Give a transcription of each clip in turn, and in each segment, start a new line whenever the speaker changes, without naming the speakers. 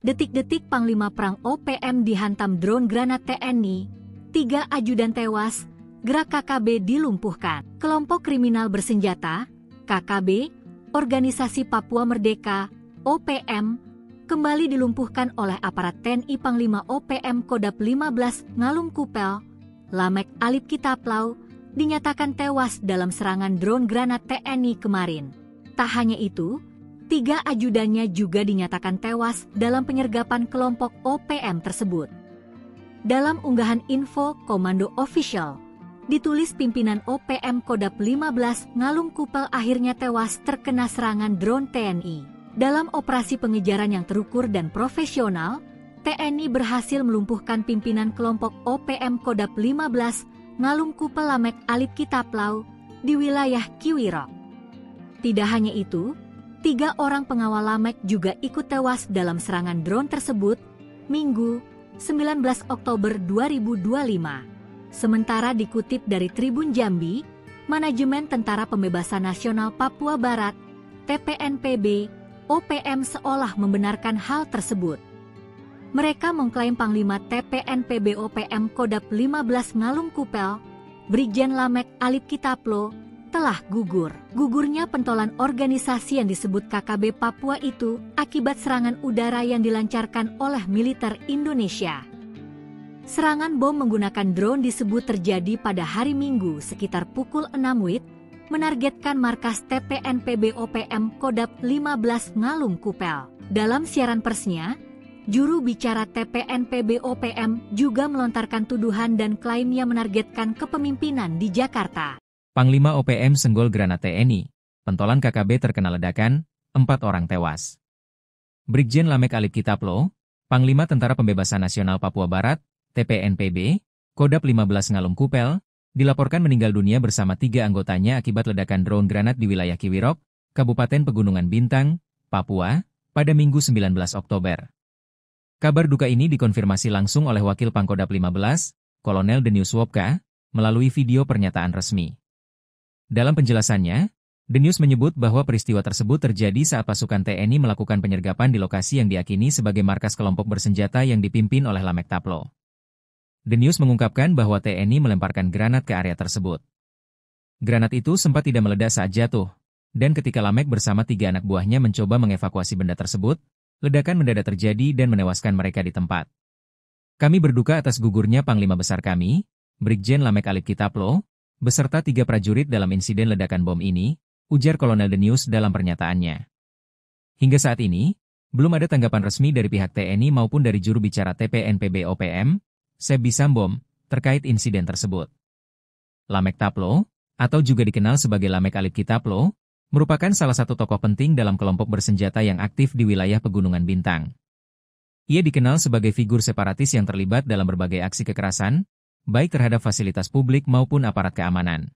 Detik-detik Panglima Perang OPM dihantam drone granat TNI, 3 ajudan tewas, gerak KKB dilumpuhkan. Kelompok kriminal bersenjata, KKB, Organisasi Papua Merdeka, OPM, kembali dilumpuhkan oleh aparat TNI. Panglima OPM Kodap 15 Ngalum Kupel, Lamek Alip Kitaplau, dinyatakan tewas dalam serangan drone granat TNI kemarin. Tak hanya itu, 3 ajudannya juga dinyatakan tewas dalam penyergapan kelompok OPM tersebut. Dalam unggahan info Komando Official, ditulis pimpinan OPM Kodap 15 Ngalum Kupel akhirnya tewas terkena serangan drone TNI. Dalam operasi pengejaran yang terukur dan profesional, TNI berhasil melumpuhkan pimpinan kelompok OPM Kodap 15 Ngalum Kupel Lamek Alip Kitaplau di wilayah Kiwirok. Tidak hanya itu, 3 orang pengawal Lamek juga ikut tewas dalam serangan drone tersebut, Minggu, 19 Oktober 2025. Sementara dikutip dari Tribun Jambi, Manajemen Tentara Pembebasan Nasional Papua Barat, TPNPB, OPM seolah membenarkan hal tersebut. Mereka mengklaim Panglima TPNPB OPM Kodap 15 Ngalum Kupel, Brigjen Lamek Alip Kitaplo, telah gugur. Gugurnya pentolan organisasi yang disebut KKB Papua itu akibat serangan udara yang dilancarkan oleh militer Indonesia. Serangan bom menggunakan drone disebut terjadi pada hari Minggu sekitar pukul 6 WIB, menargetkan markas TPNPB OPM Kodap 15 Ngalum Kupel. Dalam siaran persnya, juru bicara TPNPB OPM juga melontarkan tuduhan dan klaimnya menargetkan kepemimpinan di Jakarta.
Panglima OPM senggol granat TNI, pentolan KKB terkena ledakan, 4 orang tewas. Brigjen Lamek Alip Kitaplo, Panglima Tentara Pembebasan Nasional Papua Barat, TPNPB, Kodap 15 Ngalum Kupel, dilaporkan meninggal dunia bersama 3 anggotanya akibat ledakan drone granat di wilayah Kiwirok, Kabupaten Pegunungan Bintang, Papua, pada Minggu 19 Oktober. Kabar duka ini dikonfirmasi langsung oleh Wakil Pangkodap 15, Kolonel Denius Wopka, melalui video pernyataan resmi. Dalam penjelasannya, Denius menyebut bahwa peristiwa tersebut terjadi saat pasukan TNI melakukan penyergapan di lokasi yang diyakini sebagai markas kelompok bersenjata yang dipimpin oleh Lamek Taplo. Denius mengungkapkan bahwa TNI melemparkan granat ke area tersebut. Granat itu sempat tidak meledak saat jatuh, dan ketika Lamek bersama 3 anak buahnya mencoba mengevakuasi benda tersebut, ledakan mendadak terjadi dan menewaskan mereka di tempat. Kami berduka atas gugurnya Panglima Besar kami, Brigjen Lamek Alip Kitaplo, beserta 3 prajurit dalam insiden ledakan bom ini, ujar Kolonel Denius dalam pernyataannya. Hingga saat ini, belum ada tanggapan resmi dari pihak TNI maupun dari juru bicara TPNPB OPM, Sebi Sambom, terkait insiden tersebut. Lamek Taplo, atau juga dikenal sebagai Lamek Alip Kitaplo, merupakan salah satu tokoh penting dalam kelompok bersenjata yang aktif di wilayah Pegunungan Bintang. Ia dikenal sebagai figur separatis yang terlibat dalam berbagai aksi kekerasan, baik terhadap fasilitas publik maupun aparat keamanan.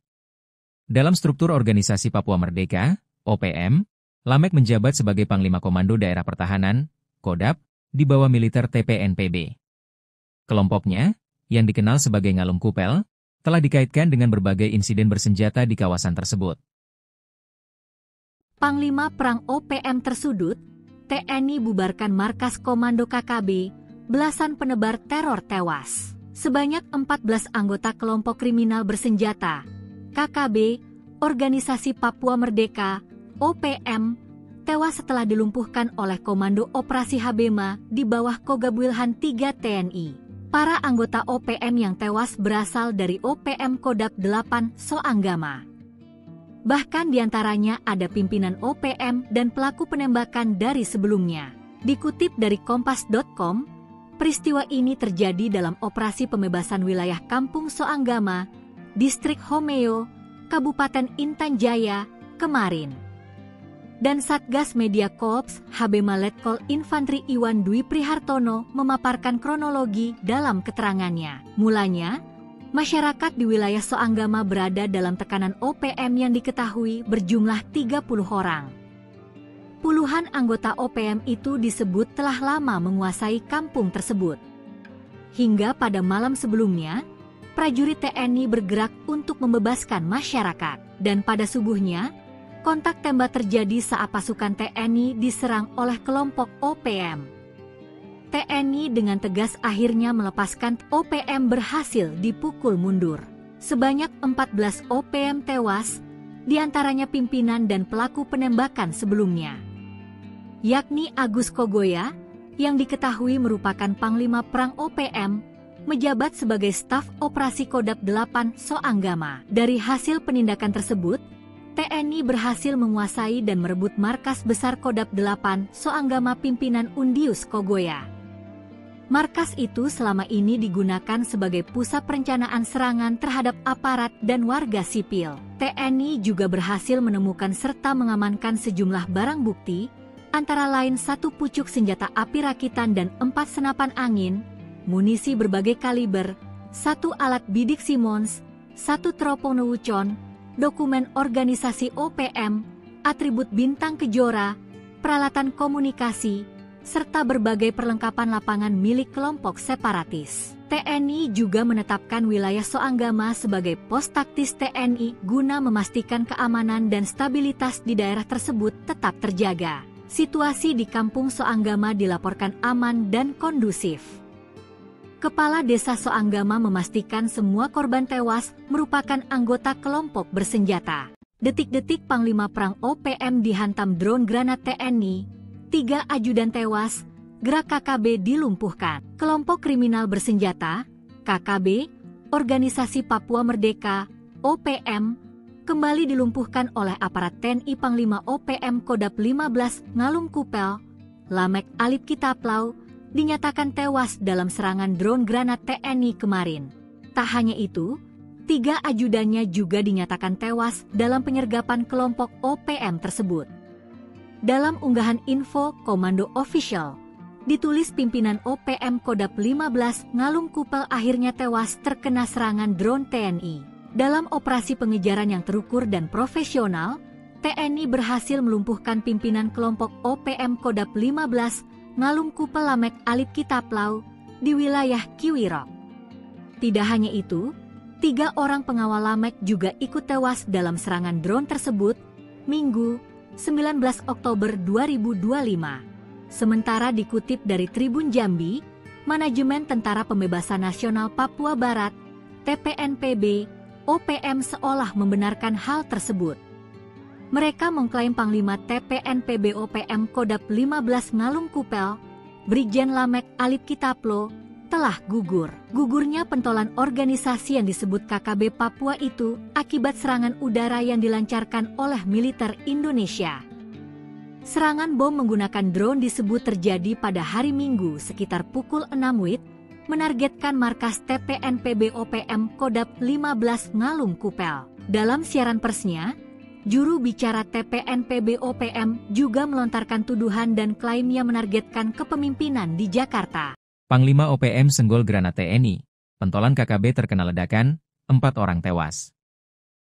Dalam struktur Organisasi Papua Merdeka, OPM, Lamek menjabat sebagai Panglima Komando Daerah Pertahanan, Kodap, di bawah militer TPNPB. Kelompoknya, yang dikenal sebagai Ngalum Kupel, telah dikaitkan dengan berbagai insiden bersenjata di kawasan tersebut.
Panglima Perang OPM tersudut, TNI bubarkan markas Komando KKB, belasan penebar teror tewas. Sebanyak 14 anggota kelompok kriminal bersenjata, KKB, Organisasi Papua Merdeka, OPM, tewas setelah dilumpuhkan oleh Komando Operasi Habema di bawah Kogabwilhan 3 TNI. Para anggota OPM yang tewas berasal dari OPM Kodap 8 Soanggama. Bahkan diantaranya ada pimpinan OPM dan pelaku penembakan dari sebelumnya. Dikutip dari Kompas.com, peristiwa ini terjadi dalam operasi pembebasan wilayah Kampung Soanggama, Distrik Homeo, Kabupaten Intan Jaya, kemarin. Dan Satgas Media Korps Habema Letkol Infantri Iwan Dwi Prihartono memaparkan kronologi dalam keterangannya. Mulanya, masyarakat di wilayah Soanggama berada dalam tekanan OPM yang diketahui berjumlah 30 orang. Puluhan anggota OPM itu disebut telah lama menguasai kampung tersebut. Hingga pada malam sebelumnya, prajurit TNI bergerak untuk membebaskan masyarakat. Dan pada subuhnya, kontak tembak terjadi saat pasukan TNI diserang oleh kelompok OPM. TNI dengan tegas akhirnya melepaskan OPM berhasil dipukul mundur. Sebanyak 14 OPM tewas, diantaranya pimpinan dan pelaku penembakan sebelumnya, yakni Agus Kogoya, yang diketahui merupakan Panglima Perang OPM, menjabat sebagai staf operasi Kodap 8 Soanggama. Dari hasil penindakan tersebut, TNI berhasil menguasai dan merebut markas besar Kodap 8 Soanggama pimpinan Undius Kogoya. Markas itu selama ini digunakan sebagai pusat perencanaan serangan terhadap aparat dan warga sipil. TNI juga berhasil menemukan serta mengamankan sejumlah barang bukti, antara lain 1 pucuk senjata api rakitan dan 4 senapan angin, munisi berbagai kaliber, 1 alat bidik Simmons, 1 teropong Newuchon, dokumen organisasi OPM, atribut bintang Kejora, peralatan komunikasi, serta berbagai perlengkapan lapangan milik kelompok separatis. TNI juga menetapkan wilayah Soanggama sebagai pos taktis TNI guna memastikan keamanan dan stabilitas di daerah tersebut tetap terjaga. Situasi di kampung Soanggama dilaporkan aman dan kondusif. Kepala Desa Soanggama memastikan semua korban tewas merupakan anggota kelompok bersenjata. Detik-detik Panglima Perang OPM dihantam drone granat TNI, 3 ajudan tewas, gerak KKB dilumpuhkan. Kelompok kriminal bersenjata, KKB, Organisasi Papua Merdeka, OPM, kembali dilumpuhkan oleh aparat TNI. Panglima OPM Kodap 15 Ngalum Kupel, Lamek Alip Kitaplau, dinyatakan tewas dalam serangan drone granat TNI kemarin. Tak hanya itu, 3 ajudannya juga dinyatakan tewas dalam penyergapan kelompok OPM tersebut. Dalam unggahan info Komando Official, ditulis pimpinan OPM Kodap 15 Ngalum Kupel akhirnya tewas terkena serangan drone TNI. Dalam operasi pengejaran yang terukur dan profesional, TNI berhasil melumpuhkan pimpinan kelompok OPM Kodap 15 Ngalum Kupel Lamek Alip Kitaplau di wilayah Kiwirok. Tidak hanya itu, 3 orang pengawal Lamek juga ikut tewas dalam serangan drone tersebut, Minggu, 19 Oktober 2025. Sementara dikutip dari Tribun Jambi, Manajemen Tentara Pembebasan Nasional Papua Barat, TPNPB, OPM seolah membenarkan hal tersebut. Mereka mengklaim Panglima TPNPB OPM Kodap 15 Ngalum Kupel, Brigjen Lamek Alip Kitaplo, telah gugur. Gugurnya pentolan organisasi yang disebut KKB Papua itu akibat serangan udara yang dilancarkan oleh militer Indonesia. Serangan bom menggunakan drone disebut terjadi pada hari Minggu sekitar pukul 6 WIB, menargetkan markas TPNPB OPM Kodap 15 Ngalum Kupel. Dalam siaran persnya, juru bicara TPNPB OPM juga melontarkan tuduhan dan klaimnya menargetkan kepemimpinan di Jakarta.
Panglima OPM senggol granat TNI, pentolan KKB terkena ledakan, 4 orang tewas.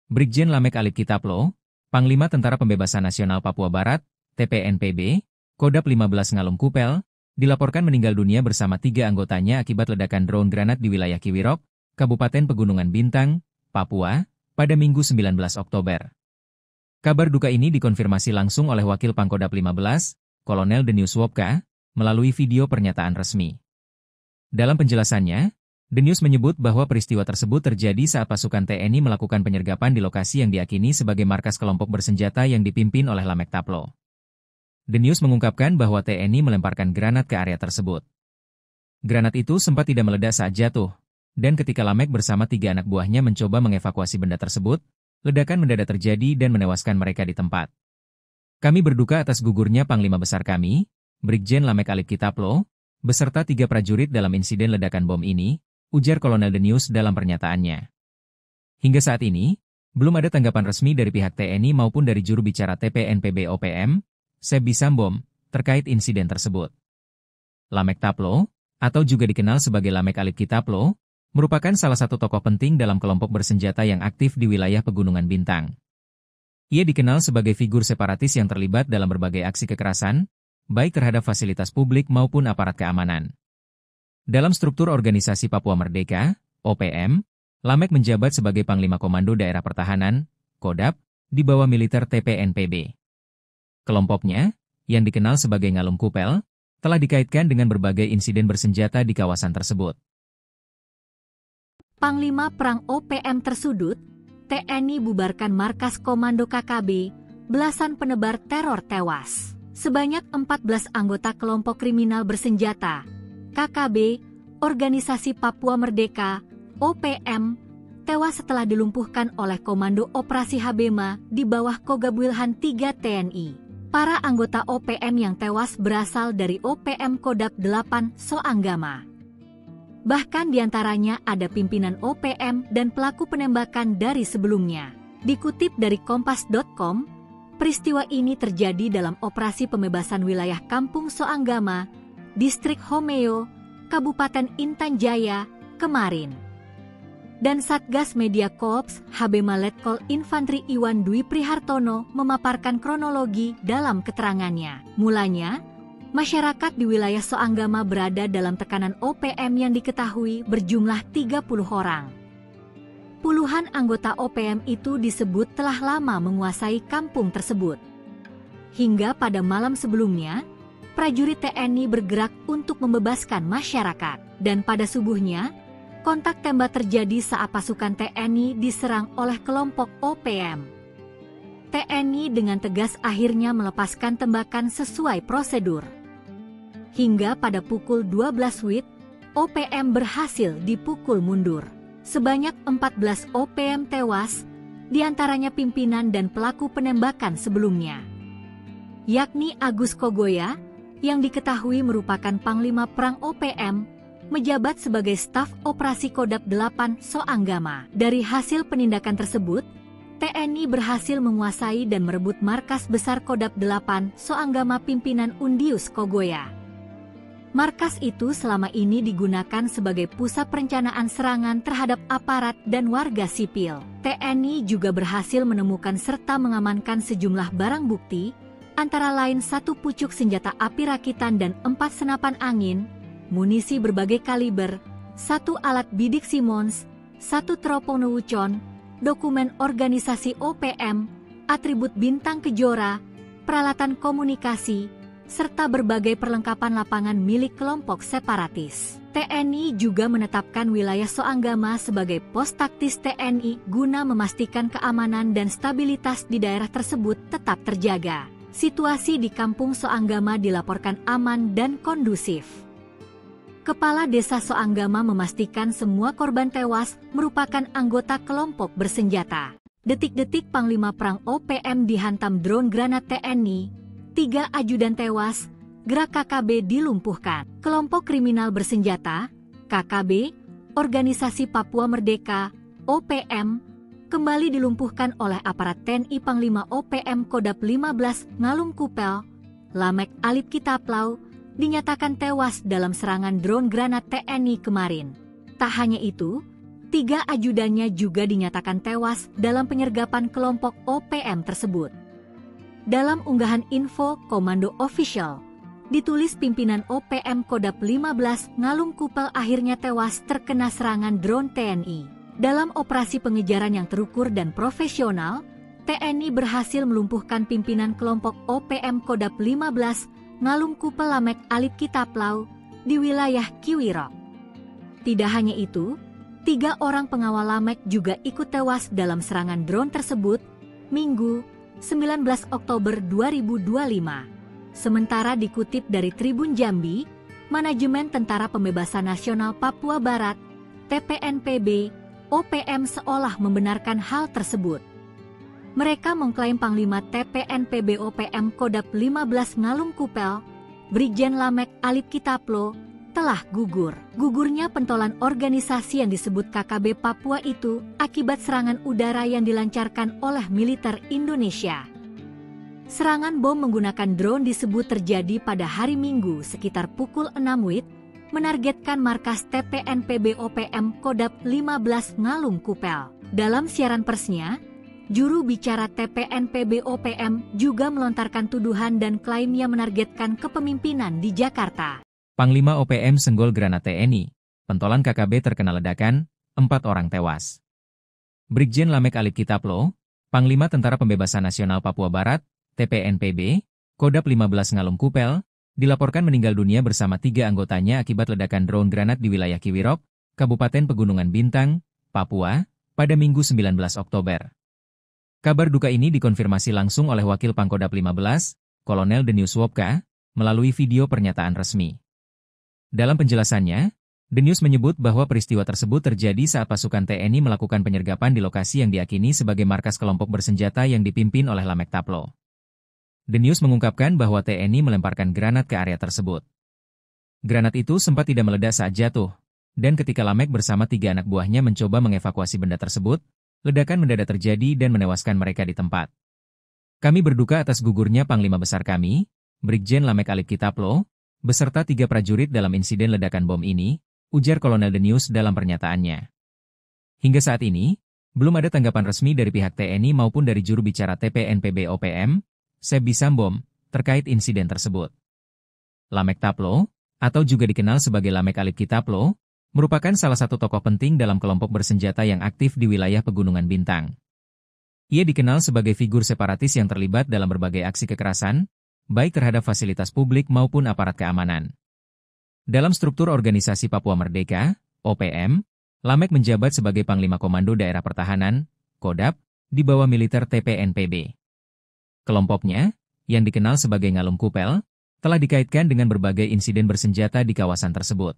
Brigjen Lamek Alip Kitaplo, Panglima Tentara Pembebasan Nasional Papua Barat, TPNPB, Kodap 15 Ngalum Kupel, dilaporkan meninggal dunia bersama 3 anggotanya akibat ledakan drone granat di wilayah Kiwirok, Kabupaten Pegunungan Bintang, Papua, pada Minggu 19 Oktober. Kabar duka ini dikonfirmasi langsung oleh Wakil Pangkodap 15, Kolonel Denius Wopka, melalui video pernyataan resmi. Dalam penjelasannya, Denius menyebut bahwa peristiwa tersebut terjadi saat pasukan TNI melakukan penyergapan di lokasi yang diyakini sebagai markas kelompok bersenjata yang dipimpin oleh Lamek Taplo. Denius mengungkapkan bahwa TNI melemparkan granat ke area tersebut. Granat itu sempat tidak meledak saat jatuh, dan ketika Lamek bersama 3 anak buahnya mencoba mengevakuasi benda tersebut, ledakan mendadak terjadi dan menewaskan mereka di tempat. Kami berduka atas gugurnya Panglima Besar kami, Brigjen Lamek Alip Kitaplo, beserta 3 prajurit dalam insiden ledakan bom ini, ujar Kolonel Denius dalam pernyataannya. Hingga saat ini, belum ada tanggapan resmi dari pihak TNI maupun dari juru bicara TPNPB OPM, Sebi Sambom, terkait insiden tersebut. Lamek Taplo, atau juga dikenal sebagai Lamek Alip Kitaplo, merupakan salah satu tokoh penting dalam kelompok bersenjata yang aktif di wilayah Pegunungan Bintang. Ia dikenal sebagai figur separatis yang terlibat dalam berbagai aksi kekerasan, baik terhadap fasilitas publik maupun aparat keamanan. Dalam struktur organisasi Papua Merdeka, OPM, Lamek menjabat sebagai Panglima Komando Daerah Pertahanan, Kodap, di bawah militer TPNPB. Kelompoknya, yang dikenal sebagai Ngalum Kupel, telah dikaitkan dengan berbagai insiden bersenjata di kawasan tersebut.
Panglima Perang OPM tersudut, TNI bubarkan markas komando KKB, belasan penebar teror tewas. Sebanyak 14 anggota kelompok kriminal bersenjata, KKB, Organisasi Papua Merdeka, OPM, tewas setelah dilumpuhkan oleh Komando Operasi Habema di bawah Kogabwilhan 3 TNI. Para anggota OPM yang tewas berasal dari OPM Kodap 8 Soanggama. Bahkan diantaranya ada pimpinan OPM dan pelaku penembakan dari sebelumnya. Dikutip dari Kompas.com, peristiwa ini terjadi dalam operasi pembebasan wilayah Kampung Soanggama, Distrik Homeo, Kabupaten Intan Jaya, kemarin. Dan Satgas Media Korps Habema Letkol Infantri Iwan Dwi Prihartono memaparkan kronologi dalam keterangannya. Mulanya, masyarakat di wilayah Soanggama berada dalam tekanan OPM yang diketahui berjumlah 30 orang. Puluhan anggota OPM itu disebut telah lama menguasai kampung tersebut. Hingga pada malam sebelumnya, prajurit TNI bergerak untuk membebaskan masyarakat. Dan pada subuhnya, kontak tembak terjadi saat pasukan TNI diserang oleh kelompok OPM. TNI dengan tegas akhirnya melepaskan tembakan sesuai prosedur. Hingga pada pukul 12 WIB, OPM berhasil dipukul mundur. Sebanyak 14 OPM tewas, diantaranya pimpinan dan pelaku penembakan sebelumnya, yakni Agus Kogoya, yang diketahui merupakan Panglima Perang OPM, menjabat sebagai staf operasi Kodap 8 Soanggama. Dari hasil penindakan tersebut, TNI berhasil menguasai dan merebut markas besar Kodap 8 Soanggama pimpinan Undius Kogoya. Markas itu selama ini digunakan sebagai pusat perencanaan serangan terhadap aparat dan warga sipil. TNI juga berhasil menemukan serta mengamankan sejumlah barang bukti, antara lain 1 pucuk senjata api rakitan dan 4 senapan angin, munisi berbagai kaliber, 1 alat bidik Simmons, 1 teropong Wucon, dokumen organisasi OPM, atribut bintang kejora, peralatan komunikasi, serta berbagai perlengkapan lapangan milik kelompok separatis. TNI juga menetapkan wilayah Soanggama sebagai pos taktis TNI guna memastikan keamanan dan stabilitas di daerah tersebut tetap terjaga. Situasi di Kampung Soanggama dilaporkan aman dan kondusif. Kepala Desa Soanggama memastikan semua korban tewas merupakan anggota kelompok bersenjata. Detik-detik Panglima Perang OPM dihantam drone granat TNI, 3 ajudan tewas, gerak KKB dilumpuhkan. Kelompok kriminal bersenjata, KKB, Organisasi Papua Merdeka, OPM, kembali dilumpuhkan oleh aparat TNI. Panglima OPM Kodap 15 Ngalum Kupel, Lamek Alip Kitaplau, dinyatakan tewas dalam serangan drone granat TNI kemarin. Tak hanya itu, 3 ajudannya juga dinyatakan tewas dalam penyergapan kelompok OPM tersebut. Dalam unggahan info Komando Official, ditulis pimpinan OPM Kodap 15 Ngalum Kupel akhirnya tewas terkena serangan drone TNI. Dalam operasi pengejaran yang terukur dan profesional, TNI berhasil melumpuhkan pimpinan kelompok OPM Kodap 15 Ngalum Kupel Lamek Alip Kitaplau di wilayah Kiwirok. Tidak hanya itu, 3 orang pengawal Lamek juga ikut tewas dalam serangan drone tersebut, Minggu, 19 Oktober 2025. Sementara dikutip dari Tribun Jambi, Manajemen Tentara Pembebasan Nasional Papua Barat, TPNPB, OPM seolah membenarkan hal tersebut. Mereka mengklaim Panglima TPNPB OPM Kodap 15 Ngalum Kupel, Brigjen Lamek Alip Kitaplo, telah gugur. Gugurnya pentolan organisasi yang disebut KKB Papua itu akibat serangan udara yang dilancarkan oleh militer Indonesia. Serangan bom menggunakan drone disebut terjadi pada hari Minggu sekitar pukul 6 WIB, menargetkan markas TPNPB OPM Kodap 15 Ngalum Kupel. Dalam siaran persnya, juru bicara TPNPB OPM juga melontarkan tuduhan dan klaim yang menargetkan kepemimpinan di Jakarta.
Panglima OPM senggol granat TNI, pentolan KKB terkena ledakan, 4 orang tewas. Brigjen Lamek Alip Kitaplo, Panglima Tentara Pembebasan Nasional Papua Barat, TPNPB, Kodap 15 Ngalum Kupel, dilaporkan meninggal dunia bersama 3 anggotanya akibat ledakan drone granat di wilayah Kiwirok, Kabupaten Pegunungan Bintang, Papua, pada Minggu 19 Oktober. Kabar duka ini dikonfirmasi langsung oleh Wakil Pangkodam 15, Kolonel Denius Wopka, melalui video pernyataan resmi. Dalam penjelasannya, Denius menyebut bahwa peristiwa tersebut terjadi saat pasukan TNI melakukan penyergapan di lokasi yang diyakini sebagai markas kelompok bersenjata yang dipimpin oleh Lamek Taplo. Denius mengungkapkan bahwa TNI melemparkan granat ke area tersebut. Granat itu sempat tidak meledak saat jatuh, dan ketika Lamek bersama 3 anak buahnya mencoba mengevakuasi benda tersebut, ledakan mendadak terjadi dan menewaskan mereka di tempat. Kami berduka atas gugurnya Panglima Besar kami, Brigjen Lamek Alip Kitaplo, beserta 3 prajurit dalam insiden ledakan bom ini, ujar Kolonel Denius dalam pernyataannya. Hingga saat ini, belum ada tanggapan resmi dari pihak TNI maupun dari juru bicara TPNPB OPM, Sebi Sambom, terkait insiden tersebut. Lamek Taplo, atau juga dikenal sebagai Lamek Alip Kitaplo, merupakan salah satu tokoh penting dalam kelompok bersenjata yang aktif di wilayah Pegunungan Bintang. Ia dikenal sebagai figur separatis yang terlibat dalam berbagai aksi kekerasan, baik terhadap fasilitas publik maupun aparat keamanan. Dalam struktur Organisasi Papua Merdeka, OPM, Lamek menjabat sebagai Panglima Komando Daerah Pertahanan, Kodap, di bawah militer TPNPB. Kelompoknya, yang dikenal sebagai Ngalum Kupel, telah dikaitkan dengan berbagai insiden bersenjata di kawasan tersebut.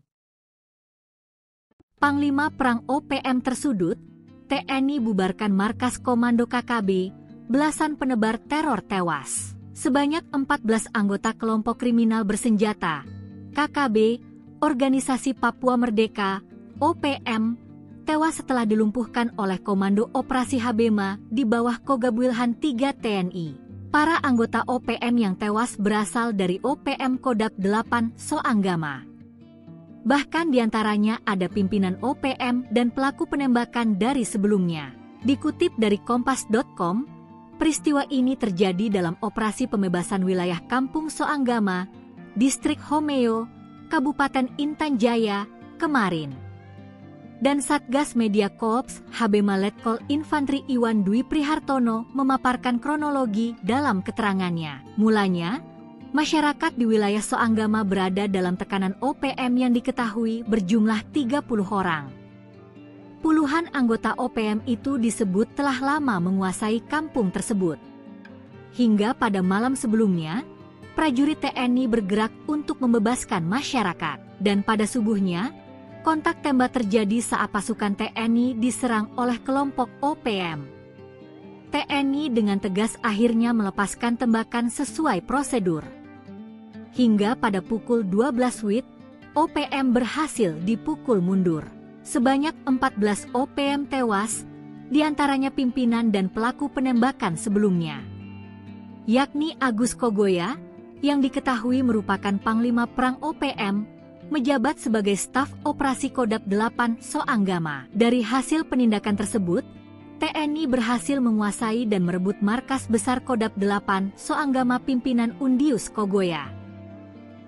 Panglima Perang OPM tersudut, TNI bubarkan markas Komando KKB, belasan penebar teror tewas. Sebanyak 14 anggota kelompok kriminal bersenjata, KKB, Organisasi Papua Merdeka, OPM, tewas setelah dilumpuhkan oleh Komando Operasi Habema di bawah Kogab Wilhan III TNI. Para anggota OPM yang tewas berasal dari OPM Kodap 8 Soanggama. Bahkan diantaranya ada pimpinan OPM dan pelaku penembakan dari sebelumnya. Dikutip dari Kompas.com, peristiwa ini terjadi dalam operasi pembebasan wilayah Kampung Soanggama, Distrik Homeo, Kabupaten Intan Jaya, kemarin. Dan Satgas Media Korps Habema Letkol Infantri Iwan Dwi Prihartono memaparkan kronologi dalam keterangannya. Mulanya, masyarakat di wilayah Soanggama berada dalam tekanan OPM yang diketahui berjumlah 30 orang. Puluhan anggota OPM itu disebut telah lama menguasai kampung tersebut. Hingga pada malam sebelumnya, prajurit TNI bergerak untuk membebaskan masyarakat. Dan pada subuhnya, kontak tembak terjadi saat pasukan TNI diserang oleh kelompok OPM. TNI dengan tegas akhirnya melepaskan tembakan sesuai prosedur. Hingga pada pukul 12 WIB, OPM berhasil dipukul mundur. Sebanyak 14 OPM tewas, diantaranya pimpinan dan pelaku penembakan sebelumnya, yakni Agus Kogoya, yang diketahui merupakan Panglima Perang OPM, menjabat sebagai staf operasi Kodap 8 Soanggama. Dari hasil penindakan tersebut, TNI berhasil menguasai dan merebut markas besar Kodap 8 Soanggama pimpinan Undius Kogoya.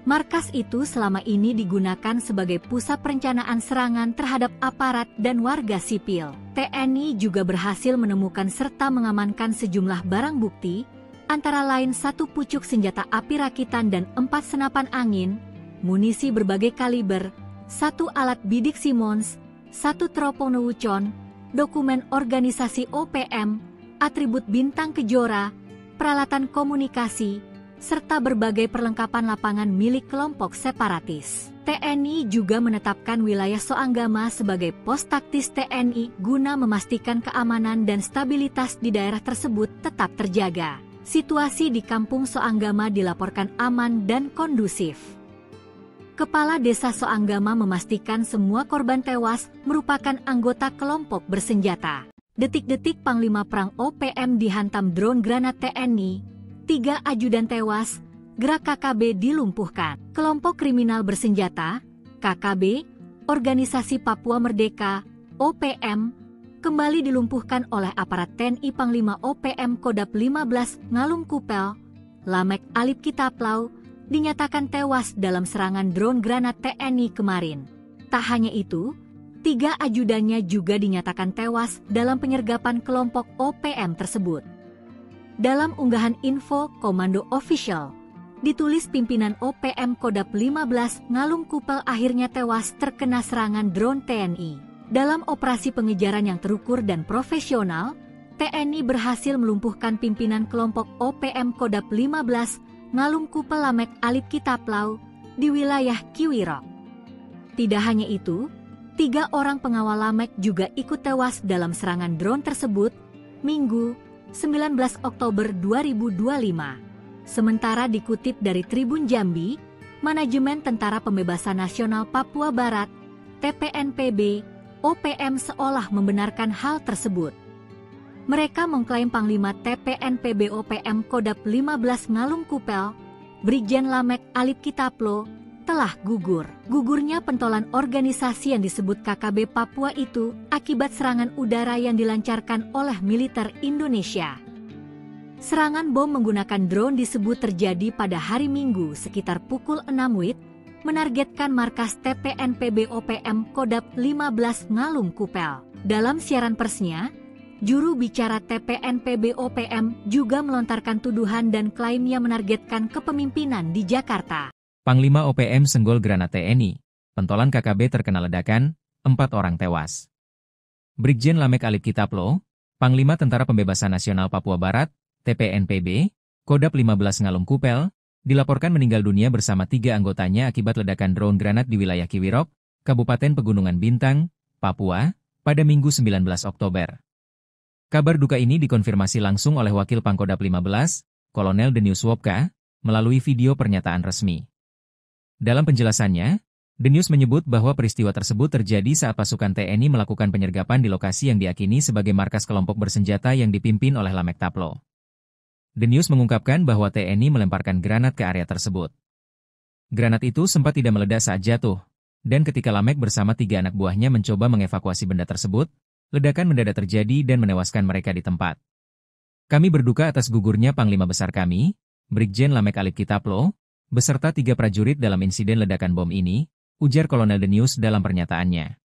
Markas itu selama ini digunakan sebagai pusat perencanaan serangan terhadap aparat dan warga sipil. TNI juga berhasil menemukan serta mengamankan sejumlah barang bukti, antara lain 1 pucuk senjata api rakitan dan 4 senapan angin, munisi berbagai kaliber, 1 alat bidik Simmons, 1 teropong Wucon, dokumen organisasi OPM, atribut bintang kejora, peralatan komunikasi, serta berbagai perlengkapan lapangan milik kelompok separatis. TNI juga menetapkan wilayah Soanggama sebagai pos taktis TNI guna memastikan keamanan dan stabilitas di daerah tersebut tetap terjaga. Situasi di Kampung Soanggama dilaporkan aman dan kondusif. Kepala Desa Soanggama memastikan semua korban tewas merupakan anggota kelompok bersenjata. Detik-detik Panglima Perang OPM dihantam drone granat TNI, 3 ajudan tewas, gerak KKB dilumpuhkan. Kelompok kriminal bersenjata, KKB, Organisasi Papua Merdeka, OPM, kembali dilumpuhkan oleh aparat TNI Panglima OPM Kodap 15 Ngalum Kupel, Lamek Alip Kitaplau, dinyatakan tewas dalam serangan drone granat TNI kemarin. Tak hanya itu, 3 ajudannya juga dinyatakan tewas dalam penyergapan kelompok OPM tersebut. Dalam unggahan info Komando Official, ditulis pimpinan OPM Kodap 15 Ngalum Kupel akhirnya tewas terkena serangan drone TNI. Dalam operasi pengejaran yang terukur dan profesional, TNI berhasil melumpuhkan pimpinan kelompok OPM Kodap 15 Ngalum Kupel Lamek Alit Kitaplau di wilayah Kiwirok. Tidak hanya itu, 3 orang pengawal Lamek juga ikut tewas dalam serangan drone tersebut, Minggu, 19 Oktober 2025. Sementara dikutip dari Tribun Jambi, Manajemen Tentara Pembebasan Nasional Papua Barat, TPNPB, OPM seolah membenarkan hal tersebut. Mereka mengklaim Panglima TPNPB OPM Kodap 15 Ngalum Kupel, Brigjen Lamek Alit Kitaplo, telah gugur. Gugurnya pentolan organisasi yang disebut KKB Papua itu akibat serangan udara yang dilancarkan oleh militer Indonesia. Serangan bom menggunakan drone disebut terjadi pada hari Minggu sekitar pukul 6 WIB, menargetkan markas TPNPB OPM Kodap 15 Ngalum Kupel. Dalam siaran persnya, juru bicara TPNPB OPM juga melontarkan tuduhan dan klaimnya menargetkan kepemimpinan di Jakarta.
Panglima OPM senggol granat TNI, pentolan KKB terkena ledakan, 4 orang tewas. Brigjen Lamek Alit Kitaplo, Panglima Tentara Pembebasan Nasional Papua Barat, TPNPB, Kodap 15 Ngalum Kupel, dilaporkan meninggal dunia bersama 3 anggotanya akibat ledakan drone granat di wilayah Kiwirok, Kabupaten Pegunungan Bintang, Papua, pada Minggu 19 Oktober. Kabar duka ini dikonfirmasi langsung oleh Wakil Pangkodap 15, Kolonel Denius Wopka, melalui video pernyataan resmi. Dalam penjelasannya, Denius menyebut bahwa peristiwa tersebut terjadi saat pasukan TNI melakukan penyergapan di lokasi yang diakini sebagai markas kelompok bersenjata yang dipimpin oleh Lamek Taplo. Denius mengungkapkan bahwa TNI melemparkan granat ke area tersebut. Granat itu sempat tidak meledak saat jatuh, dan ketika Lamek bersama 3 anak buahnya mencoba mengevakuasi benda tersebut, ledakan mendadak terjadi dan menewaskan mereka di tempat. Kami berduka atas gugurnya Panglima Besar kami, Brigjen Lamek Alit Kitaplo, beserta 3 prajurit dalam insiden ledakan bom ini, ujar Kolonel Denius dalam pernyataannya.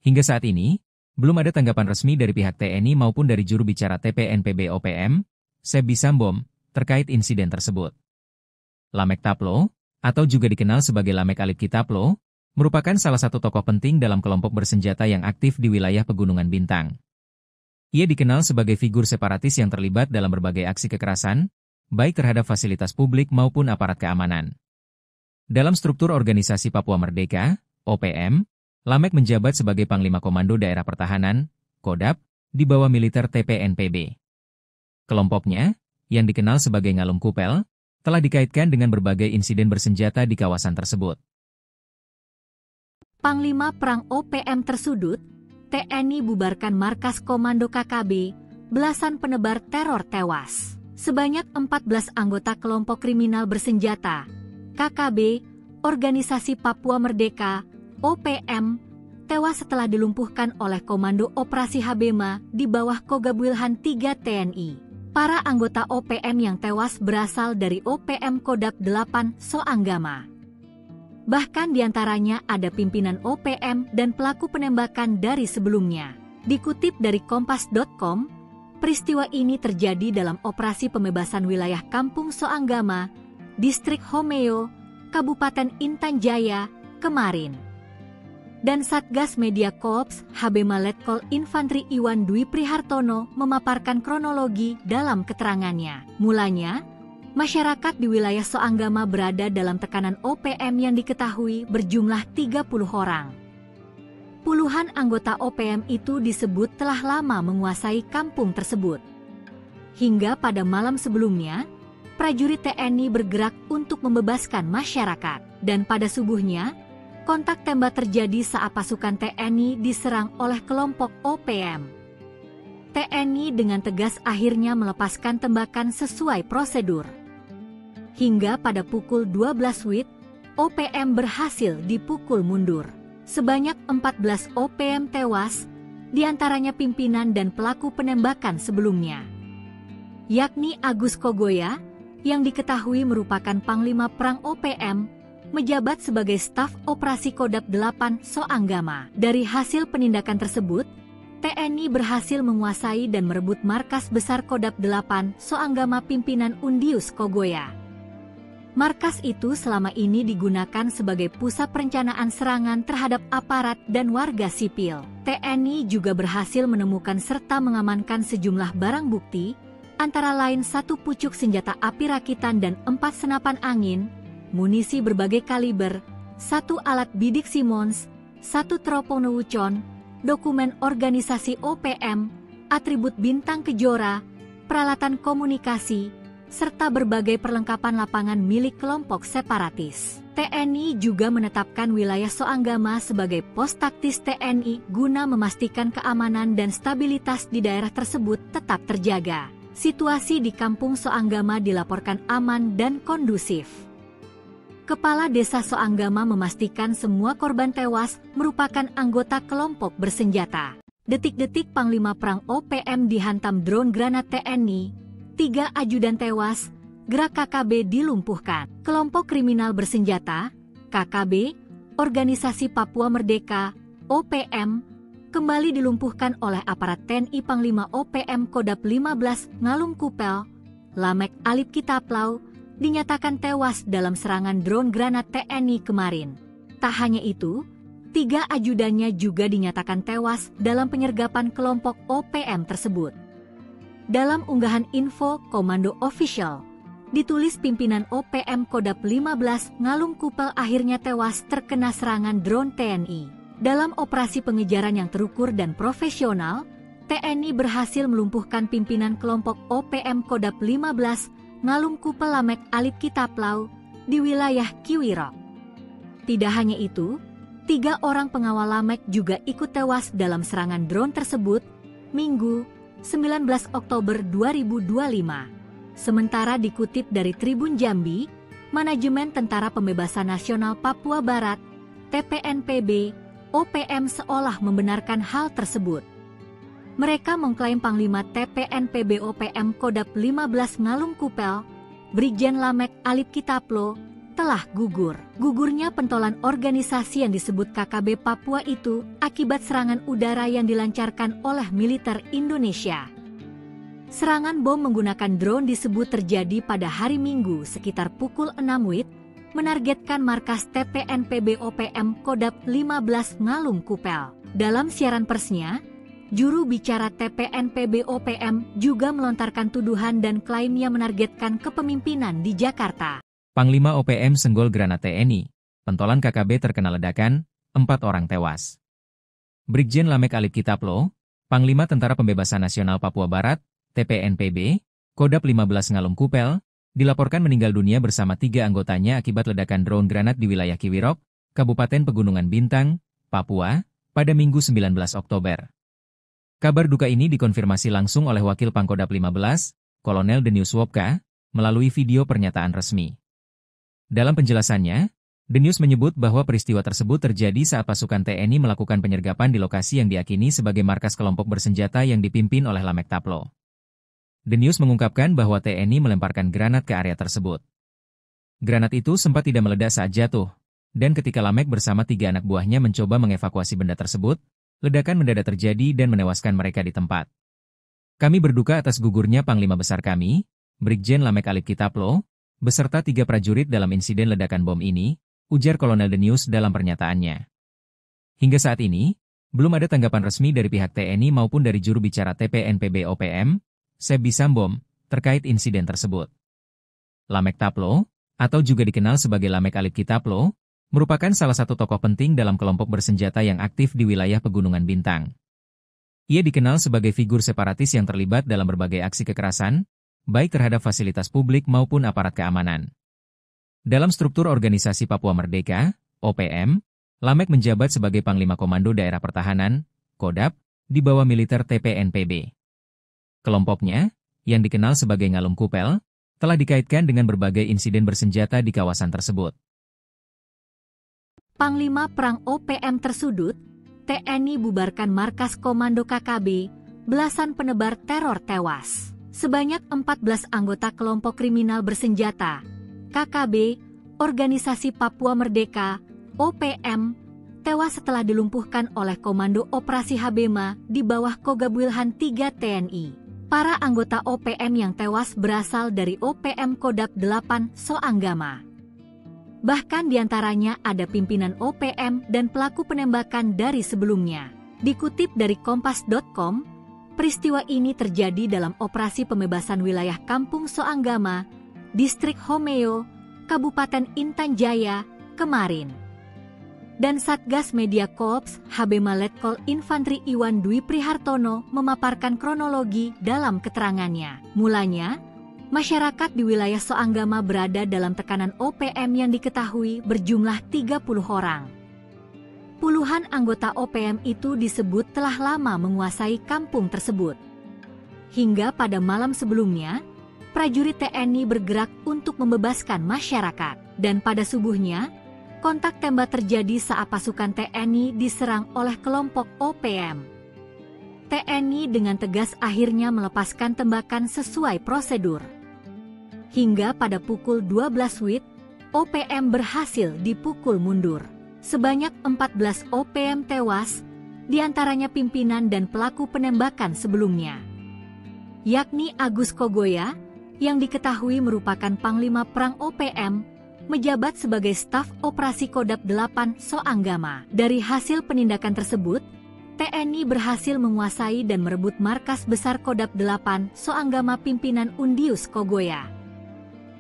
Hingga saat ini, belum ada tanggapan resmi dari pihak TNI maupun dari juru bicara TPNPB OPM, Sebi Sambom, terkait insiden tersebut. Lamek Taplo, atau juga dikenal sebagai Lamek Alit Kitaplo, merupakan salah satu tokoh penting dalam kelompok bersenjata yang aktif di wilayah Pegunungan Bintang. Ia dikenal sebagai figur separatis yang terlibat dalam berbagai aksi kekerasan, baik terhadap fasilitas publik maupun aparat keamanan. Dalam struktur organisasi Papua Merdeka, OPM, Lamek menjabat sebagai Panglima Komando Daerah Pertahanan, Kodap, di bawah militer TPNPB. Kelompoknya, yang dikenal sebagai Ngalum Kupel, telah dikaitkan dengan berbagai insiden bersenjata di kawasan tersebut.
Panglima Perang OPM tersudut, TNI bubarkan markas Komando KKB, belasan penebar teror tewas. Sebanyak 14 anggota kelompok kriminal bersenjata, KKB, Organisasi Papua Merdeka, OPM, tewas setelah dilumpuhkan oleh Komando Operasi Habema di bawah Kogabwilhan 3 TNI. Para anggota OPM yang tewas berasal dari OPM Kodap 8 Soanggama. Bahkan diantaranya ada pimpinan OPM dan pelaku penembakan dari sebelumnya. Dikutip dari Kompas.com, peristiwa ini terjadi dalam operasi pembebasan wilayah Kampung Soanggama, Distrik Homeo, Kabupaten Intan Jaya, kemarin. Dan Satgas Media Korps Habema Letkol Infantri Iwan Dwi Prihartono memaparkan kronologi dalam keterangannya. Mulanya, masyarakat di wilayah Soanggama berada dalam tekanan OPM yang diketahui berjumlah 30 orang. Puluhan anggota OPM itu disebut telah lama menguasai kampung tersebut. Hingga pada malam sebelumnya, prajurit TNI bergerak untuk membebaskan masyarakat. Dan pada subuhnya, kontak tembak terjadi saat pasukan TNI diserang oleh kelompok OPM. TNI dengan tegas akhirnya melepaskan tembakan sesuai prosedur. Hingga pada pukul 12 WIB, OPM berhasil dipukul mundur. Sebanyak 14 OPM tewas, diantaranya pimpinan dan pelaku penembakan sebelumnya, yakni Agus Kogoya, yang diketahui merupakan Panglima Perang OPM, menjabat sebagai staf operasi Kodap 8 Soanggama. Dari hasil penindakan tersebut, TNI berhasil menguasai dan merebut markas besar Kodap 8 Soanggama pimpinan Undius Kogoya. Markas itu selama ini digunakan sebagai pusat perencanaan serangan terhadap aparat dan warga sipil. TNI juga berhasil menemukan serta mengamankan sejumlah barang bukti, antara lain 1 pucuk senjata api rakitan dan 4 senapan angin, munisi berbagai kaliber, 1 alat bidik Simmons, 1 teropong Neucon, dokumen organisasi OPM, atribut bintang Kejora, peralatan komunikasi, serta berbagai perlengkapan lapangan milik kelompok separatis. TNI juga menetapkan wilayah Soanggama sebagai pos taktis TNI guna memastikan keamanan dan stabilitas di daerah tersebut tetap terjaga. Situasi di kampung Soanggama dilaporkan aman dan kondusif. Kepala Desa Soanggama memastikan semua korban tewas merupakan anggota kelompok bersenjata. Detik-detik Panglima Perang OPM dihantam drone granat TNI, 3 ajudan tewas, gerak KKB dilumpuhkan. Kelompok kriminal bersenjata, KKB, Organisasi Papua Merdeka, OPM, kembali dilumpuhkan oleh aparat TNI. Panglima OPM Kodap 15 Ngalum Kupel, Lamek Alip Kitaplau, dinyatakan tewas dalam serangan drone granat TNI kemarin. Tak hanya itu, 3 ajudannya juga dinyatakan tewas dalam penyergapan kelompok OPM tersebut. Dalam unggahan info Komando Official, ditulis pimpinan OPM Kodap 15 Ngalum Kupel akhirnya tewas terkena serangan drone TNI. Dalam operasi pengejaran yang terukur dan profesional, TNI berhasil melumpuhkan pimpinan kelompok OPM Kodap 15 Ngalum Kupel Lamek Alip Kitaplau di wilayah Kiwirok. Tidak hanya itu, 3 orang pengawal Lamek juga ikut tewas dalam serangan drone tersebut, Minggu, 19 Oktober 2025. Sementara dikutip dari Tribun Jambi, Manajemen Tentara Pembebasan Nasional Papua Barat, TPNPB, OPM seolah membenarkan hal tersebut. Mereka mengklaim Panglima TPNPB OPM Kodap 15 Ngalum Kupel, Brigjen Lamek Alip Kitaplo, telah gugur. Gugurnya pentolan organisasi yang disebut KKB Papua itu akibat serangan udara yang dilancarkan oleh militer Indonesia. Serangan bom menggunakan drone disebut terjadi pada hari Minggu sekitar pukul 6 WIB, menargetkan markas TPNPB OPM Kodap 15 Ngalum Kupel. Dalam siaran persnya, juru bicara TPNPB OPM juga melontarkan tuduhan dan klaimnya menargetkan kepemimpinan di Jakarta.
Panglima OPM senggol granat TNI, pentolan KKB terkena ledakan, 4 orang tewas. Brigjen Lamek Alip Kitaplo, Panglima Tentara Pembebasan Nasional Papua Barat, TPNPB, Kodap 15 Ngalum Kupel, dilaporkan meninggal dunia bersama 3 anggotanya akibat ledakan drone granat di wilayah Kiwirok, Kabupaten Pegunungan Bintang, Papua, pada Minggu 19 Oktober. Kabar duka ini dikonfirmasi langsung oleh Wakil Pangkodap 15, Kolonel Denius Wopka, melalui video pernyataan resmi. Dalam penjelasannya, Denius menyebut bahwa peristiwa tersebut terjadi saat pasukan TNI melakukan penyergapan di lokasi yang diyakini sebagai markas kelompok bersenjata yang dipimpin oleh Lamek Taplo. Denius mengungkapkan bahwa TNI melemparkan granat ke area tersebut. Granat itu sempat tidak meledak saat jatuh, dan ketika Lamek bersama 3 anak buahnya mencoba mengevakuasi benda tersebut, ledakan mendadak terjadi dan menewaskan mereka di tempat. Kami berduka atas gugurnya Panglima Besar kami, Brigjen Lamek Alip Kitaplo, beserta 3 prajurit dalam insiden ledakan bom ini, ujar Kolonel Denius dalam pernyataannya. Hingga saat ini, belum ada tanggapan resmi dari pihak TNI maupun dari juru bicara TPNPB OPM, Sebi Sambom, terkait insiden tersebut. Lamek Taplo, atau juga dikenal sebagai Lamek Alip Kitaplo, merupakan salah satu tokoh penting dalam kelompok bersenjata yang aktif di wilayah Pegunungan Bintang. Ia dikenal sebagai figur separatis yang terlibat dalam berbagai aksi kekerasan, baik terhadap fasilitas publik maupun aparat keamanan. Dalam struktur organisasi Papua Merdeka, OPM, Lamek menjabat sebagai Panglima Komando Daerah Pertahanan, Kodap, di bawah militer TPNPB. Kelompoknya, yang dikenal sebagai Ngalum Kupel, telah dikaitkan dengan berbagai insiden bersenjata di kawasan tersebut.
Panglima Perang OPM tersudut, TNI bubarkan markas Komando KKB, belasan penebar teror tewas. Sebanyak 14 anggota kelompok kriminal bersenjata, KKB, Organisasi Papua Merdeka, OPM, tewas setelah dilumpuhkan oleh Komando Operasi Habema di bawah Kogabwilhan 3 TNI. Para anggota OPM yang tewas berasal dari OPM Kodap 8 Soanggama. Bahkan diantaranya ada pimpinan OPM dan pelaku penembakan dari sebelumnya. Dikutip dari kompas.com, peristiwa ini terjadi dalam operasi pembebasan wilayah Kampung Soanggama, Distrik Homeo, Kabupaten Intan Jaya, kemarin. Dan Satgas Media Korps HB Maletkol Infantri Iwan Dwi Prihartono memaparkan kronologi dalam keterangannya. Mulanya, masyarakat di wilayah Soanggama berada dalam tekanan OPM yang diketahui berjumlah 30 orang. Puluhan anggota OPM itu disebut telah lama menguasai kampung tersebut. Hingga pada malam sebelumnya, prajurit TNI bergerak untuk membebaskan masyarakat. Dan pada subuhnya, kontak tembak terjadi saat pasukan TNI diserang oleh kelompok OPM. TNI dengan tegas akhirnya melepaskan tembakan sesuai prosedur. Hingga pada pukul 12 WIB, OPM berhasil dipukul mundur. Sebanyak 14 OPM tewas, diantaranya pimpinan dan pelaku penembakan sebelumnya, yakni Agus Kogoya, yang diketahui merupakan Panglima Perang OPM, menjabat sebagai staf operasi Kodap 8 Soanggama. Dari hasil penindakan tersebut, TNI berhasil menguasai dan merebut markas besar Kodap 8 Soanggama pimpinan Undius Kogoya.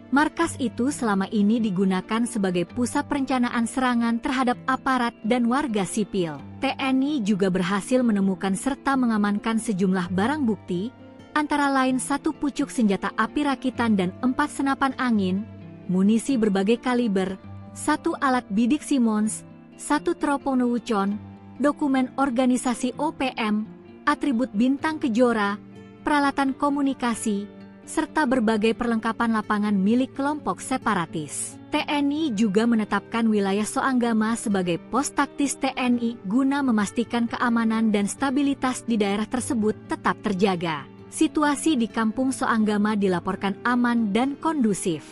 Markas itu selama ini digunakan sebagai pusat perencanaan serangan terhadap aparat dan warga sipil. TNI juga berhasil menemukan serta mengamankan sejumlah barang bukti, antara lain 1 pucuk senjata api rakitan dan 4 senapan angin, munisi berbagai kaliber, 1 alat bidik Simmons, 1 teropong Wucon, dokumen organisasi OPM, atribut bintang kejora, peralatan komunikasi, serta berbagai perlengkapan lapangan milik kelompok separatis. TNI juga menetapkan wilayah Soanggama sebagai pos taktis TNI guna memastikan keamanan dan stabilitas di daerah tersebut tetap terjaga. Situasi di Kampung Soanggama dilaporkan aman dan kondusif.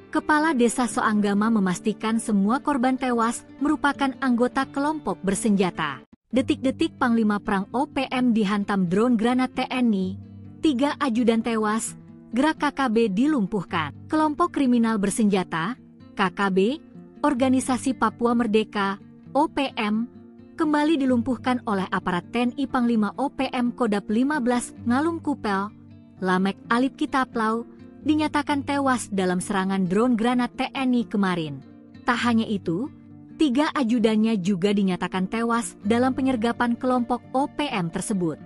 Kepala Desa Soanggama memastikan semua korban tewas merupakan anggota kelompok bersenjata. Detik-detik Panglima Perang OPM dihantam drone granat TNI, 3 ajudan tewas, gerak KKB dilumpuhkan. Kelompok kriminal bersenjata, KKB, Organisasi Papua Merdeka, OPM, kembali dilumpuhkan oleh aparat TNI. Panglima OPM Kodap 15 Ngalum Kupel, Lamek Alip Kitaplau, dinyatakan tewas dalam serangan drone granat TNI kemarin. Tak hanya itu, 3 ajudannya juga dinyatakan tewas dalam penyergapan kelompok OPM tersebut.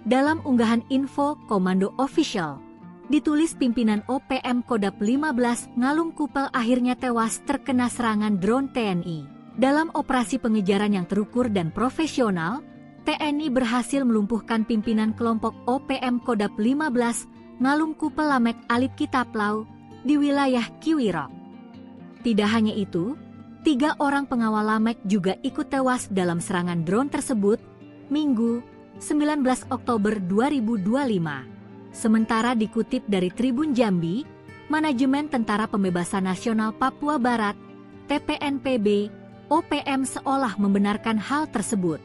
Dalam unggahan info Komando Official, ditulis pimpinan OPM Kodap 15 Ngalum Kupel akhirnya tewas terkena serangan drone TNI. Dalam operasi pengejaran yang terukur dan profesional, TNI berhasil melumpuhkan pimpinan kelompok OPM Kodap 15 Ngalum Kupel Lamek Alip Kitaplau di wilayah Kiwirok. Tidak hanya itu, 3 orang pengawal Lamek juga ikut tewas dalam serangan drone tersebut, Minggu, 19 Oktober 2025. Sementara dikutip dari Tribun Jambi, Manajemen Tentara Pembebasan Nasional Papua Barat, TPNPB, OPM seolah membenarkan hal tersebut.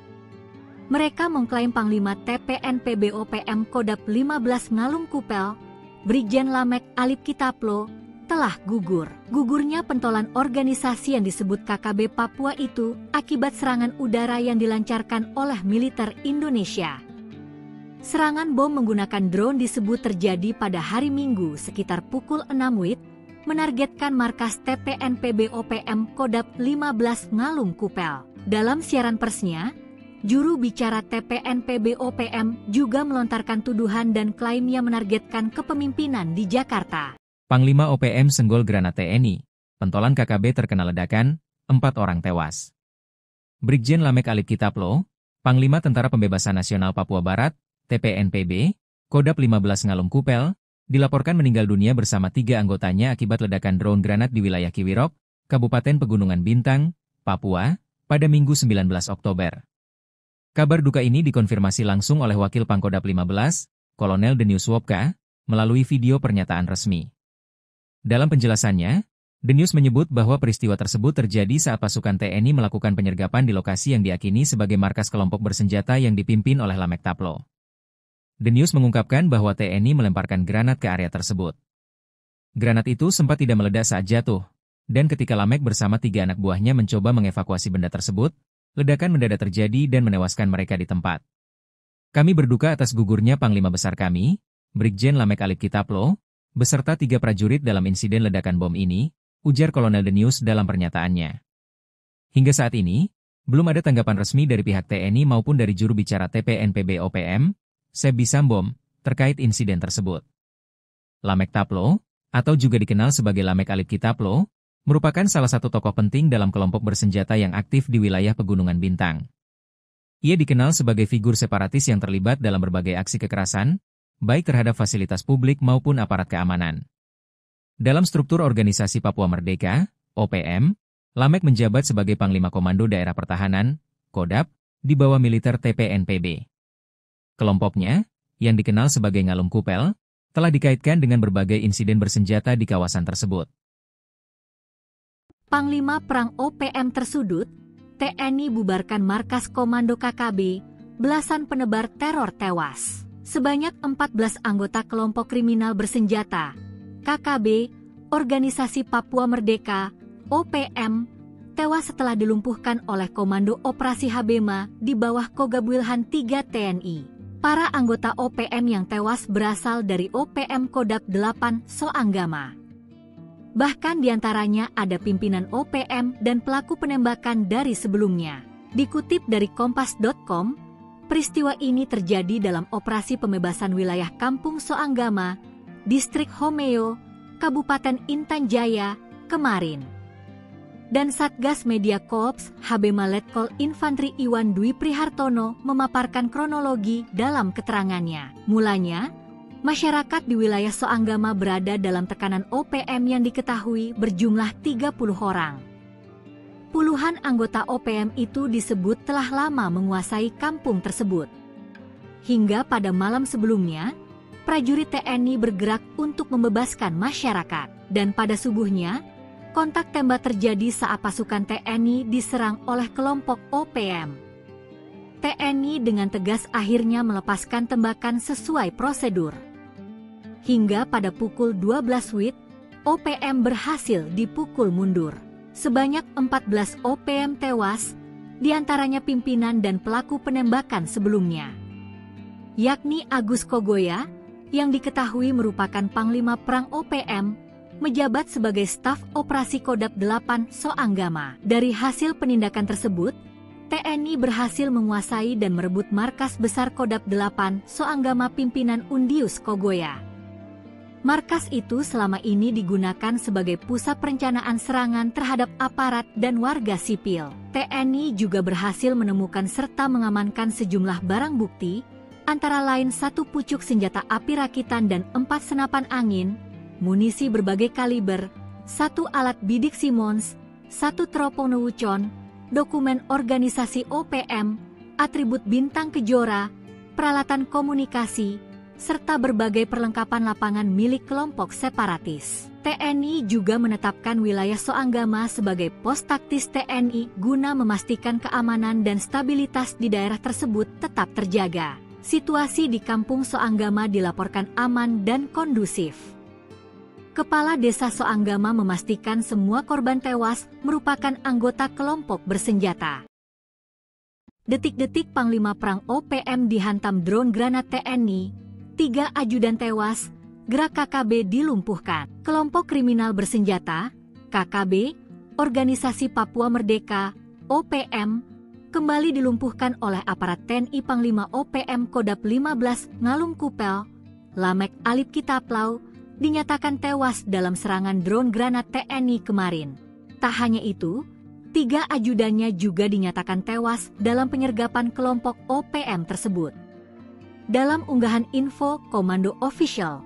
Mereka mengklaim Panglima TPNPB OPM Kodap 15 Ngalum Kupel, Brigjen Lamek Alip Kitaplo, telah gugur. Gugurnya pentolan organisasi yang disebut KKB Papua itu akibat serangan udara yang dilancarkan oleh militer Indonesia. Serangan bom menggunakan drone disebut terjadi pada hari Minggu sekitar pukul 6 WIB, menargetkan markas TPNPB OPM Kodap 15 Ngalum Kupel. Dalam siaran persnya, juru bicara TPNPB OPM juga melontarkan tuduhan dan klaim yang menargetkan kepemimpinan di Jakarta.
Panglima OPM senggol granat TNI, pentolan KKB terkena ledakan, 4 orang tewas. Brigjen Lamek Alip Kitaplo, Panglima Tentara Pembebasan Nasional Papua Barat, TPNPB, Kodap 15 Ngalum Kupel, dilaporkan meninggal dunia bersama 3 anggotanya akibat ledakan drone granat di wilayah Kiwirok, Kabupaten Pegunungan Bintang, Papua, pada Minggu 19 Oktober. Kabar duka ini dikonfirmasi langsung oleh Wakil Pangkodap 15, Kolonel Denius Wopka, melalui video pernyataan resmi. Dalam penjelasannya, Denius menyebut bahwa peristiwa tersebut terjadi saat pasukan TNI melakukan penyergapan di lokasi yang diakini sebagai markas kelompok bersenjata yang dipimpin oleh Lamek Taplo. Denius mengungkapkan bahwa TNI melemparkan granat ke area tersebut. Granat itu sempat tidak meledak saat jatuh, dan ketika Lamek bersama 3 anak buahnya mencoba mengevakuasi benda tersebut, ledakan mendadak terjadi dan menewaskan mereka di tempat. Kami berduka atas gugurnya Panglima Besar kami, Brigjen Lamek Alip Kitaplo, beserta 3 prajurit dalam insiden ledakan bom ini, ujar Kolonel Denius dalam pernyataannya. Hingga saat ini, belum ada tanggapan resmi dari pihak TNI maupun dari juru bicara TPNPB OPM, Sebi Sambom, terkait insiden tersebut. Lamek Taplo, atau juga dikenal sebagai Lamek Alip Kitaplo, merupakan salah satu tokoh penting dalam kelompok bersenjata yang aktif di wilayah Pegunungan Bintang. Ia dikenal sebagai figur separatis yang terlibat dalam berbagai aksi kekerasan, baik terhadap fasilitas publik maupun aparat keamanan. Dalam struktur Organisasi Papua Merdeka, OPM, Lamek menjabat sebagai Panglima Komando Daerah Pertahanan, Kodap, di bawah militer TPNPB. Kelompoknya, yang dikenal sebagai Ngalum Kupel, telah dikaitkan dengan berbagai insiden bersenjata di kawasan tersebut.
Panglima Perang OPM tersudut, TNI bubarkan markas Komando KKB, belasan penebar teror tewas. Sebanyak 14 anggota kelompok kriminal bersenjata, KKB, Organisasi Papua Merdeka, OPM, tewas setelah dilumpuhkan oleh Komando Operasi Habema di bawah Kogab Wilhan III TNI. Para anggota OPM yang tewas berasal dari OPM Kodap 8 Soanggama. Bahkan diantaranya ada pimpinan OPM dan pelaku penembakan dari sebelumnya. Dikutip dari Kompas.com, peristiwa ini terjadi dalam operasi pembebasan wilayah Kampung Soanggama, Distrik Homeo, Kabupaten Intan Jaya, kemarin. Dan Satgas Media Korps Habema Letkol Infantri Iwan Dwi Prihartono memaparkan kronologi dalam keterangannya. Mulanya, masyarakat di wilayah Soanggama berada dalam tekanan OPM yang diketahui berjumlah 30 orang. Puluhan anggota OPM itu disebut telah lama menguasai kampung tersebut. Hingga pada malam sebelumnya, prajurit TNI bergerak untuk membebaskan masyarakat. Dan pada subuhnya, kontak tembak terjadi saat pasukan TNI diserang oleh kelompok OPM. TNI dengan tegas akhirnya melepaskan tembakan sesuai prosedur. Hingga pada pukul 12 WIB, OPM berhasil dipukul mundur. Sebanyak 14 OPM tewas, diantaranya pimpinan dan pelaku penembakan sebelumnya, yakni Agus Kogoya, yang diketahui merupakan Panglima Perang OPM, menjabat sebagai staf operasi Kodap 8 Soanggama. Dari hasil penindakan tersebut, TNI berhasil menguasai dan merebut markas besar Kodap 8 Soanggama pimpinan Undius Kogoya. Markas itu selama ini digunakan sebagai pusat perencanaan serangan terhadap aparat dan warga sipil. TNI juga berhasil menemukan serta mengamankan sejumlah barang bukti, antara lain 1 pucuk senjata api rakitan dan 4 senapan angin, munisi berbagai kaliber, 1 alat bidik Simmons, 1 teropong Wucon, dokumen organisasi OPM, atribut bintang kejora, peralatan komunikasi, serta berbagai perlengkapan lapangan milik kelompok separatis. TNI juga menetapkan wilayah Soanggama sebagai pos taktis TNI guna memastikan keamanan dan stabilitas di daerah tersebut tetap terjaga. Situasi di Kampung Soanggama dilaporkan aman dan kondusif. Kepala Desa Soanggama memastikan semua korban tewas merupakan anggota kelompok bersenjata. Detik-detik Panglima Perang OPM dihantam drone granat TNI, 3 ajudan tewas, gerak KKB dilumpuhkan. Kelompok kriminal bersenjata, KKB, Organisasi Papua Merdeka, OPM, kembali dilumpuhkan oleh aparat TNI Panglima OPM Kodap 15 Ngalum Kupel, Lamek Alip Kitaplau, dinyatakan tewas dalam serangan drone granat TNI kemarin. Tak hanya itu, 3 ajudannya juga dinyatakan tewas dalam penyergapan kelompok OPM tersebut. Dalam unggahan info Komando Official,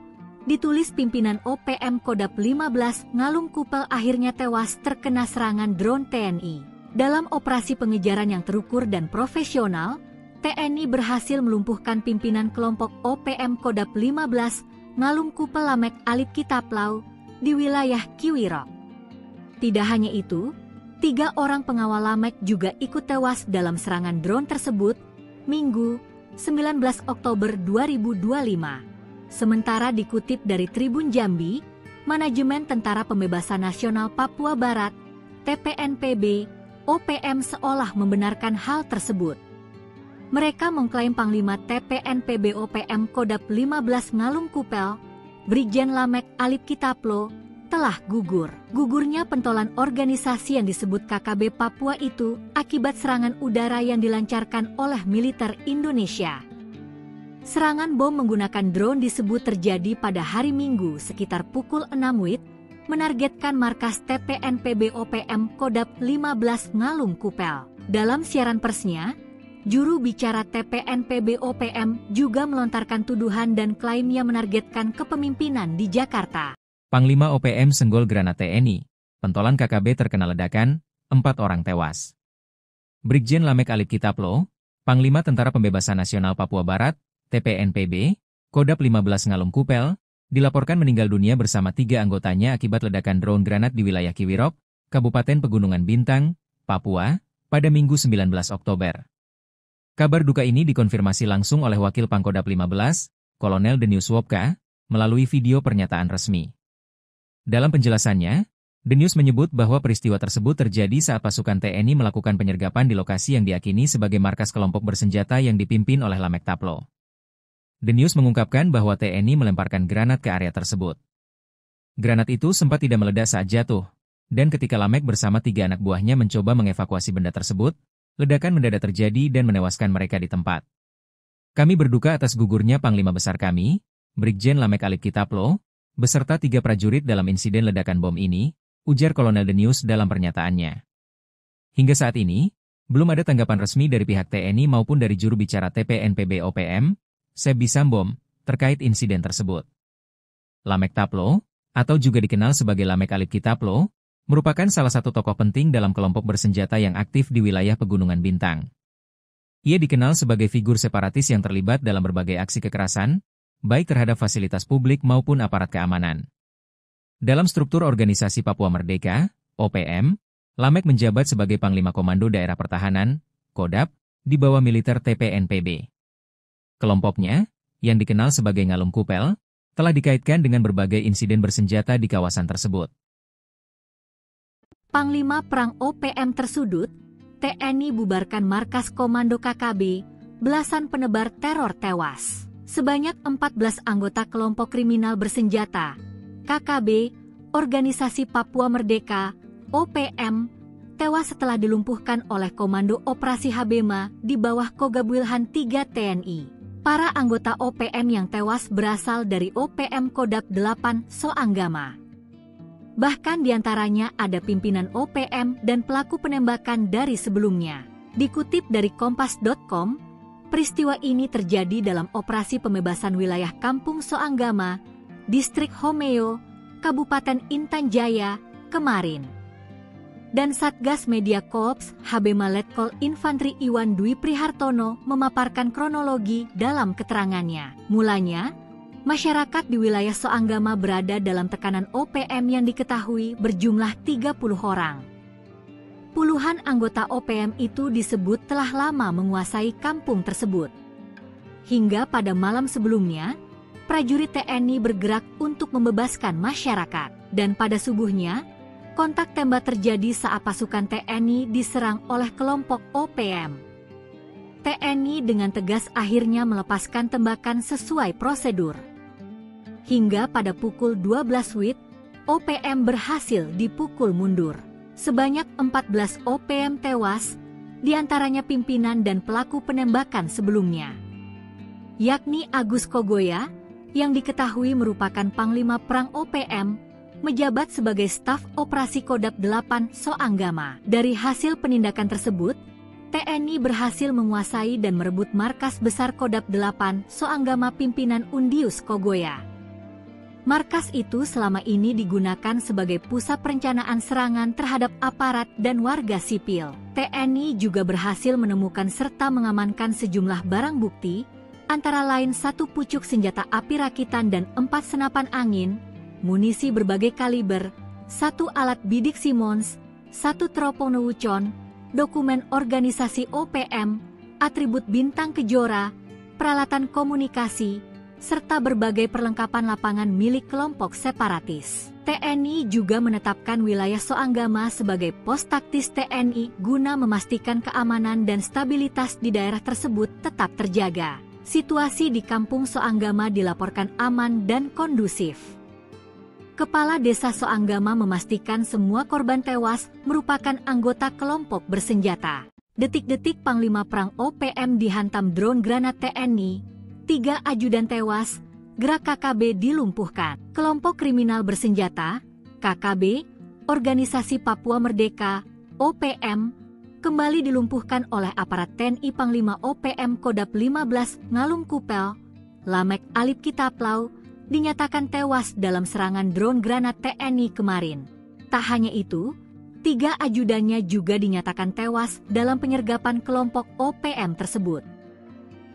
ditulis pimpinan OPM Kodap 15 Ngalum Kupel akhirnya tewas terkena serangan drone TNI. Dalam operasi pengejaran yang terukur dan profesional, TNI berhasil melumpuhkan pimpinan kelompok OPM Kodap 15 Ngalum Kupel Lamek Alip Kitaplau di wilayah Kiwirok. Tidak hanya itu, 3 orang pengawal Lamek juga ikut tewas dalam serangan drone tersebut, Minggu, 19 Oktober 2025. Sementara dikutip dari Tribun Jambi, Manajemen Tentara Pembebasan Nasional Papua Barat, TPNPB, OPM seolah membenarkan hal tersebut. Mereka mengklaim Panglima TPNPB OPM Kodap 15 Ngalum Kupel, Brigjen Lamek Alip Kitaplo, telah gugur. Gugurnya pentolan organisasi yang disebut KKB Papua itu akibat serangan udara yang dilancarkan oleh militer Indonesia. Serangan bom menggunakan drone disebut terjadi pada hari Minggu sekitar pukul 6 WIB, menargetkan markas TPNPB OPM Kodap 15 Ngalum Kupel. Dalam siaran persnya, juru bicara TPNPB OPM juga melontarkan tuduhan dan klaimnya menargetkan kepemimpinan di Jakarta.
Panglima OPM senggol granat TNI, pentolan KKB terkena ledakan, 4 orang tewas. Brigjen Lamek Alip Kitaplo, Panglima Tentara Pembebasan Nasional Papua Barat, TPNPB, Kodap 15 Ngalum Kupel, dilaporkan meninggal dunia bersama 3 anggotanya akibat ledakan drone granat di wilayah Kiwirok, Kabupaten Pegunungan Bintang, Papua, pada Minggu 19 Oktober. Kabar duka ini dikonfirmasi langsung oleh Wakil Pangkodap 15, Kolonel Denius Wopka, melalui video pernyataan resmi. Dalam penjelasannya, Denius menyebut bahwa peristiwa tersebut terjadi saat pasukan TNI melakukan penyergapan di lokasi yang diakini sebagai markas kelompok bersenjata yang dipimpin oleh Lamek Taplo. Denius mengungkapkan bahwa TNI melemparkan granat ke area tersebut. Granat itu sempat tidak meledak saat jatuh, dan ketika Lamek bersama 3 anak buahnya mencoba mengevakuasi benda tersebut, ledakan mendadak terjadi dan menewaskan mereka di tempat. Kami berduka atas gugurnya Panglima Besar kami, Brigjen Lamek Alip Kitaplo, beserta 3 prajurit dalam insiden ledakan bom ini, ujar Kolonel Denius dalam pernyataannya. Hingga saat ini, belum ada tanggapan resmi dari pihak TNI maupun dari juru bicara TPNPB OPM, Sebi Sambom, terkait insiden tersebut. Lamek Taplo, atau juga dikenal sebagai Lamek Alip Kitaplo, merupakan salah satu tokoh penting dalam kelompok bersenjata yang aktif di wilayah Pegunungan Bintang. Ia dikenal sebagai figur separatis yang terlibat dalam berbagai aksi kekerasan, baik terhadap fasilitas publik maupun aparat keamanan. Dalam struktur organisasi Papua Merdeka, OPM, Lamek menjabat sebagai Panglima Komando Daerah Pertahanan, Kodap, di bawah militer TPNPB. Kelompoknya, yang dikenal sebagai Ngalum Kupel, telah dikaitkan dengan berbagai insiden bersenjata di kawasan tersebut.
Panglima Perang OPM tersudut, TNI bubarkan markas komando KKB, belasan penebar teror tewas. Sebanyak 14 anggota kelompok kriminal bersenjata, KKB, Organisasi Papua Merdeka, OPM, tewas setelah dilumpuhkan oleh Komando Operasi Habema di bawah Kogabwilhan 3 TNI. Para anggota OPM yang tewas berasal dari OPM Kodap 8 Soanggama. Bahkan diantaranya ada pimpinan OPM dan pelaku penembakan dari sebelumnya. Dikutip dari Kompas.com, peristiwa ini terjadi dalam operasi pembebasan wilayah Kampung Soanggama, Distrik Homeo, Kabupaten Intan Jaya, kemarin. Dan Satgas Media Korps Habema Letkol Infantri Iwan Dwi Prihartono memaparkan kronologi dalam keterangannya. Mulanya, masyarakat di wilayah Soanggama berada dalam tekanan OPM yang diketahui berjumlah 30 orang. Puluhan anggota OPM itu disebut telah lama menguasai kampung tersebut. Hingga pada malam sebelumnya, prajurit TNI bergerak untuk membebaskan masyarakat. Dan pada subuhnya, kontak tembak terjadi saat pasukan TNI diserang oleh kelompok OPM. TNI dengan tegas akhirnya melepaskan tembakan sesuai prosedur. Hingga pada pukul 12 WIB, OPM berhasil dipukul mundur. Sebanyak 14 OPM tewas, diantaranya pimpinan dan pelaku penembakan sebelumnya. Yakni Agus Kogoya, yang diketahui merupakan Panglima Perang OPM, menjabat sebagai staf operasi Kodap 8 Soanggama. Dari hasil penindakan tersebut, TNI berhasil menguasai dan merebut markas besar Kodap 8 Soanggama pimpinan Undius Kogoya. Markas itu selama ini digunakan sebagai pusat perencanaan serangan terhadap aparat dan warga sipil. TNI juga berhasil menemukan serta mengamankan sejumlah barang bukti, antara lain 1 pucuk senjata api rakitan dan 4 senapan angin, munisi berbagai kaliber, 1 alat bidik Simmons, 1 teropong Newucon, dokumen organisasi OPM, atribut bintang Kejora, peralatan komunikasi, serta berbagai perlengkapan lapangan milik kelompok separatis. TNI juga menetapkan wilayah Soanggama sebagai pos taktis TNI guna memastikan keamanan dan stabilitas di daerah tersebut tetap terjaga. Situasi di Kampung Soanggama dilaporkan aman dan kondusif. Kepala Desa Soanggama memastikan semua korban tewas merupakan anggota kelompok bersenjata. Detik-detik Panglima Perang OPM dihantam drone granat TNI, 3 ajudan tewas, gerak KKB dilumpuhkan. Kelompok kriminal bersenjata, KKB, Organisasi Papua Merdeka, OPM, kembali dilumpuhkan oleh aparat TNI. Panglima OPM Kodap 15 Ngalum Kupel, Lamek Alip Kitaplau, dinyatakan tewas dalam serangan drone granat TNI kemarin. Tak hanya itu, 3 ajudannya juga dinyatakan tewas dalam penyergapan kelompok OPM tersebut.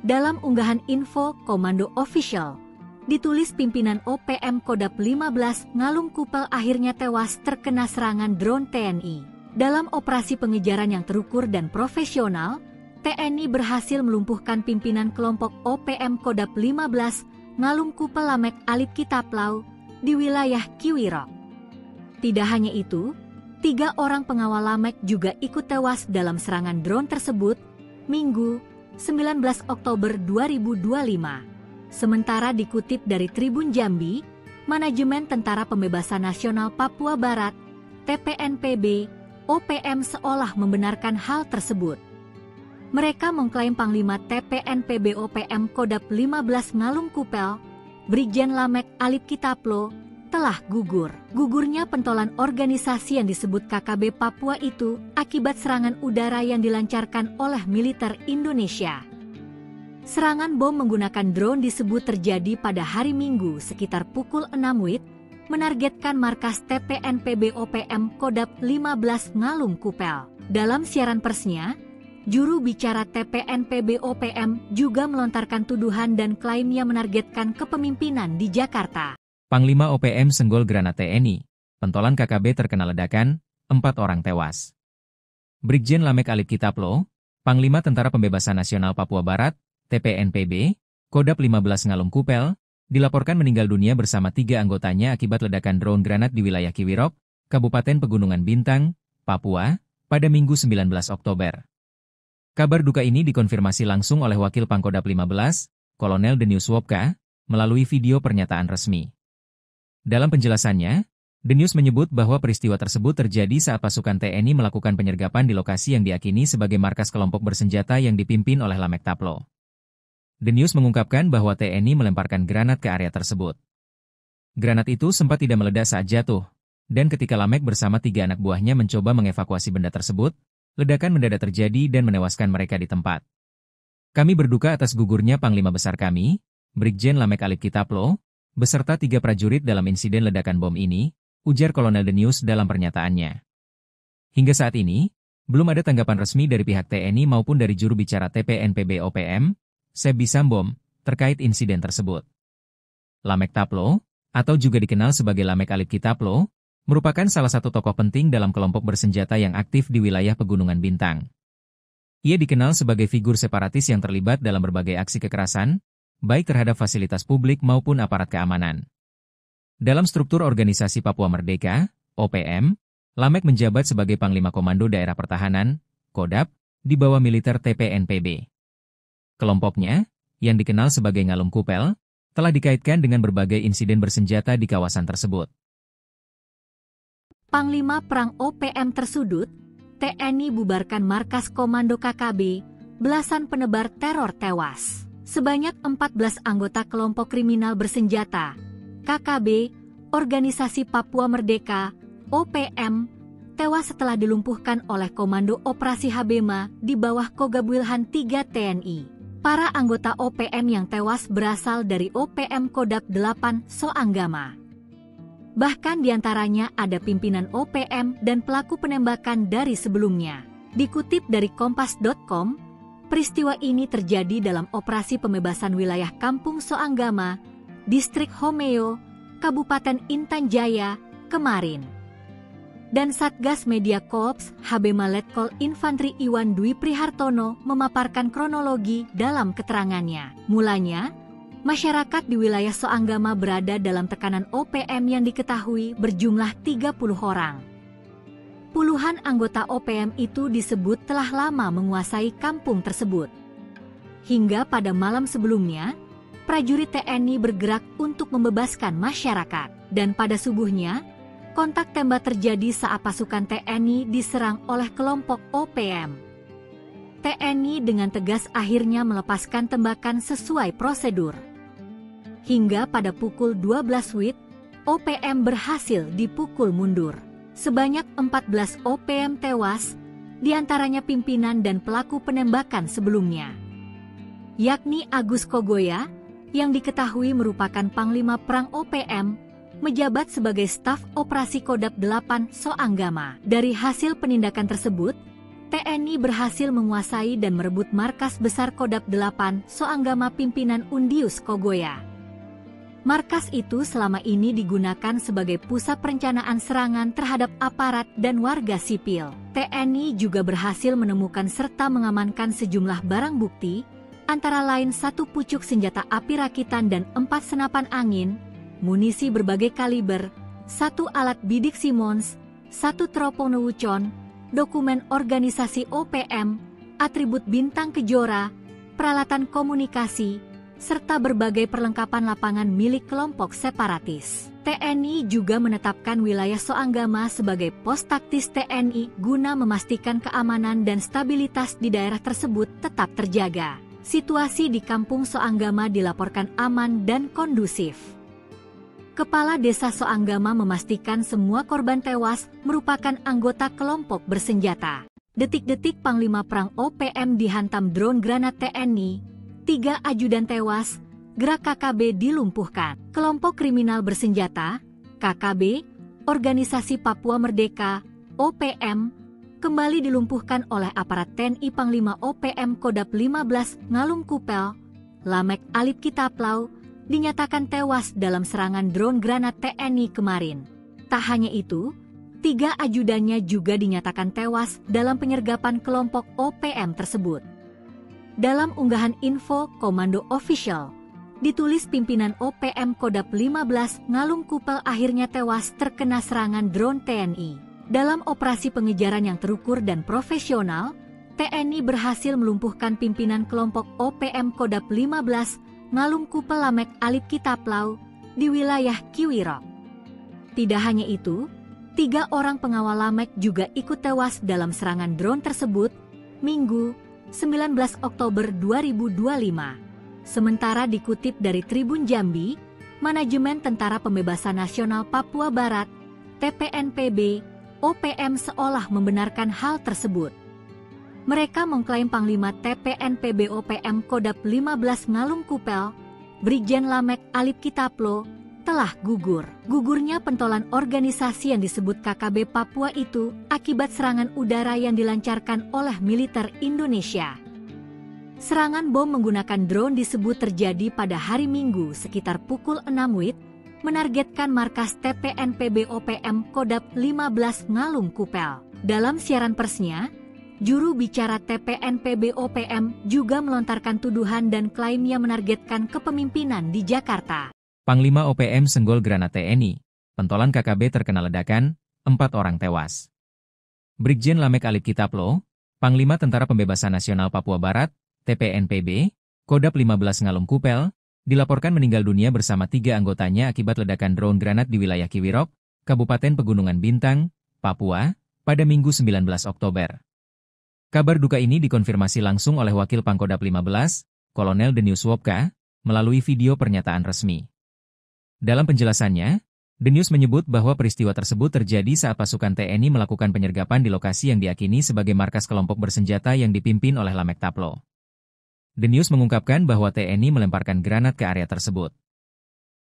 Dalam unggahan info Komando Official, ditulis pimpinan OPM Kodap 15 Ngalum Kupel akhirnya tewas terkena serangan drone TNI. Dalam operasi pengejaran yang terukur dan profesional, TNI berhasil melumpuhkan pimpinan kelompok OPM Kodap 15 Ngalum Kupel Lamek Alip Kitaplau di wilayah Kiwirok. Tidak hanya itu, 3 orang pengawal Lamek juga ikut tewas dalam serangan drone tersebut, Minggu, 19 Oktober 2025. Sementara dikutip dari Tribun Jambi, Manajemen Tentara Pembebasan Nasional Papua Barat, TPNPB, OPM seolah membenarkan hal tersebut. Mereka mengklaim Panglima TPNPB OPM Kodap 15 Ngalum Kupel, Brigjen Lamek Alip Kitaplo, telah gugur. Gugurnya pentolan organisasi yang disebut KKB Papua itu akibat serangan udara yang dilancarkan oleh militer Indonesia. Serangan bom menggunakan drone disebut terjadi pada hari Minggu sekitar pukul 6 WIB, menargetkan markas TPNPB OPM Kodap 15 Ngalum Kupel. Dalam siaran persnya, juru bicara TPNPB OPM juga melontarkan tuduhan dan klaimnya menargetkan kepemimpinan di Jakarta.
Panglima OPM senggol granat TNI, pentolan KKB terkena ledakan, 4 orang tewas. Brigjen Lamek Alip Kitaplo, Panglima Tentara Pembebasan Nasional Papua Barat, TPNPB, Kodap 15 Ngalum Kupel, dilaporkan meninggal dunia bersama 3 anggotanya akibat ledakan drone granat di wilayah Kiwirok, Kabupaten Pegunungan Bintang, Papua, pada Minggu 19 Oktober. Kabar duka ini dikonfirmasi langsung oleh Wakil Pangkodap 15, Kolonel Denius Wopka, melalui video pernyataan resmi. Dalam penjelasannya, Denius menyebut bahwa peristiwa tersebut terjadi saat pasukan TNI melakukan penyergapan di lokasi yang diakini sebagai markas kelompok bersenjata yang dipimpin oleh Lamek Taplo. Denius mengungkapkan bahwa TNI melemparkan granat ke area tersebut. Granat itu sempat tidak meledak saat jatuh, dan ketika Lamek bersama 3 anak buahnya mencoba mengevakuasi benda tersebut, ledakan mendadak terjadi dan menewaskan mereka di tempat. Kami berduka atas gugurnya Panglima Besar kami, Brigjen Lamek Alip Kitaplo, beserta 3 prajurit dalam insiden ledakan bom ini, ujar Kolonel Denius dalam pernyataannya. Hingga saat ini, belum ada tanggapan resmi dari pihak TNI maupun dari juru bicara TPNPB OPM, Sebi Sambom, terkait insiden tersebut. Lamek Taplo, atau juga dikenal sebagai Lamek Alip Kitaplo, merupakan salah satu tokoh penting dalam kelompok bersenjata yang aktif di wilayah Pegunungan Bintang. Ia dikenal sebagai figur separatis yang terlibat dalam berbagai aksi kekerasan, baik terhadap fasilitas publik maupun aparat keamanan. Dalam struktur Organisasi Papua Merdeka, OPM, Lamek menjabat sebagai Panglima Komando Daerah Pertahanan, Kodap, di bawah militer TPNPB. Kelompoknya, yang dikenal sebagai Ngalum Kupel, telah dikaitkan dengan berbagai insiden bersenjata di kawasan tersebut.
Panglima Perang OPM tersudut, TNI bubarkan markas Komando KKB, belasan penebar teror tewas. Sebanyak 14 anggota kelompok kriminal bersenjata, KKB, Organisasi Papua Merdeka, OPM, tewas setelah dilumpuhkan oleh Komando Operasi Habema di bawah Kogabwilhan 3 TNI. Para anggota OPM yang tewas berasal dari OPM Kodap 8 Soanggama. Bahkan diantaranya ada pimpinan OPM dan pelaku penembakan dari sebelumnya. Dikutip dari Kompas.com, peristiwa ini terjadi dalam operasi pembebasan wilayah Kampung Soanggama, Distrik Homeo, Kabupaten Intan Jaya, kemarin. Dan Satgas Media Korps Habema Letkol Infantri Iwan Dwi Prihartono memaparkan kronologi dalam keterangannya. Mulanya, Masyarakat di wilayah Soanggama berada dalam tekanan OPM yang diketahui berjumlah 30 orang. Puluhan anggota OPM itu disebut telah lama menguasai kampung tersebut. Hingga pada malam sebelumnya, prajurit TNI bergerak untuk membebaskan masyarakat. Dan pada subuhnya, kontak tembak terjadi saat pasukan TNI diserang oleh kelompok OPM. TNI dengan tegas akhirnya melepaskan tembakan sesuai prosedur. Hingga pada pukul 12 WIB, OPM berhasil dipukul mundur. Sebanyak 14 OPM tewas, diantaranya pimpinan dan pelaku penembakan sebelumnya, yakni Agus Kogoya, yang diketahui merupakan Panglima Perang OPM, menjabat sebagai staf operasi Kodap 8 Soanggama. Dari hasil penindakan tersebut, TNI berhasil menguasai dan merebut markas besar Kodap 8 Soanggama pimpinan Undius Kogoya. Markas itu selama ini digunakan sebagai pusat perencanaan serangan terhadap aparat dan warga sipil. TNI juga berhasil menemukan serta mengamankan sejumlah barang bukti, antara lain 1 pucuk senjata api rakitan dan 4 senapan angin, munisi berbagai kaliber, 1 alat bidik Simmons, 1 teropong Wucon, dokumen organisasi OPM, atribut bintang kejora, peralatan komunikasi, serta berbagai perlengkapan lapangan milik kelompok separatis. TNI juga menetapkan wilayah Soanggama sebagai pos taktis TNI guna memastikan keamanan dan stabilitas di daerah tersebut tetap terjaga. Situasi di kampung Soanggama dilaporkan aman dan kondusif. Kepala Desa Soanggama memastikan semua korban tewas merupakan anggota kelompok bersenjata. Detik-detik Panglima Perang OPM dihantam drone granat TNI, 3 ajudan tewas, gerak KKB dilumpuhkan. Kelompok kriminal bersenjata, KKB, Organisasi Papua Merdeka, OPM, kembali dilumpuhkan oleh aparat TNI. Panglima OPM Kodap 15 Ngalum Kupel, Lamek Alip Kitaplau, dinyatakan tewas dalam serangan drone granat TNI kemarin. Tak hanya itu, 3 ajudannya juga dinyatakan tewas dalam penyergapan kelompok OPM tersebut. Dalam unggahan info Komando Official, ditulis pimpinan OPM Kodap 15 Ngalum Kupel akhirnya tewas terkena serangan drone TNI. Dalam operasi pengejaran yang terukur dan profesional, TNI berhasil melumpuhkan pimpinan kelompok OPM Kodap 15 Ngalum Kupel Lamek Alip Kitaplau di wilayah Kiwirok. Tidak hanya itu, 3 orang pengawal Lamek juga ikut tewas dalam serangan drone tersebut, Minggu, 19 Oktober 2025. Sementara dikutip dari Tribun Jambi, Manajemen Tentara Pembebasan Nasional Papua Barat, TPNPB, OPM seolah membenarkan hal tersebut. Mereka mengklaim Panglima TPNPB OPM Kodap 15 Ngalum Kupel, Brigjen Lamek Alip Kitaplo, telah gugur. Gugurnya pentolan organisasi yang disebut KKB Papua itu akibat serangan udara yang dilancarkan oleh militer Indonesia. Serangan bom menggunakan drone disebut terjadi pada hari Minggu sekitar pukul 6 WIB, menargetkan markas TPNPB OPM Kodap 15 Ngalum Kupel. Dalam siaran persnya, juru bicara TPNPB OPM juga melontarkan tuduhan dan klaimnya menargetkan kepemimpinan di Jakarta.
Panglima OPM senggol granat TNI, pentolan KKB terkena ledakan, 4 orang tewas. Brigjen Lamek Alip Kitaplo, Panglima Tentara Pembebasan Nasional Papua Barat, TPNPB, Kodap 15 Ngalum Kupel, dilaporkan meninggal dunia bersama 3 anggotanya akibat ledakan drone granat di wilayah Kiwirok, Kabupaten Pegunungan Bintang, Papua, pada Minggu 19 Oktober. Kabar duka ini dikonfirmasi langsung oleh Wakil Pangkodap 15, Kolonel Denius Wopka, melalui video pernyataan resmi. Dalam penjelasannya, Denius menyebut bahwa peristiwa tersebut terjadi saat pasukan TNI melakukan penyergapan di lokasi yang diakini sebagai markas kelompok bersenjata yang dipimpin oleh Lamek Taplo. Denius mengungkapkan bahwa TNI melemparkan granat ke area tersebut.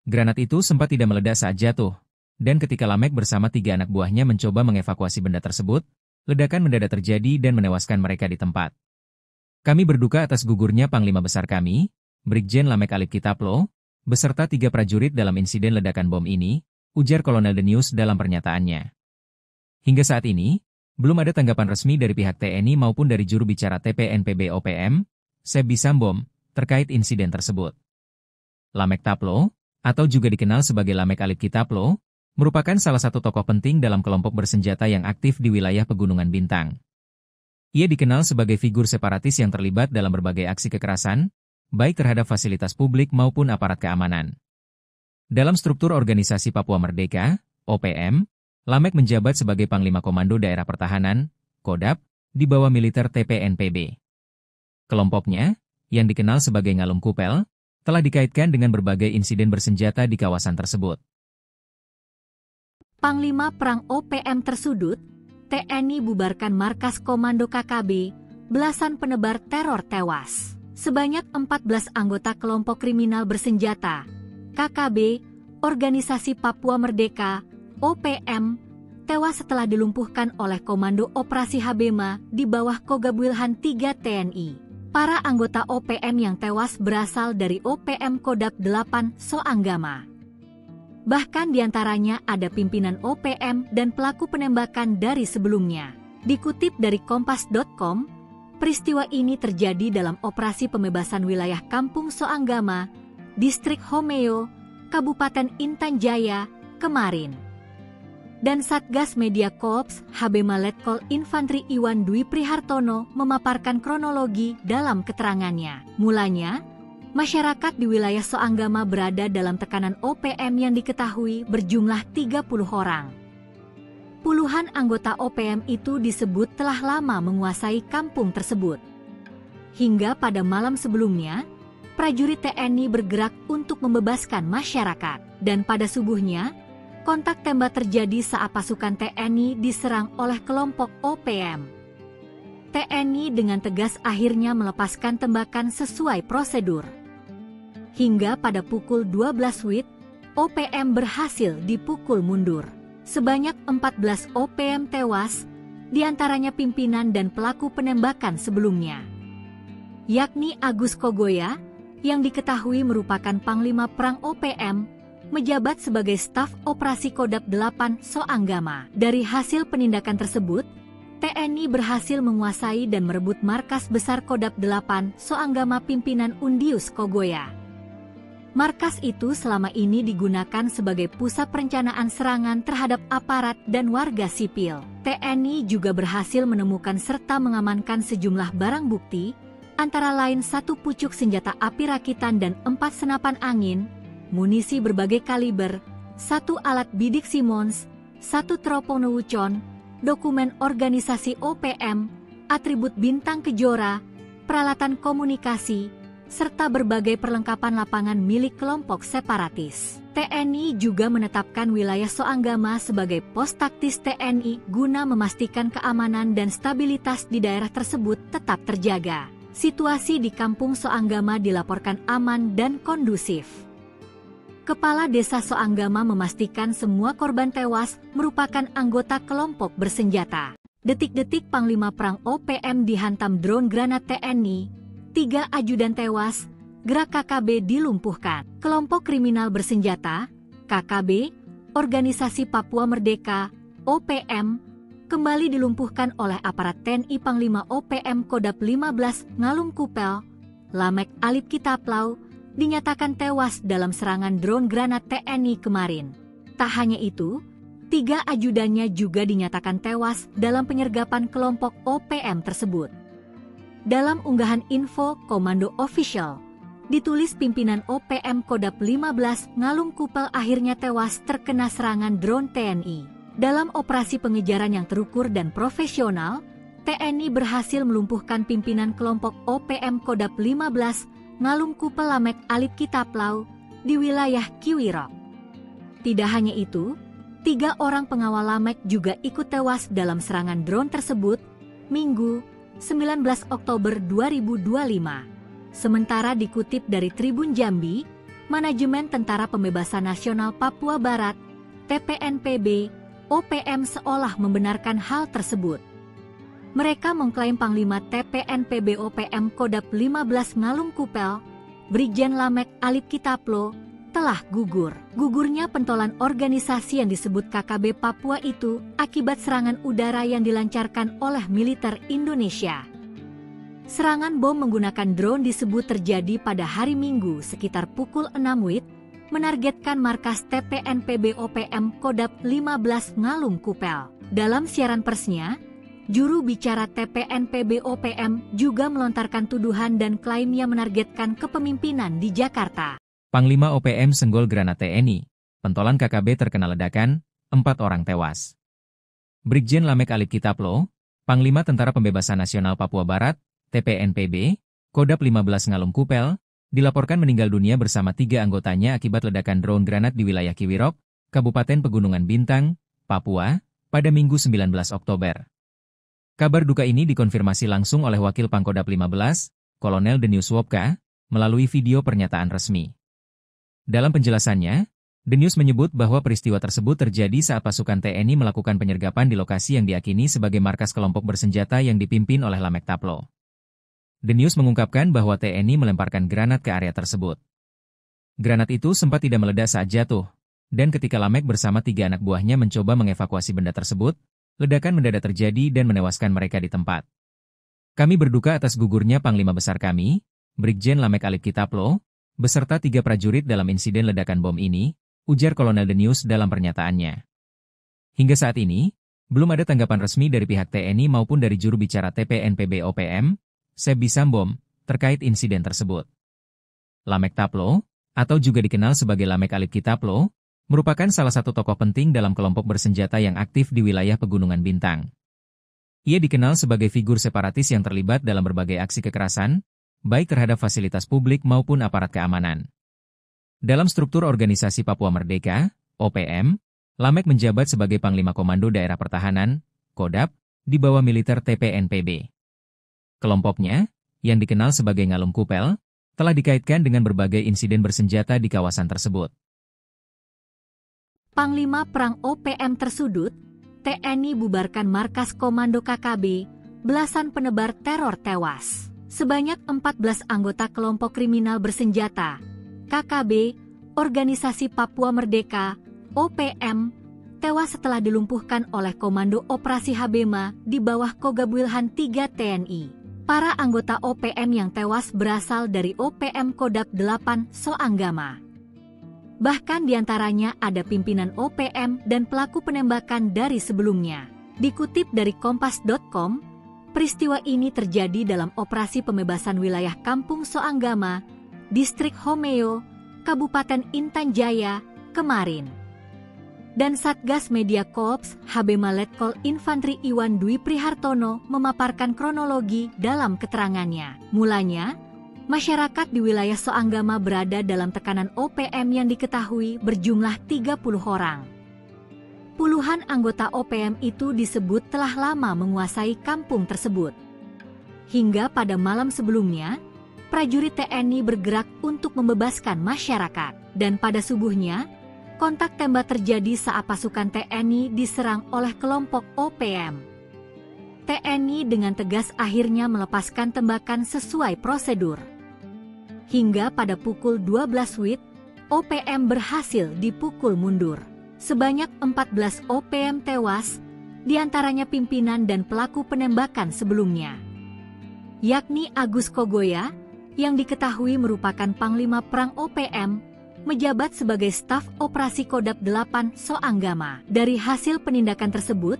Granat itu sempat tidak meledak saat jatuh, dan ketika Lamek bersama 3 anak buahnya mencoba mengevakuasi benda tersebut, ledakan mendadak terjadi dan menewaskan mereka di tempat. Kami berduka atas gugurnya Panglima Besar kami, Brigjen Lamek Alip Kitaplo, beserta 3 prajurit dalam insiden ledakan bom ini, ujar Kolonel Denius dalam pernyataannya. Hingga saat ini, belum ada tanggapan resmi dari pihak TNI maupun dari juru bicara TPNPB OPM, Sebi Sambom, terkait insiden tersebut. Lamek Taplo, atau juga dikenal sebagai Lamek Alip Kitaplo, merupakan salah satu tokoh penting dalam kelompok bersenjata yang aktif di wilayah Pegunungan Bintang. Ia dikenal sebagai figur separatis yang terlibat dalam berbagai aksi kekerasan, baik terhadap fasilitas publik maupun aparat keamanan. Dalam struktur Organisasi Papua Merdeka, OPM, Lamek menjabat sebagai Panglima Komando Daerah Pertahanan, Kodap, di bawah militer TPNPB. Kelompoknya, yang dikenal sebagai Ngalum Kupel, telah dikaitkan dengan berbagai insiden bersenjata di kawasan tersebut.
Panglima Perang OPM tersudut, TNI bubarkan markas komando KKB, belasan penebar teror tewas. Sebanyak 14 anggota kelompok kriminal bersenjata, KKB, Organisasi Papua Merdeka, OPM, tewas setelah dilumpuhkan oleh Komando Operasi Habema di bawah Kogabwilhan 3 TNI. Para anggota OPM yang tewas berasal dari OPM Kodap 8 Soanggama. Bahkan diantaranya ada pimpinan OPM dan pelaku penembakan dari sebelumnya. Dikutip dari Kompas.com, peristiwa ini terjadi dalam operasi pembebasan wilayah Kampung Soanggama, Distrik Homeo, Kabupaten Intan Jaya, kemarin. Dan Satgas Media Korps Habema Letkol Infantri Iwan Dwi Prihartono memaparkan kronologi dalam keterangannya. Mulanya, masyarakat di wilayah Soanggama berada dalam tekanan OPM yang diketahui berjumlah 30 orang. Puluhan anggota OPM itu disebut telah lama menguasai kampung tersebut. Hingga pada malam sebelumnya, prajurit TNI bergerak untuk membebaskan masyarakat. Dan pada subuhnya, kontak tembak terjadi saat pasukan TNI diserang oleh kelompok OPM. TNI dengan tegas akhirnya melepaskan tembakan sesuai prosedur. Hingga pada pukul 12 WIB, OPM berhasil dipukul mundur. Sebanyak 14 OPM tewas, diantaranya pimpinan dan pelaku penembakan sebelumnya, yakni Agus Kogoya, yang diketahui merupakan Panglima Perang OPM, menjabat sebagai staf operasi Kodap 8 Soanggama. Dari hasil penindakan tersebut, TNI berhasil menguasai dan merebut markas besar Kodap 8 Soanggama pimpinan Undius Kogoya. Markas itu selama ini digunakan sebagai pusat perencanaan serangan terhadap aparat dan warga sipil. TNI juga berhasil menemukan serta mengamankan sejumlah barang bukti, antara lain 1 pucuk senjata api rakitan dan 4 senapan angin, munisi berbagai kaliber, 1 alat bidik Simmons, 1 teropong Wucon, dokumen organisasi OPM, atribut bintang Kejora, peralatan komunikasi, serta berbagai perlengkapan lapangan milik kelompok separatis. TNI juga menetapkan wilayah Soanggama sebagai pos taktis TNI guna memastikan keamanan dan stabilitas di daerah tersebut tetap terjaga. Situasi di Kampung Soanggama dilaporkan aman dan kondusif. Kepala Desa Soanggama memastikan semua korban tewas merupakan anggota kelompok bersenjata. Detik-detik Panglima Perang OPM dihantam drone granat TNI, 3 ajudan tewas, gerak KKB dilumpuhkan. Kelompok kriminal bersenjata, KKB, Organisasi Papua Merdeka, OPM, kembali dilumpuhkan oleh aparat TNI. Panglima OPM Kodap 15 Ngalum Kupel, Lamek Alip Kitaplau, dinyatakan tewas dalam serangan drone granat TNI kemarin. Tak hanya itu, 3 ajudannya juga dinyatakan tewas dalam penyergapan kelompok OPM tersebut. Dalam unggahan info Komando Official, ditulis pimpinan OPM Kodap 15 Ngalum Kupel akhirnya tewas terkena serangan drone TNI. Dalam operasi pengejaran yang terukur dan profesional, TNI berhasil melumpuhkan pimpinan kelompok OPM Kodap 15 Ngalum Kupel Lamek Alip Kitaplau di wilayah Kiwirok. Tidak hanya itu, 3 orang pengawal Lamek juga ikut tewas dalam serangan drone tersebut, Minggu, 19 Oktober 2025. Sementara dikutip dari Tribun Jambi, Manajemen Tentara Pembebasan Nasional Papua Barat, TPNPB, OPM seolah membenarkan hal tersebut. Mereka mengklaim Panglima TPNPB OPM Kodap 15 Ngalum Kupel, Brigjen Lamek Alip Kitaplo, telah gugur. Gugurnya pentolan organisasi yang disebut KKB Papua itu akibat serangan udara yang dilancarkan oleh militer Indonesia. Serangan bom menggunakan drone disebut terjadi pada hari Minggu sekitar pukul 6 WIB, menargetkan markas TPNPB OPM Kodap 15 Ngalum Kupel. Dalam siaran persnya, juru bicara TPNPB OPM juga melontarkan tuduhan dan klaim yang menargetkan kepemimpinan di Jakarta.
Panglima OPM senggol granat TNI, pentolan KKB terkena ledakan, 4 orang tewas. Brigjen Lamek Alip Kitaplo, Panglima Tentara Pembebasan Nasional Papua Barat, TPNPB, Kodap 15 Ngalum Kupel, dilaporkan meninggal dunia bersama 3 anggotanya akibat ledakan drone granat di wilayah Kiwirok, Kabupaten Pegunungan Bintang, Papua, pada Minggu 19 Oktober. Kabar duka ini dikonfirmasi langsung oleh Wakil Pangkodap 15, Kolonel Denius Wopka, melalui video pernyataan resmi. Dalam penjelasannya, Denius menyebut bahwa peristiwa tersebut terjadi saat pasukan TNI melakukan penyergapan di lokasi yang diakini sebagai markas kelompok bersenjata yang dipimpin oleh Lamek Taplo. Denius mengungkapkan bahwa TNI melemparkan granat ke area tersebut. Granat itu sempat tidak meledak saat jatuh, dan ketika Lamek bersama 3 anak buahnya mencoba mengevakuasi benda tersebut, ledakan mendadak terjadi dan menewaskan mereka di tempat. Kami berduka atas gugurnya Panglima Besar kami, Brigjen Lamek Alip Kitaplo, beserta 3 prajurit dalam insiden ledakan bom ini, ujar Kolonel Denius dalam pernyataannya. Hingga saat ini, belum ada tanggapan resmi dari pihak TNI maupun dari juru bicara TPNPB OPM, Sebi Sambom, terkait insiden tersebut. Lamek Taplo, atau juga dikenal sebagai Lamek Alip Kitaplo, merupakan salah satu tokoh penting dalam kelompok bersenjata yang aktif di wilayah Pegunungan Bintang. Ia dikenal sebagai figur separatis yang terlibat dalam berbagai aksi kekerasan, baik terhadap fasilitas publik maupun aparat keamanan. Dalam struktur organisasi Papua Merdeka, OPM, Lamek menjabat sebagai Panglima Komando Daerah Pertahanan, Kodap, di bawah militer TPNPB. Kelompoknya, yang dikenal sebagai Ngalum Kupel, telah dikaitkan dengan berbagai insiden bersenjata di kawasan tersebut.
Panglima Perang OPM tersudut, TNI bubarkan markas Komando KKB, belasan penebar teror tewas. Sebanyak 14 anggota kelompok kriminal bersenjata, KKB, Organisasi Papua Merdeka, OPM, tewas setelah dilumpuhkan oleh Komando Operasi Habema di bawah Kogabwilhan 3 TNI. Para anggota OPM yang tewas berasal dari OPM Kodap 8 Soanggama. Bahkan diantaranya ada pimpinan OPM dan pelaku penembakan dari sebelumnya. Dikutip dari Kompas.com, peristiwa ini terjadi dalam operasi pembebasan wilayah Kampung Soanggama, Distrik Homeo, Kabupaten Intan Jaya, kemarin. Dan Satgas Media Korps Habema Letkol Infantri Iwan Dwi Prihartono memaparkan kronologi dalam keterangannya. Mulanya, masyarakat di wilayah Soanggama berada dalam tekanan OPM yang diketahui berjumlah 30 orang. Puluhan anggota OPM itu disebut telah lama menguasai kampung tersebut. Hingga pada malam sebelumnya, prajurit TNI bergerak untuk membebaskan masyarakat. Dan pada subuhnya, kontak tembak terjadi saat pasukan TNI diserang oleh kelompok OPM. TNI dengan tegas akhirnya melepaskan tembakan sesuai prosedur. Hingga pada pukul 12 WIB, OPM berhasil dipukul mundur. Sebanyak 14 OPM tewas, diantaranya pimpinan dan pelaku penembakan sebelumnya, yakni Agus Kogoya, yang diketahui merupakan Panglima Perang OPM, menjabat sebagai staf operasi Kodap 8 Soanggama. Dari hasil penindakan tersebut,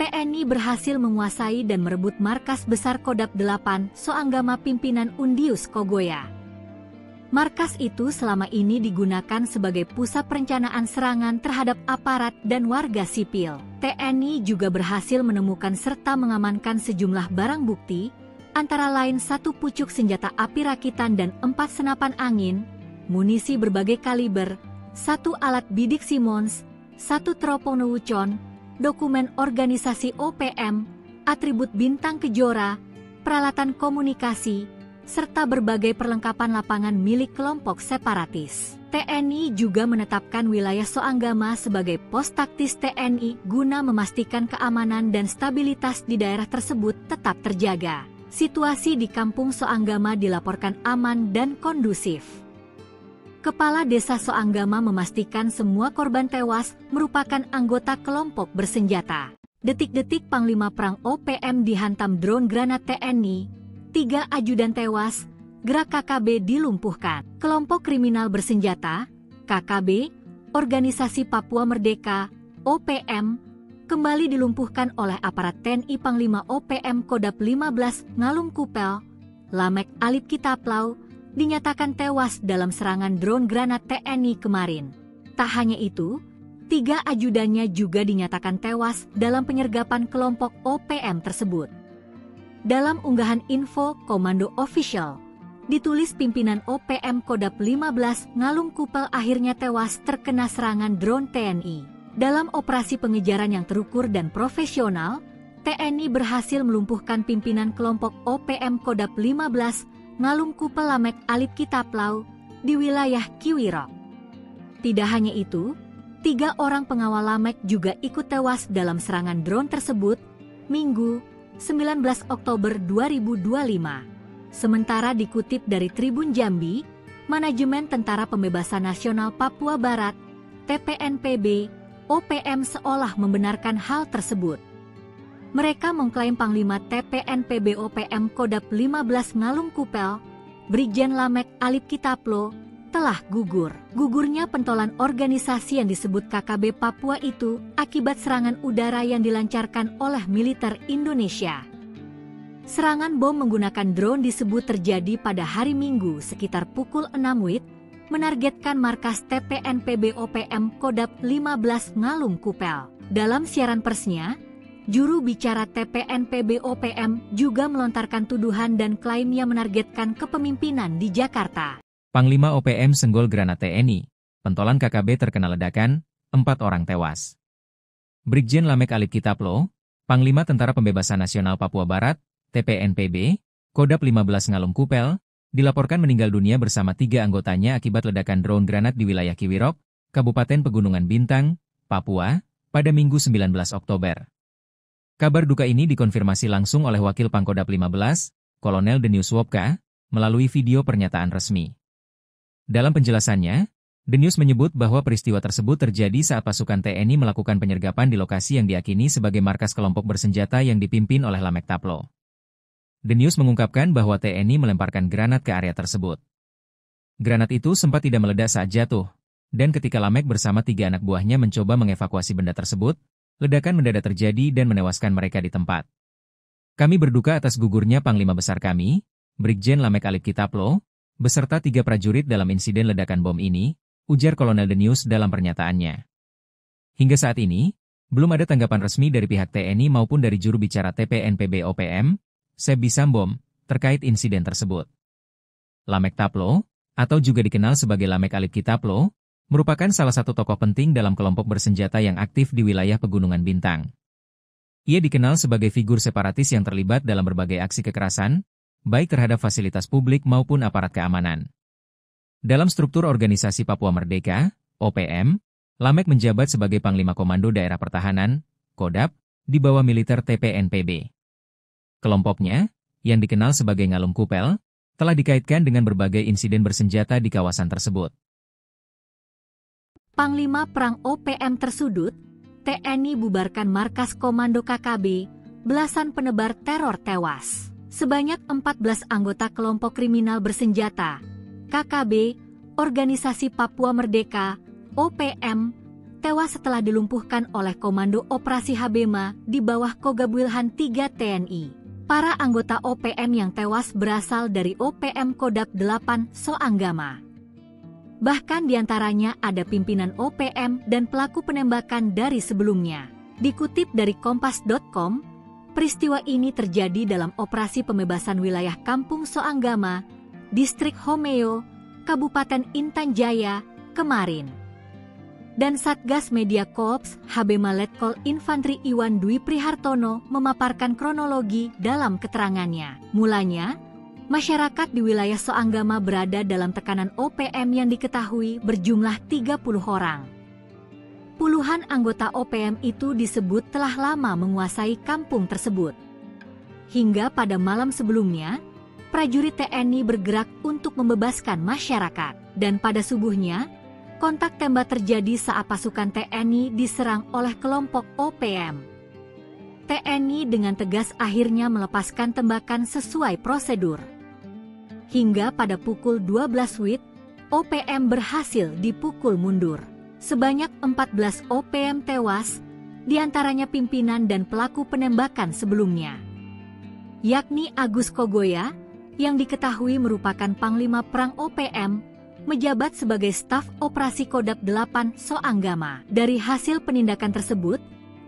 TNI berhasil menguasai dan merebut markas besar Kodap 8 Soanggama pimpinan Undius Kogoya. Markas itu selama ini digunakan sebagai pusat perencanaan serangan terhadap aparat dan warga sipil. TNI juga berhasil menemukan serta mengamankan sejumlah barang bukti, antara lain 1 pucuk senjata api rakitan dan 4 senapan angin, munisi berbagai kaliber, 1 alat bidik Simmons, 1 teropong Wucon, dokumen organisasi OPM, atribut bintang Kejora, peralatan komunikasi, serta berbagai perlengkapan lapangan milik kelompok separatis. TNI juga menetapkan wilayah Soanggama sebagai pos taktis TNI guna memastikan keamanan dan stabilitas di daerah tersebut tetap terjaga. Situasi di Kampung Soanggama dilaporkan aman dan kondusif. Kepala Desa Soanggama memastikan semua korban tewas merupakan anggota kelompok bersenjata. Detik-detik Panglima Perang OPM dihantam drone granat TNI, 3 ajudan tewas, gerak KKB dilumpuhkan. Kelompok kriminal bersenjata, KKB, Organisasi Papua Merdeka, OPM, kembali dilumpuhkan oleh aparat TNI Panglima OPM Kodap 15 Ngalum Kupel, Lamek Alip Kitaplau, dinyatakan tewas dalam serangan drone granat TNI kemarin. Tak hanya itu, 3 ajudannya juga dinyatakan tewas dalam penyergapan kelompok OPM tersebut. Dalam unggahan info Komando Official, ditulis pimpinan OPM Kodap 15 Ngalum Kupel akhirnya tewas terkena serangan drone TNI. Dalam operasi pengejaran yang terukur dan profesional, TNI berhasil melumpuhkan pimpinan kelompok OPM Kodap 15 Ngalum Kupel Lamek Alip Kitaplau di wilayah Kiwirok. Tidak hanya itu, 3 orang pengawal Lamek juga ikut tewas dalam serangan drone tersebut, Minggu, 19 Oktober 2025. Sementara dikutip dari Tribun Jambi, Manajemen Tentara Pembebasan Nasional Papua Barat, TPNPB, OPM seolah membenarkan hal tersebut. Mereka mengklaim Panglima TPNPB OPM Kodap 15 Ngalum Kupel, Brigjen Lamek Alip Kitaplo, telah gugur. Gugurnya pentolan organisasi yang disebut KKB Papua itu akibat serangan udara yang dilancarkan oleh militer Indonesia. Serangan bom menggunakan drone disebut terjadi pada hari Minggu sekitar pukul 6 WIB, menargetkan markas TPNPB OPM Kodap 15 Ngalum Kupel. Dalam siaran persnya, juru bicara TPNPB OPM juga melontarkan tuduhan dan klaimnya menargetkan kepemimpinan di Jakarta.
Panglima OPM senggol granat TNI, pentolan KKB terkena ledakan, 4 orang tewas. Brigjen Lamek Alip Kitaplo, Panglima Tentara Pembebasan Nasional Papua Barat, TPNPB, Kodap 15 Ngalum Kupel, dilaporkan meninggal dunia bersama 3 anggotanya akibat ledakan drone granat di wilayah Kiwirok, Kabupaten Pegunungan Bintang, Papua, pada Minggu 19 Oktober. Kabar duka ini dikonfirmasi langsung oleh Wakil Pangkodap 15, Kolonel Denius Wopka, melalui video pernyataan resmi. Dalam penjelasannya, Denius menyebut bahwa peristiwa tersebut terjadi saat pasukan TNI melakukan penyergapan di lokasi yang diyakini sebagai markas kelompok bersenjata yang dipimpin oleh Lamek Taplo. Denius mengungkapkan bahwa TNI melemparkan granat ke area tersebut. Granat itu sempat tidak meledak saat jatuh, dan ketika Lamek bersama 3 anak buahnya mencoba mengevakuasi benda tersebut, ledakan mendadak terjadi dan menewaskan mereka di tempat. Kami berduka atas gugurnya Panglima Besar kami, Brigjen Lamek Alip Kitaplo, beserta 3 prajurit dalam insiden ledakan bom ini, ujar Kolonel Denius dalam pernyataannya. Hingga saat ini, belum ada tanggapan resmi dari pihak TNI maupun dari juru bicara TPNPB OPM, Sebi Sambom, terkait insiden tersebut. Lamek Taplo, atau juga dikenal sebagai Lamek Alip Kitaplo, merupakan salah satu tokoh penting dalam kelompok bersenjata yang aktif di wilayah Pegunungan Bintang. Ia dikenal sebagai figur separatis yang terlibat dalam berbagai aksi kekerasan, baik terhadap fasilitas publik maupun aparat keamanan. Dalam struktur Organisasi Papua Merdeka, OPM, Lamek menjabat sebagai Panglima Komando Daerah Pertahanan, Kodap, di bawah militer TPNPB. Kelompoknya, yang dikenal sebagai Ngalum Kupel, telah dikaitkan dengan berbagai insiden bersenjata di kawasan tersebut.
Panglima Perang OPM tersudut, TNI bubarkan markas Komando KKB, belasan penebar teror tewas. Sebanyak 14 anggota kelompok kriminal bersenjata, KKB, Organisasi Papua Merdeka, OPM, tewas setelah dilumpuhkan oleh Komando Operasi Habema di bawah Kogab Wilhan 3 TNI. Para anggota OPM yang tewas berasal dari OPM Kodap 8 Soanggama. Bahkan diantaranya ada pimpinan OPM dan pelaku penembakan dari sebelumnya. Dikutip dari Kompas.com, peristiwa ini terjadi dalam operasi pembebasan wilayah Kampung Soanggama, Distrik Homeo, Kabupaten Intan Jaya, kemarin. Dan Satgas Media Korps Habema Letkol Infantri Iwan Dwi Prihartono memaparkan kronologi dalam keterangannya. Mulanya, masyarakat di wilayah Soanggama berada dalam tekanan OPM yang diketahui berjumlah 30 orang. Puluhan anggota OPM itu disebut telah lama menguasai kampung tersebut. Hingga pada malam sebelumnya, prajurit TNI bergerak untuk membebaskan masyarakat. Dan pada subuhnya, kontak tembak terjadi saat pasukan TNI diserang oleh kelompok OPM. TNI dengan tegas akhirnya melepaskan tembakan sesuai prosedur. Hingga pada pukul 12 WIB, OPM berhasil dipukul mundur. Sebanyak 14 OPM tewas, diantaranya pimpinan dan pelaku penembakan sebelumnya, yakni Agus Kogoya, yang diketahui merupakan Panglima Perang OPM, menjabat sebagai staf operasi Kodam 8 Soanggama. Dari hasil penindakan tersebut,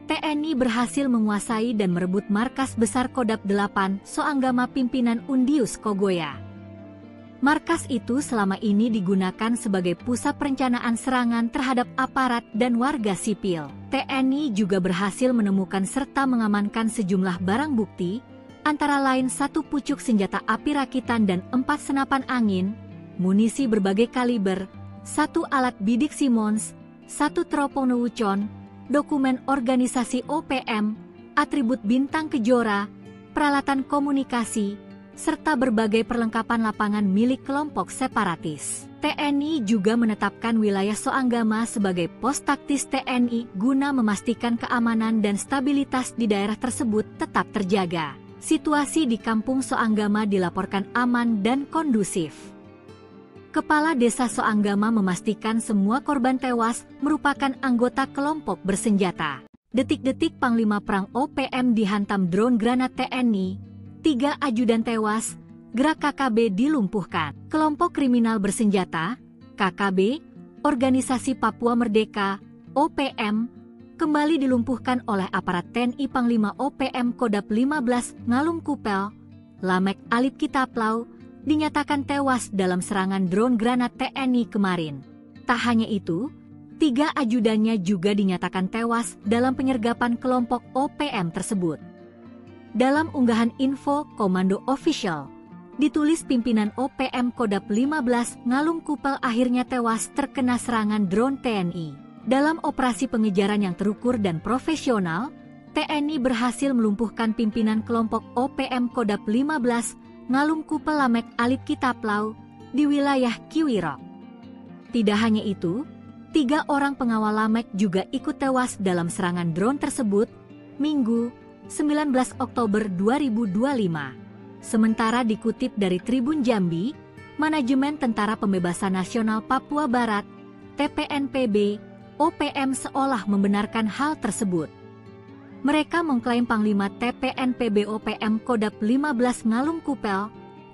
TNI berhasil menguasai dan merebut markas besar Kodam 8 Soanggama pimpinan Undius Kogoya. Markas itu selama ini digunakan sebagai pusat perencanaan serangan terhadap aparat dan warga sipil. TNI juga berhasil menemukan serta mengamankan sejumlah barang bukti, antara lain 1 pucuk senjata api rakitan dan 4 senapan angin, munisi berbagai kaliber, 1 alat bidik Simmons, 1 teropong Wuchon, dokumen organisasi OPM, atribut bintang kejora, peralatan komunikasi, serta berbagai perlengkapan lapangan milik kelompok separatis. TNI juga menetapkan wilayah Soanggama sebagai pos taktis TNI guna memastikan keamanan dan stabilitas di daerah tersebut tetap terjaga. Situasi di kampung Soanggama dilaporkan aman dan kondusif. Kepala Desa Soanggama memastikan semua korban tewas merupakan anggota kelompok bersenjata. Detik-detik Panglima Perang OPM dihantam drone granat TNI, 3 ajudan tewas, gerak KKB dilumpuhkan. Kelompok kriminal bersenjata, KKB, Organisasi Papua Merdeka, OPM, kembali dilumpuhkan oleh aparat TNI. Panglima OPM Kodam 15 Ngalung Kupel, Lamek Alip Kitaplau, dinyatakan tewas dalam serangan drone granat TNI kemarin. Tak hanya itu, 3 ajudannya juga dinyatakan tewas dalam penyergapan kelompok OPM tersebut. Dalam unggahan info Komando Official, ditulis pimpinan OPM Kodam 15 Ngalung Kupel akhirnya tewas terkena serangan drone TNI. Dalam operasi pengejaran yang terukur dan profesional, TNI berhasil melumpuhkan pimpinan kelompok OPM Kodam 15 Ngalung Kupel Lamek Alip Kitaplau di wilayah Kiwirok. Tidak hanya itu, 3 orang pengawal Lamek juga ikut tewas dalam serangan drone tersebut, Minggu, 19 Oktober 2025. Sementara dikutip dari Tribun Jambi, Manajemen Tentara Pembebasan Nasional Papua Barat, TPNPB, OPM seolah membenarkan hal tersebut. Mereka mengklaim Panglima TPNPB OPM Kodam 15 Ngalung Kupel,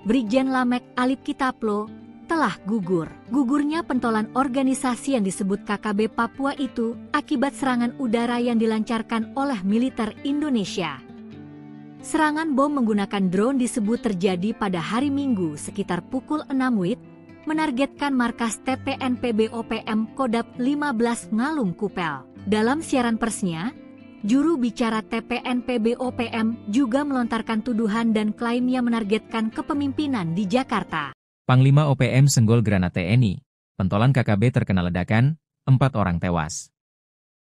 Brigjen Lamek Alip Kitaplo, telah gugur. Gugurnya pentolan organisasi yang disebut KKB Papua itu akibat serangan udara yang dilancarkan oleh militer Indonesia. Serangan bom menggunakan drone disebut terjadi pada hari Minggu sekitar pukul 6 WIB, menargetkan markas TPNPB OPM Kodam 15 Ngalung Kupel. Dalam siaran persnya, juru bicara TPNPB OPM juga melontarkan tuduhan dan klaimnya menargetkan kepemimpinan di Jakarta.
Panglima OPM senggol granat TNI, pentolan KKB terkena ledakan, 4 orang tewas.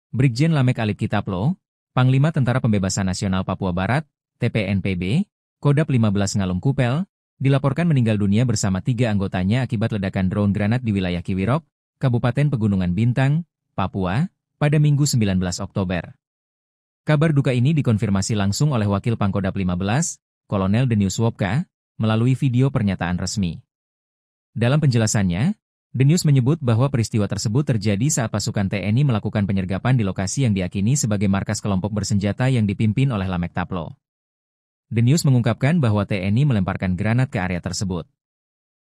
Brigjen Lamek Alip Kitaplo, Panglima Tentara Pembebasan Nasional Papua Barat, TPNPB, Kodam 15 Ngalung Kupel, dilaporkan meninggal dunia bersama 3 anggotanya akibat ledakan drone granat di wilayah Kiwirok, Kabupaten Pegunungan Bintang, Papua, pada Minggu 19 Oktober. Kabar duka ini dikonfirmasi langsung oleh Wakil Pangkodam 15, Kolonel Denius Wopka, melalui video pernyataan resmi. Dalam penjelasannya, Denius menyebut bahwa peristiwa tersebut terjadi saat pasukan TNI melakukan penyergapan di lokasi yang diyakini sebagai markas kelompok bersenjata yang dipimpin oleh Lamek Taplo. Denius mengungkapkan bahwa TNI melemparkan granat ke area tersebut.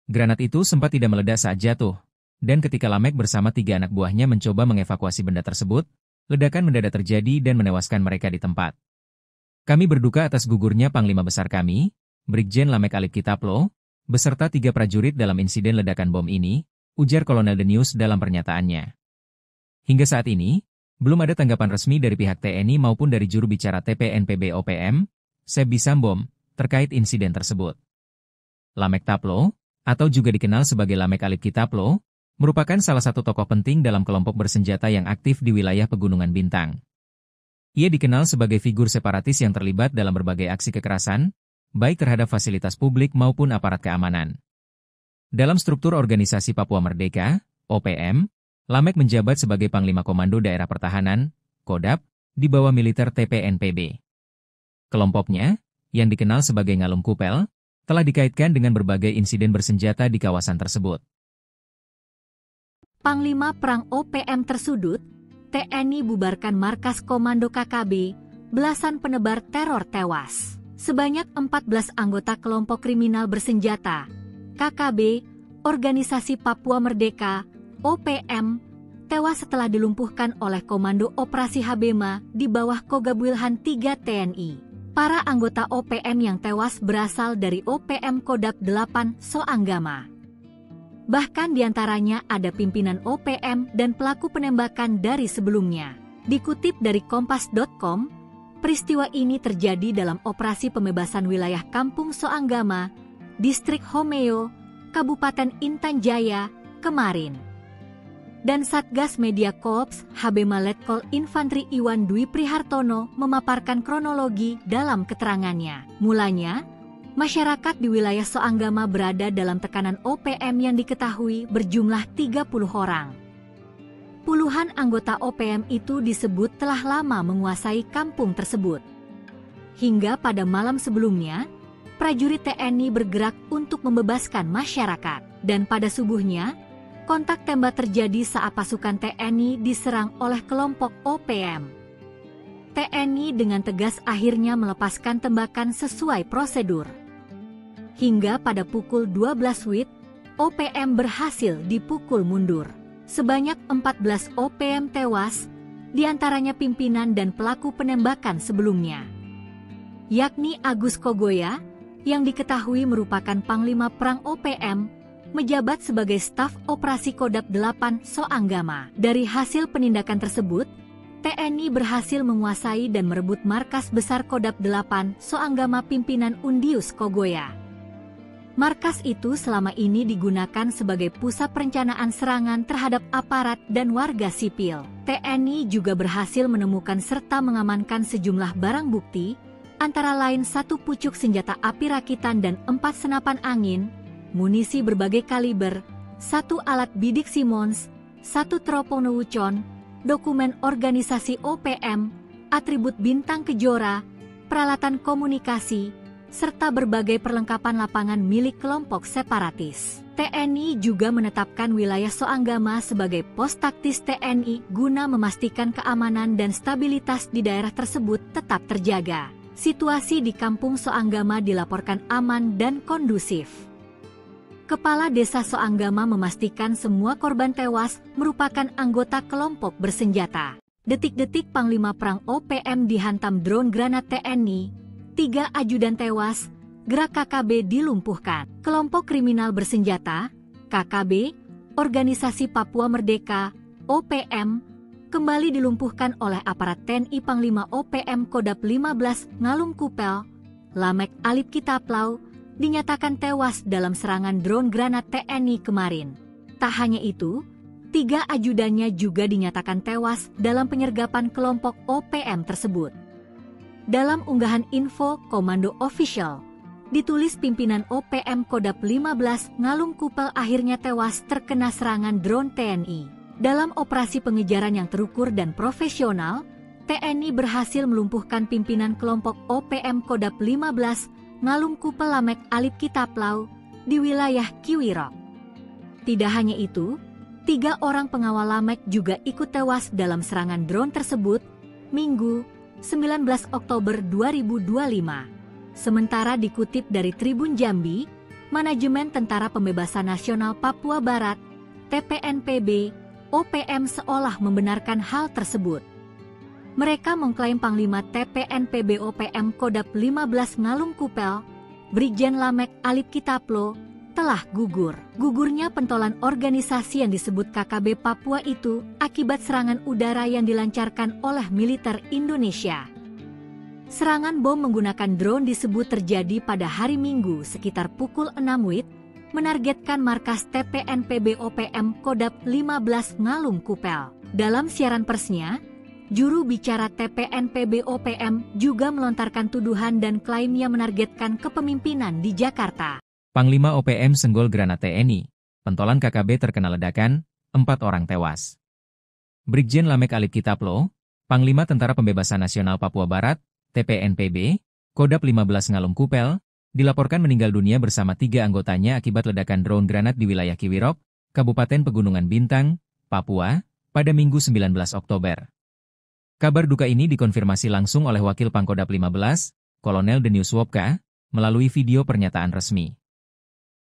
Granat itu sempat tidak meledak saat jatuh, dan ketika Lamek bersama 3 anak buahnya mencoba mengevakuasi benda tersebut, ledakan mendadak terjadi dan menewaskan mereka di tempat. Kami berduka atas gugurnya Panglima Besar kami, Brigjen Lamek Alip Kitaplo, beserta 3 prajurit dalam insiden ledakan bom ini, ujar Kolonel Denius dalam pernyataannya. Hingga saat ini, belum ada tanggapan resmi dari pihak TNI maupun dari juru bicara TPNPB OPM, Sebi Sambom, terkait insiden tersebut. Lamek Taplo, atau juga dikenal sebagai Lamek Alip Kitaplo, merupakan salah satu tokoh penting dalam kelompok bersenjata yang aktif di wilayah Pegunungan Bintang. Ia dikenal sebagai figur separatis yang terlibat dalam berbagai aksi kekerasan, baik terhadap fasilitas publik maupun aparat keamanan. Dalam struktur organisasi Papua Merdeka, OPM, Lamek menjabat sebagai Panglima Komando Daerah Pertahanan, Kodam, di bawah militer TPNPB. Kelompoknya, yang dikenal sebagai Ngalum Kupel, telah dikaitkan dengan berbagai insiden bersenjata di kawasan tersebut.
Panglima Perang OPM tersudut, TNI bubarkan markas komando KKB, belasan penebar teror tewas. Sebanyak 14 anggota kelompok kriminal bersenjata, KKB, Organisasi Papua Merdeka, OPM, tewas setelah dilumpuhkan oleh Komando Operasi Habema di bawah Kogabwilhan 3 TNI. Para anggota OPM yang tewas berasal dari OPM Kodap 8 Soanggama. Bahkan diantaranya ada pimpinan OPM dan pelaku penembakan dari sebelumnya. Dikutip dari Kompas.com, peristiwa ini terjadi dalam operasi pembebasan wilayah Kampung Soanggama, Distrik Homeo, Kabupaten Intan Jaya, kemarin. Dan Satgas Media Korps Habema Letkol Infantri Iwan Dwi Prihartono memaparkan kronologi dalam keterangannya. Mulanya, masyarakat di wilayah Soanggama berada dalam tekanan OPM yang diketahui berjumlah 30 orang. Puluhan anggota OPM itu disebut telah lama menguasai kampung tersebut. Hingga pada malam sebelumnya, prajurit TNI bergerak untuk membebaskan masyarakat. Dan pada subuhnya, kontak tembak terjadi saat pasukan TNI diserang oleh kelompok OPM. TNI dengan tegas akhirnya melepaskan tembakan sesuai prosedur. Hingga pada pukul 12 WIB, OPM berhasil dipukul mundur. Sebanyak 14 OPM tewas, diantaranya pimpinan dan pelaku penembakan sebelumnya, yakni Agus Kogoya, yang diketahui merupakan Panglima Perang OPM, menjabat sebagai staf operasi Kodap 8 Soanggama. Dari hasil penindakan tersebut, TNI berhasil menguasai dan merebut markas besar Kodap 8 Soanggama pimpinan Undius Kogoya. Markas itu selama ini digunakan sebagai pusat perencanaan serangan terhadap aparat dan warga sipil. TNI juga berhasil menemukan serta mengamankan sejumlah barang bukti, antara lain 1 pucuk senjata api rakitan dan 4 senapan angin, munisi berbagai kaliber, 1 alat bidik Simmons, 1 teropong Wucon, dokumen organisasi OPM, atribut bintang kejora, peralatan komunikasi, serta berbagai perlengkapan lapangan milik kelompok separatis. TNI juga menetapkan wilayah Soanggama sebagai pos taktis TNI guna memastikan keamanan dan stabilitas di daerah tersebut tetap terjaga. Situasi di Kampung Soanggama dilaporkan aman dan kondusif. Kepala Desa Soanggama memastikan semua korban tewas merupakan anggota kelompok bersenjata. Detik-detik Panglima Perang OPM dihantam drone granat TNI, 3 ajudan tewas, gerak KKB dilumpuhkan. Kelompok kriminal bersenjata, KKB, Organisasi Papua Merdeka, OPM, kembali dilumpuhkan oleh aparat TNI. Panglima OPM Kodap 15 Ngalum Kupel, Lamek Alip Kitaplau, dinyatakan tewas dalam serangan drone granat TNI kemarin. Tak hanya itu, 3 ajudannya juga dinyatakan tewas dalam penyergapan kelompok OPM tersebut. Dalam unggahan info Komando Official, ditulis pimpinan OPM Kodap 15 Ngalum Kupel akhirnya tewas terkena serangan drone TNI. Dalam operasi pengejaran yang terukur dan profesional, TNI berhasil melumpuhkan pimpinan kelompok OPM Kodap 15 Ngalum Kupel Lamek Alip Kitaplau di wilayah Kiwirok. Tidak hanya itu, 3 orang pengawal Lamek juga ikut tewas dalam serangan drone tersebut, Minggu, 19 Oktober 2025. Sementara dikutip dari Tribun Jambi, Manajemen Tentara Pembebasan Nasional Papua Barat, TPNPB, OPM seolah membenarkan hal tersebut. Mereka mengklaim Panglima TPNPB OPM Kodap 15 Ngalum Kupel, Brigjen Lamek Alip Kitaplo, telah gugur. Gugurnya pentolan organisasi yang disebut KKB Papua itu akibat serangan udara yang dilancarkan oleh militer Indonesia. Serangan bom menggunakan drone disebut terjadi pada hari Minggu sekitar pukul 6 WIB, menargetkan markas TPNPB OPM Kodap 15 Ngalum Kupel. Dalam siaran persnya, juru bicara TPNPB OPM juga melontarkan tuduhan dan klaimnya menargetkan kepemimpinan di Jakarta.
Panglima OPM senggol granat TNI, pentolan KKB terkena ledakan, 4 orang tewas. Brigjen Lamek Alip Kitaplo, Panglima Tentara Pembebasan Nasional Papua Barat, TPNPB, Kodap 15 Ngalum Kupel, dilaporkan meninggal dunia bersama 3 anggotanya akibat ledakan drone granat di wilayah Kiwirok, Kabupaten Pegunungan Bintang, Papua, pada Minggu 19 Oktober. Kabar duka ini dikonfirmasi langsung oleh Wakil Pangkodap 15, Kolonel Denius Wopka, melalui video pernyataan resmi.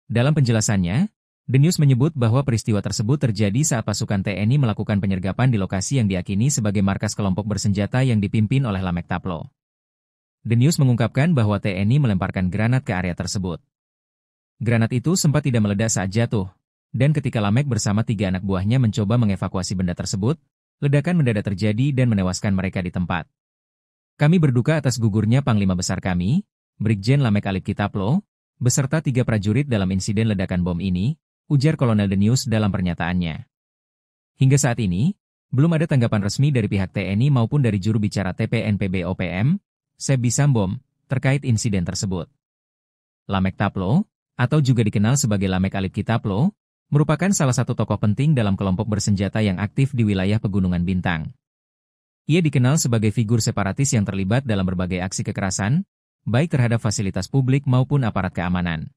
Dalam penjelasannya, Denius menyebut bahwa peristiwa tersebut terjadi saat pasukan TNI melakukan penyergapan di lokasi yang diyakini sebagai markas kelompok bersenjata yang dipimpin oleh Lamek Taplo. Denius mengungkapkan bahwa TNI melemparkan granat ke area tersebut. Granat itu sempat tidak meledak saat jatuh, dan ketika Lamek bersama 3 anak buahnya mencoba mengevakuasi benda tersebut, ledakan mendadak terjadi dan menewaskan mereka di tempat. Kami berduka atas gugurnya Panglima Besar kami, Brigjen Lamek Alip Kitaplo, beserta 3 prajurit dalam insiden ledakan bom ini, ujar Kolonel Denius dalam pernyataannya. Hingga saat ini, belum ada tanggapan resmi dari pihak TNI maupun dari juru bicara TPNPB OPM, Sebi Sambom, terkait insiden tersebut. Lamek Taplo, atau juga dikenal sebagai Lamek Alip Kitaplo, merupakan salah satu tokoh penting dalam kelompok bersenjata yang aktif di wilayah Pegunungan Bintang. Ia dikenal sebagai figur separatis yang terlibat dalam berbagai aksi kekerasan, baik terhadap fasilitas publik maupun aparat keamanan.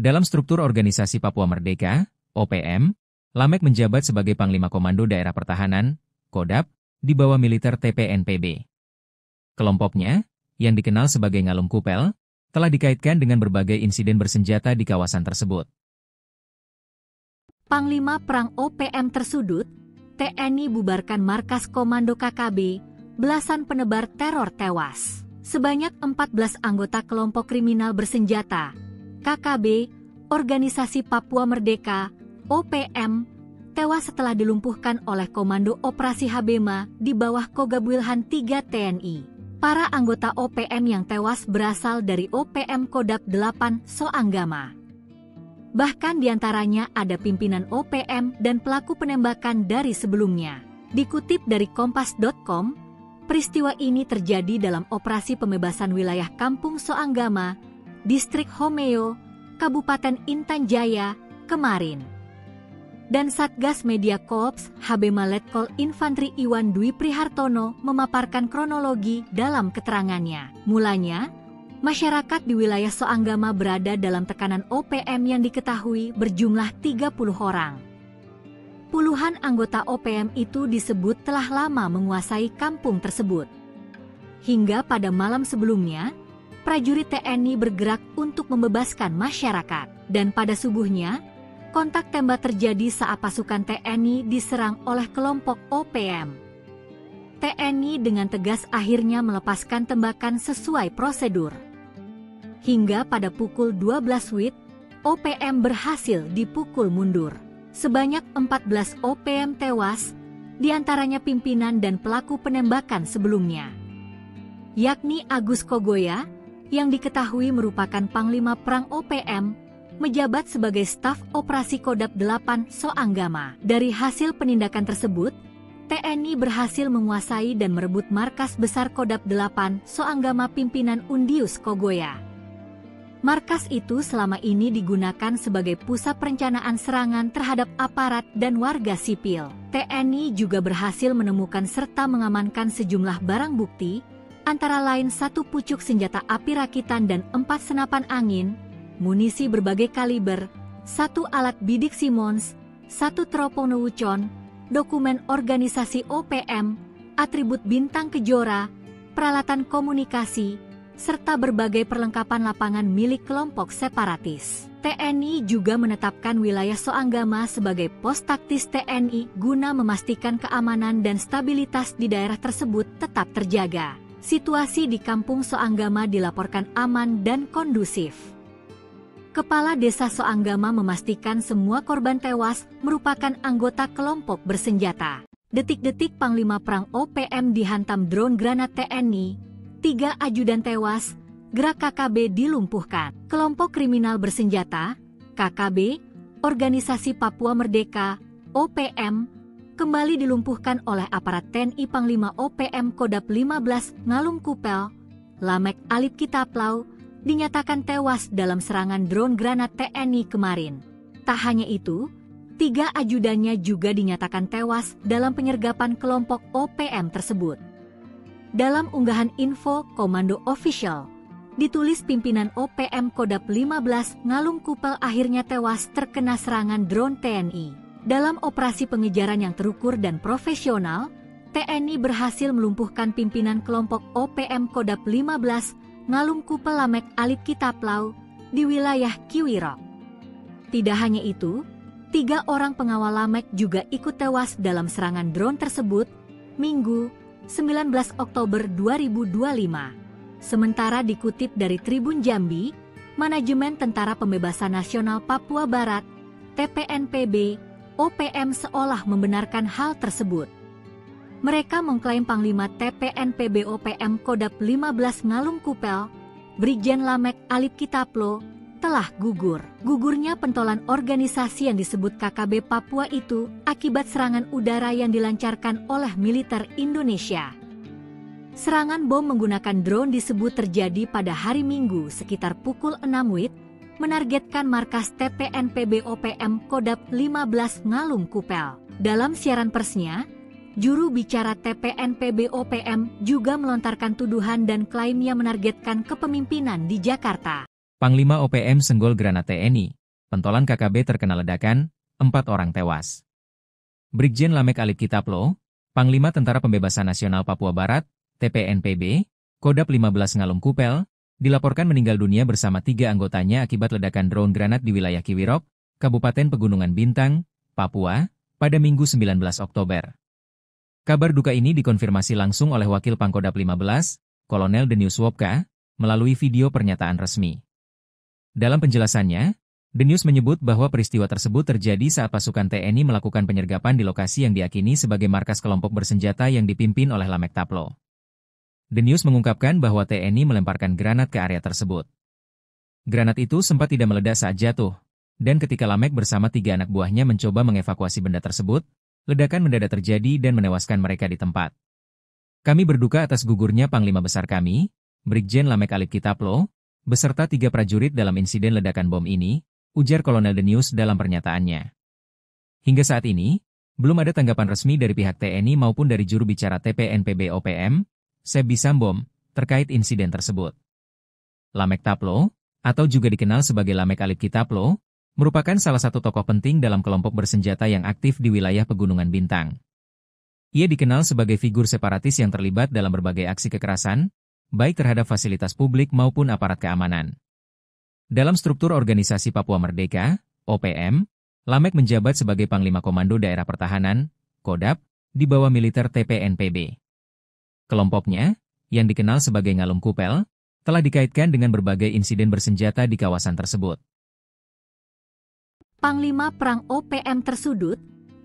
Dalam struktur Organisasi Papua Merdeka, OPM, Lamek menjabat sebagai Panglima Komando Daerah Pertahanan, Kodap, di bawah militer TPNPB. Kelompoknya, yang dikenal sebagai Ngalum Kupel, telah dikaitkan dengan berbagai insiden bersenjata di kawasan tersebut.
Panglima Perang OPM tersudut, TNI bubarkan markas Komando KKB, belasan penebar teror tewas. Sebanyak 14 anggota kelompok kriminal bersenjata, KKB, Organisasi Papua Merdeka, OPM, tewas setelah dilumpuhkan oleh Komando Operasi Habema di bawah Kogabwilhan 3 TNI. Para anggota OPM yang tewas berasal dari OPM Kodap 8 Soanggama. Bahkan diantaranya ada pimpinan OPM dan pelaku penembakan dari sebelumnya. Dikutip dari Kompas.com, peristiwa ini terjadi dalam operasi pembebasan wilayah Kampung Soanggama, Distrik Homeo, Kabupaten Intan Jaya, kemarin. Dan Satgas Media Korps Habema Letkol Infantri Iwan Dwi Prihartono memaparkan kronologi dalam keterangannya. Mulanya, masyarakat di wilayah Soanggama berada dalam tekanan OPM yang diketahui berjumlah 30 orang. Puluhan anggota OPM itu disebut telah lama menguasai kampung tersebut. Hingga pada malam sebelumnya, prajurit TNI bergerak untuk membebaskan masyarakat. Dan pada subuhnya, kontak tembak terjadi saat pasukan TNI diserang oleh kelompok OPM. TNI dengan tegas akhirnya melepaskan tembakan sesuai prosedur. Hingga pada pukul 12 WIB, OPM berhasil dipukul mundur. Sebanyak 14 OPM tewas, diantaranya pimpinan dan pelaku penembakan sebelumnya, yakni Agus Kogoya, yang diketahui merupakan Panglima Perang OPM, menjabat sebagai staf operasi Kodap 8 Soanggama. Dari hasil penindakan tersebut, TNI berhasil menguasai dan merebut markas besar Kodap 8 Soanggama pimpinan Undius Kogoya. Markas itu selama ini digunakan sebagai pusat perencanaan serangan terhadap aparat dan warga sipil. TNI juga berhasil menemukan serta mengamankan sejumlah barang bukti, antara lain 1 pucuk senjata api rakitan dan 4 senapan angin, munisi berbagai kaliber, 1 alat bidik Simmons, 1 teropong Wucon, dokumen organisasi OPM, atribut bintang Kejora, peralatan komunikasi, serta berbagai perlengkapan lapangan milik kelompok separatis. TNI juga menetapkan wilayah Soanggama sebagai pos taktis TNI guna memastikan keamanan dan stabilitas di daerah tersebut tetap terjaga. Situasi di Kampung Soanggama dilaporkan aman dan kondusif. Kepala Desa Soanggama memastikan semua korban tewas merupakan anggota kelompok bersenjata. Detik-detik Panglima Perang OPM dihantam drone granat TNI, 3 ajudan tewas, gerak KKB dilumpuhkan. Kelompok kriminal bersenjata, KKB, Organisasi Papua Merdeka, OPM, kembali dilumpuhkan oleh aparat TNI. Panglima OPM Kodap 15 Ngalum Kupel, Lamek Alip Kitaplau, dinyatakan tewas dalam serangan drone granat TNI kemarin. Tak hanya itu, 3 ajudannya juga dinyatakan tewas dalam penyergapan kelompok OPM tersebut. Dalam unggahan info Komando Official, ditulis pimpinan OPM Kodap 15 Ngalum Kupel akhirnya tewas terkena serangan drone TNI. Dalam operasi pengejaran yang terukur dan profesional, TNI berhasil melumpuhkan pimpinan kelompok OPM Kodap 15 Ngalum Kupel Lamek Alit Kitaplau di wilayah Kiwirok. Tidak hanya itu, 3 orang pengawal Lamek juga ikut tewas dalam serangan drone tersebut, Minggu, 19 Oktober 2025. Sementara dikutip dari Tribun Jambi, Manajemen Tentara Pembebasan Nasional Papua Barat, TPNPB, OPM seolah membenarkan hal tersebut. Mereka mengklaim Panglima TPNPB OPM Kodap 15 Ngalum Kupel, Brigjen Lamek Alit Kitaplo, telah gugur. Gugurnya pentolan organisasi yang disebut KKB Papua itu akibat serangan udara yang dilancarkan oleh militer Indonesia. Serangan bom menggunakan drone disebut terjadi pada hari Minggu sekitar pukul 6 WIB, menargetkan markas TPNPB OPM Kodap 15 Ngalum Kupel. Dalam siaran persnya, juru bicara TPNPB OPM juga melontarkan tuduhan dan klaim yang menargetkan kepemimpinan di Jakarta.
Panglima OPM senggol granat TNI, pentolan KKB terkena ledakan, 4 orang tewas. Brigjen Lamek Alit Kitaplo, Panglima Tentara Pembebasan Nasional Papua Barat, TPNPB, Kodap 15 Ngalum Kupel, dilaporkan meninggal dunia bersama 3 anggotanya akibat ledakan drone granat di wilayah Kiwirok, Kabupaten Pegunungan Bintang, Papua, pada Minggu 19 Oktober. Kabar duka ini dikonfirmasi langsung oleh Wakil Pangkodap 15, Kolonel Denius Wopka, melalui video pernyataan resmi. Dalam penjelasannya, Denius menyebut bahwa peristiwa tersebut terjadi saat pasukan TNI melakukan penyergapan di lokasi yang diakini sebagai markas kelompok bersenjata yang dipimpin oleh Lamek Taplo. Denius mengungkapkan bahwa TNI melemparkan granat ke area tersebut. Granat itu sempat tidak meledak saat jatuh, dan ketika Lamek bersama 3 anak buahnya mencoba mengevakuasi benda tersebut, ledakan mendadak terjadi dan menewaskan mereka di tempat. Kami berduka atas gugurnya Panglima Besar kami, Brigjen Lamek Alit Kitaplo, beserta 3 prajurit dalam insiden ledakan bom ini, ujar Kolonel Denius dalam pernyataannya. Hingga saat ini, belum ada tanggapan resmi dari pihak TNI maupun dari juru bicara TPNPB OPM, Sebi Sambom, terkait insiden tersebut. Lamek Taplo, atau juga dikenal sebagai Lamek Alit Kitaplo, merupakan salah satu tokoh penting dalam kelompok bersenjata yang aktif di wilayah Pegunungan Bintang. Ia dikenal sebagai figur separatis yang terlibat dalam berbagai aksi kekerasan, baik terhadap fasilitas publik maupun aparat keamanan. Dalam struktur organisasi Papua Merdeka, OPM, Lamek menjabat sebagai Panglima Komando Daerah Pertahanan, Kodap, di bawah militer TPNPB. Kelompoknya, yang dikenal sebagai Ngalum Kupel, telah dikaitkan dengan berbagai insiden bersenjata di kawasan tersebut.
Panglima Perang OPM tersudut,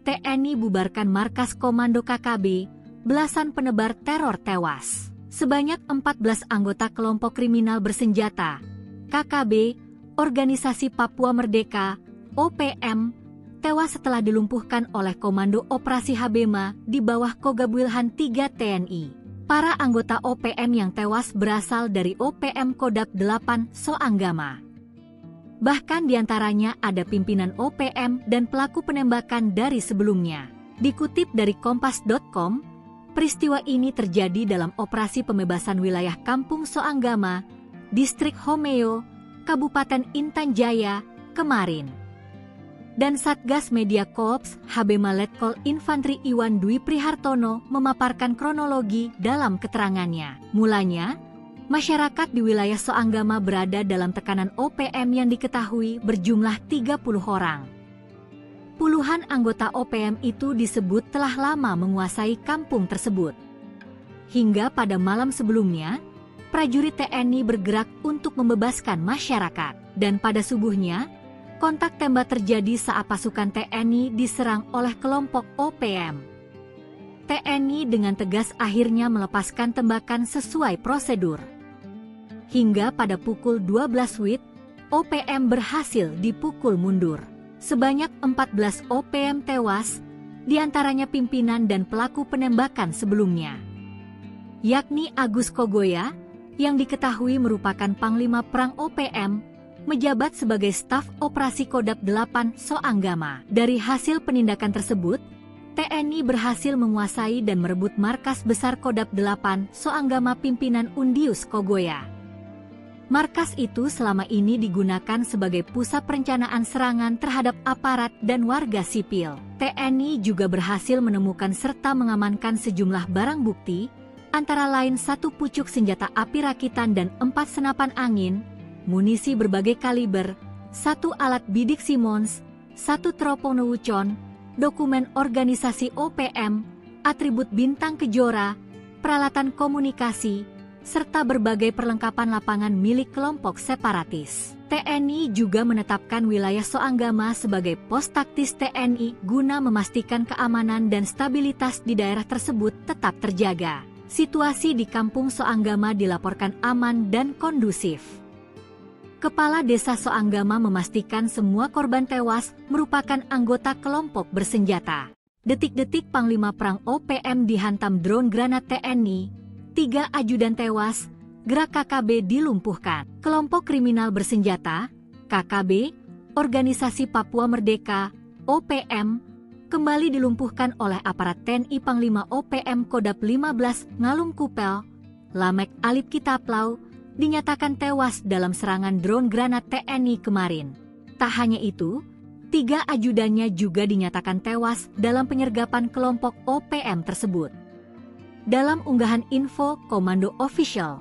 TNI bubarkan markas Komando KKB, belasan penebar teror tewas. Sebanyak 14 anggota kelompok kriminal bersenjata, KKB, Organisasi Papua Merdeka, OPM, tewas setelah dilumpuhkan oleh Komando Operasi Habema di bawah Kogabwilhan 3 TNI. Para anggota OPM yang tewas berasal dari OPM Kodap 8 Soanggama. Bahkan diantaranya ada pimpinan OPM dan pelaku penembakan dari sebelumnya. Dikutip dari Kompas.com, peristiwa ini terjadi dalam operasi pembebasan wilayah Kampung Soanggama, Distrik Homeo, Kabupaten Intan Jaya, kemarin. Dan Satgas Media Korps Habema Letkol Infantri Iwan Dwi Prihartono memaparkan kronologi dalam keterangannya. Mulanya, masyarakat di wilayah Soanggama berada dalam tekanan OPM yang diketahui berjumlah 30 orang. Puluhan anggota OPM itu disebut telah lama menguasai kampung tersebut. Hingga pada malam sebelumnya, prajurit TNI bergerak untuk membebaskan masyarakat. Dan pada subuhnya, kontak tembak terjadi saat pasukan TNI diserang oleh kelompok OPM. TNI dengan tegas akhirnya melepaskan tembakan sesuai prosedur. Hingga pada pukul 12 WIB, OPM berhasil dipukul mundur. Sebanyak 14 OPM tewas, diantaranya pimpinan dan pelaku penembakan sebelumnya. Yakni Agus Kogoya, yang diketahui merupakan Panglima Perang OPM, menjabat sebagai staf operasi Kodap 8 Soanggama. Dari hasil penindakan tersebut, TNI berhasil menguasai dan merebut markas besar Kodap 8 Soanggama pimpinan Undius Kogoya. Markas itu selama ini digunakan sebagai pusat perencanaan serangan terhadap aparat dan warga sipil. TNI juga berhasil menemukan serta mengamankan sejumlah barang bukti, antara lain 1 pucuk senjata api rakitan dan 4 senapan angin, munisi berbagai kaliber, 1 alat bidik Simmons, 1 teropong Wuchon, dokumen organisasi OPM, atribut bintang kejora, peralatan komunikasi, serta berbagai perlengkapan lapangan milik kelompok separatis. TNI juga menetapkan wilayah Soanggama sebagai pos taktis TNI guna memastikan keamanan dan stabilitas di daerah tersebut tetap terjaga. Situasi di kampung Soanggama dilaporkan aman dan kondusif. Kepala Desa Soanggama memastikan semua korban tewas merupakan anggota kelompok bersenjata. Detik-detik Panglima Perang OPM dihantam drone granat TNI, 3 ajudan tewas, gerak KKB dilumpuhkan. Kelompok kriminal bersenjata, KKB, Organisasi Papua Merdeka, OPM, kembali dilumpuhkan oleh aparat TNI. Panglima OPM Kodap 15 Ngalum Kupel, Lamek Alip Kitaplau, dinyatakan tewas dalam serangan drone granat TNI kemarin. Tak hanya itu, 3 ajudannya juga dinyatakan tewas dalam penyergapan kelompok OPM tersebut. Dalam unggahan info Komando Official,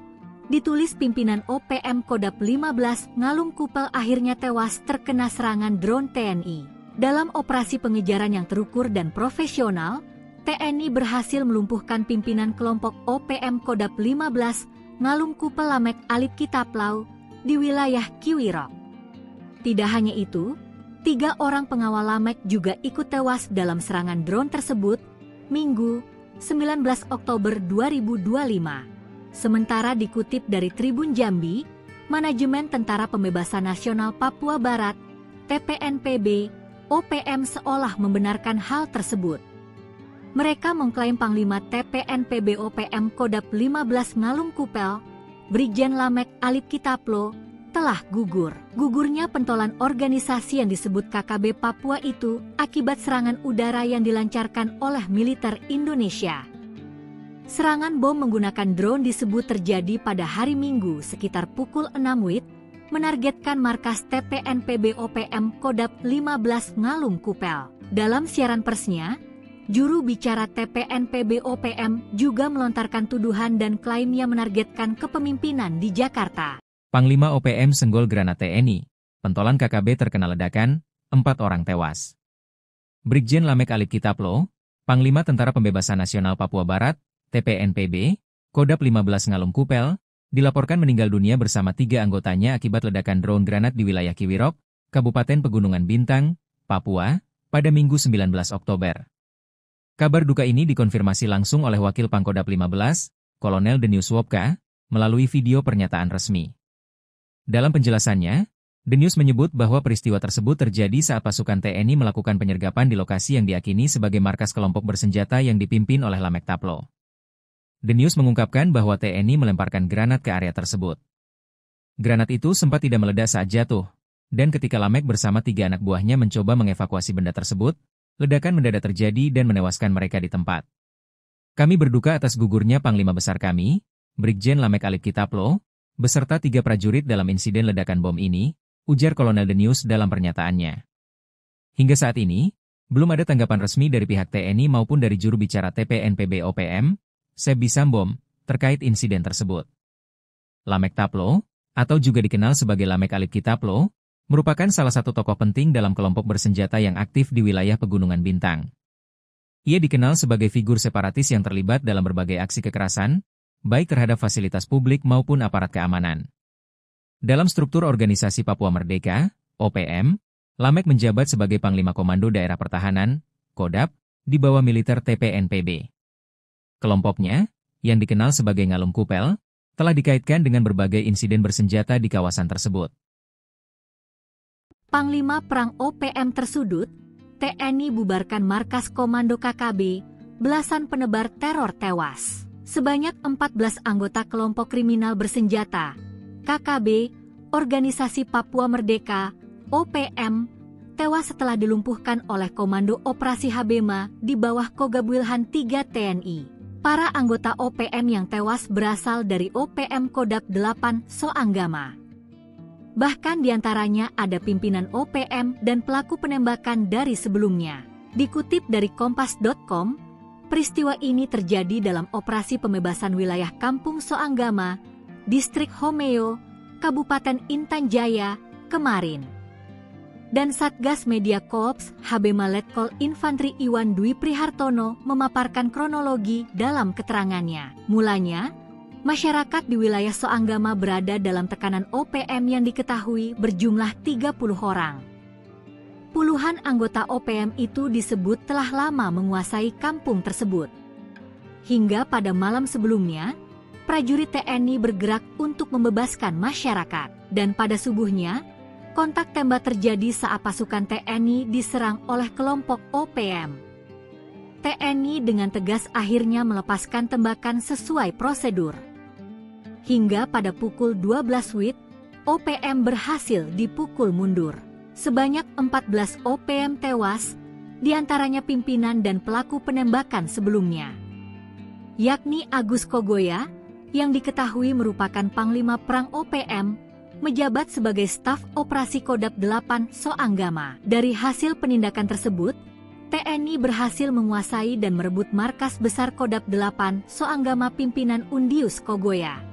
ditulis pimpinan OPM Kodap 15 Ngalum Kupel akhirnya tewas terkena serangan drone TNI. Dalam operasi pengejaran yang terukur dan profesional, TNI berhasil melumpuhkan pimpinan kelompok OPM Kodap 15 Ngalum Kupel Lamek Alip Kitaplau di wilayah Kiwirok. Tidak hanya itu, 3 orang pengawal Lamek juga ikut tewas dalam serangan drone tersebut, Minggu, 19 Oktober 2025. Sementara dikutip dari Tribun Jambi, Manajemen Tentara Pembebasan Nasional Papua Barat, TPNPB, OPM seolah membenarkan hal tersebut. Mereka mengklaim Panglima TPNPB OPM Kodap 15 Ngalum Kupel, Brigjen Lamek Alip Kitaplo, telah gugur. Gugurnya pentolan organisasi yang disebut KKB Papua itu akibat serangan udara yang dilancarkan oleh militer Indonesia. Serangan bom menggunakan drone disebut terjadi pada hari Minggu sekitar pukul 6 WIB, menargetkan markas TPNPB OPM Kodap 15 Ngalum Kupel. Dalam siaran persnya, juru bicara TPNPB OPM juga melontarkan tuduhan dan klaimnya menargetkan kepemimpinan di Jakarta.
Panglima OPM senggol granat TNI, pentolan KKB terkena ledakan, 4 orang tewas. Brigjen Lamek Alip Kitaplo, Panglima Tentara Pembebasan Nasional Papua Barat, TPNPB, Kodap 15 Ngalum Kupel, dilaporkan meninggal dunia bersama 3 anggotanya akibat ledakan drone granat di wilayah Kiwirok, Kabupaten Pegunungan Bintang, Papua, pada Minggu 19 Oktober. Kabar duka ini dikonfirmasi langsung oleh Wakil Pangkodap 15, Kolonel Denius Wopka, melalui video pernyataan resmi. Dalam penjelasannya, Denius menyebut bahwa peristiwa tersebut terjadi saat pasukan TNI melakukan penyergapan di lokasi yang diyakini sebagai markas kelompok bersenjata yang dipimpin oleh Lamek Taplo. Denius mengungkapkan bahwa TNI melemparkan granat ke area tersebut. Granat itu sempat tidak meledak saat jatuh, dan ketika Lamek bersama 3 anak buahnya mencoba mengevakuasi benda tersebut, ledakan mendadak terjadi dan menewaskan mereka di tempat. Kami berduka atas gugurnya Panglima Besar kami, Brigjen Lamek Alip Kitaplo, beserta 3 prajurit dalam insiden ledakan bom ini, ujar Kolonel Denius dalam pernyataannya. Hingga saat ini, belum ada tanggapan resmi dari pihak TNI maupun dari juru bicara TPNPB OPM, Sebi Sambom, terkait insiden tersebut. Lamek Taplo, atau juga dikenal sebagai Lamek Alip Kitaplo, merupakan salah satu tokoh penting dalam kelompok bersenjata yang aktif di wilayah Pegunungan Bintang. Ia dikenal sebagai figur separatis yang terlibat dalam berbagai aksi kekerasan, baik terhadap fasilitas publik maupun aparat keamanan. Dalam struktur Organisasi Papua Merdeka, OPM, Lamek menjabat sebagai Panglima Komando Daerah Pertahanan, Kodap, di bawah militer TPNPB. Kelompoknya, yang dikenal sebagai Ngalum Kupel, telah dikaitkan dengan berbagai insiden bersenjata di kawasan tersebut.
Panglima Perang OPM tersudut, TNI bubarkan markas Komando KKB, belasan penebar teror tewas. Sebanyak 14 anggota kelompok kriminal bersenjata, KKB, Organisasi Papua Merdeka, OPM, tewas setelah dilumpuhkan oleh Komando Operasi Habema di bawah Kogabwilhan 3 TNI. Para anggota OPM yang tewas berasal dari OPM Kodap 8 Soanggama. Bahkan diantaranya ada pimpinan OPM dan pelaku penembakan dari sebelumnya. Dikutip dari kompas.com, peristiwa ini terjadi dalam operasi pembebasan wilayah Kampung Soanggama, Distrik Homeo, Kabupaten Intan Jaya, kemarin. Dan Satgas Media Korps HB Letkol Infantri Iwan Dwi Prihartono memaparkan kronologi dalam keterangannya. Mulanya, masyarakat di wilayah Soanggama berada dalam tekanan OPM yang diketahui berjumlah 30 orang. Puluhan anggota OPM itu disebut telah lama menguasai kampung tersebut. Hingga pada malam sebelumnya, prajurit TNI bergerak untuk membebaskan masyarakat. Dan pada subuhnya, kontak tembak terjadi saat pasukan TNI diserang oleh kelompok OPM. TNI dengan tegas akhirnya melepaskan tembakan sesuai prosedur. Hingga pada pukul 12 WIB, OPM berhasil dipukul mundur. Sebanyak 14 OPM tewas, diantaranya pimpinan dan pelaku penembakan sebelumnya, yakni Agus Kogoya, yang diketahui merupakan Panglima Perang OPM, menjabat sebagai staf operasi Kodap 8 Soanggama. Dari hasil penindakan tersebut, TNI berhasil menguasai dan merebut markas besar Kodap 8 Soanggama pimpinan Undius Kogoya.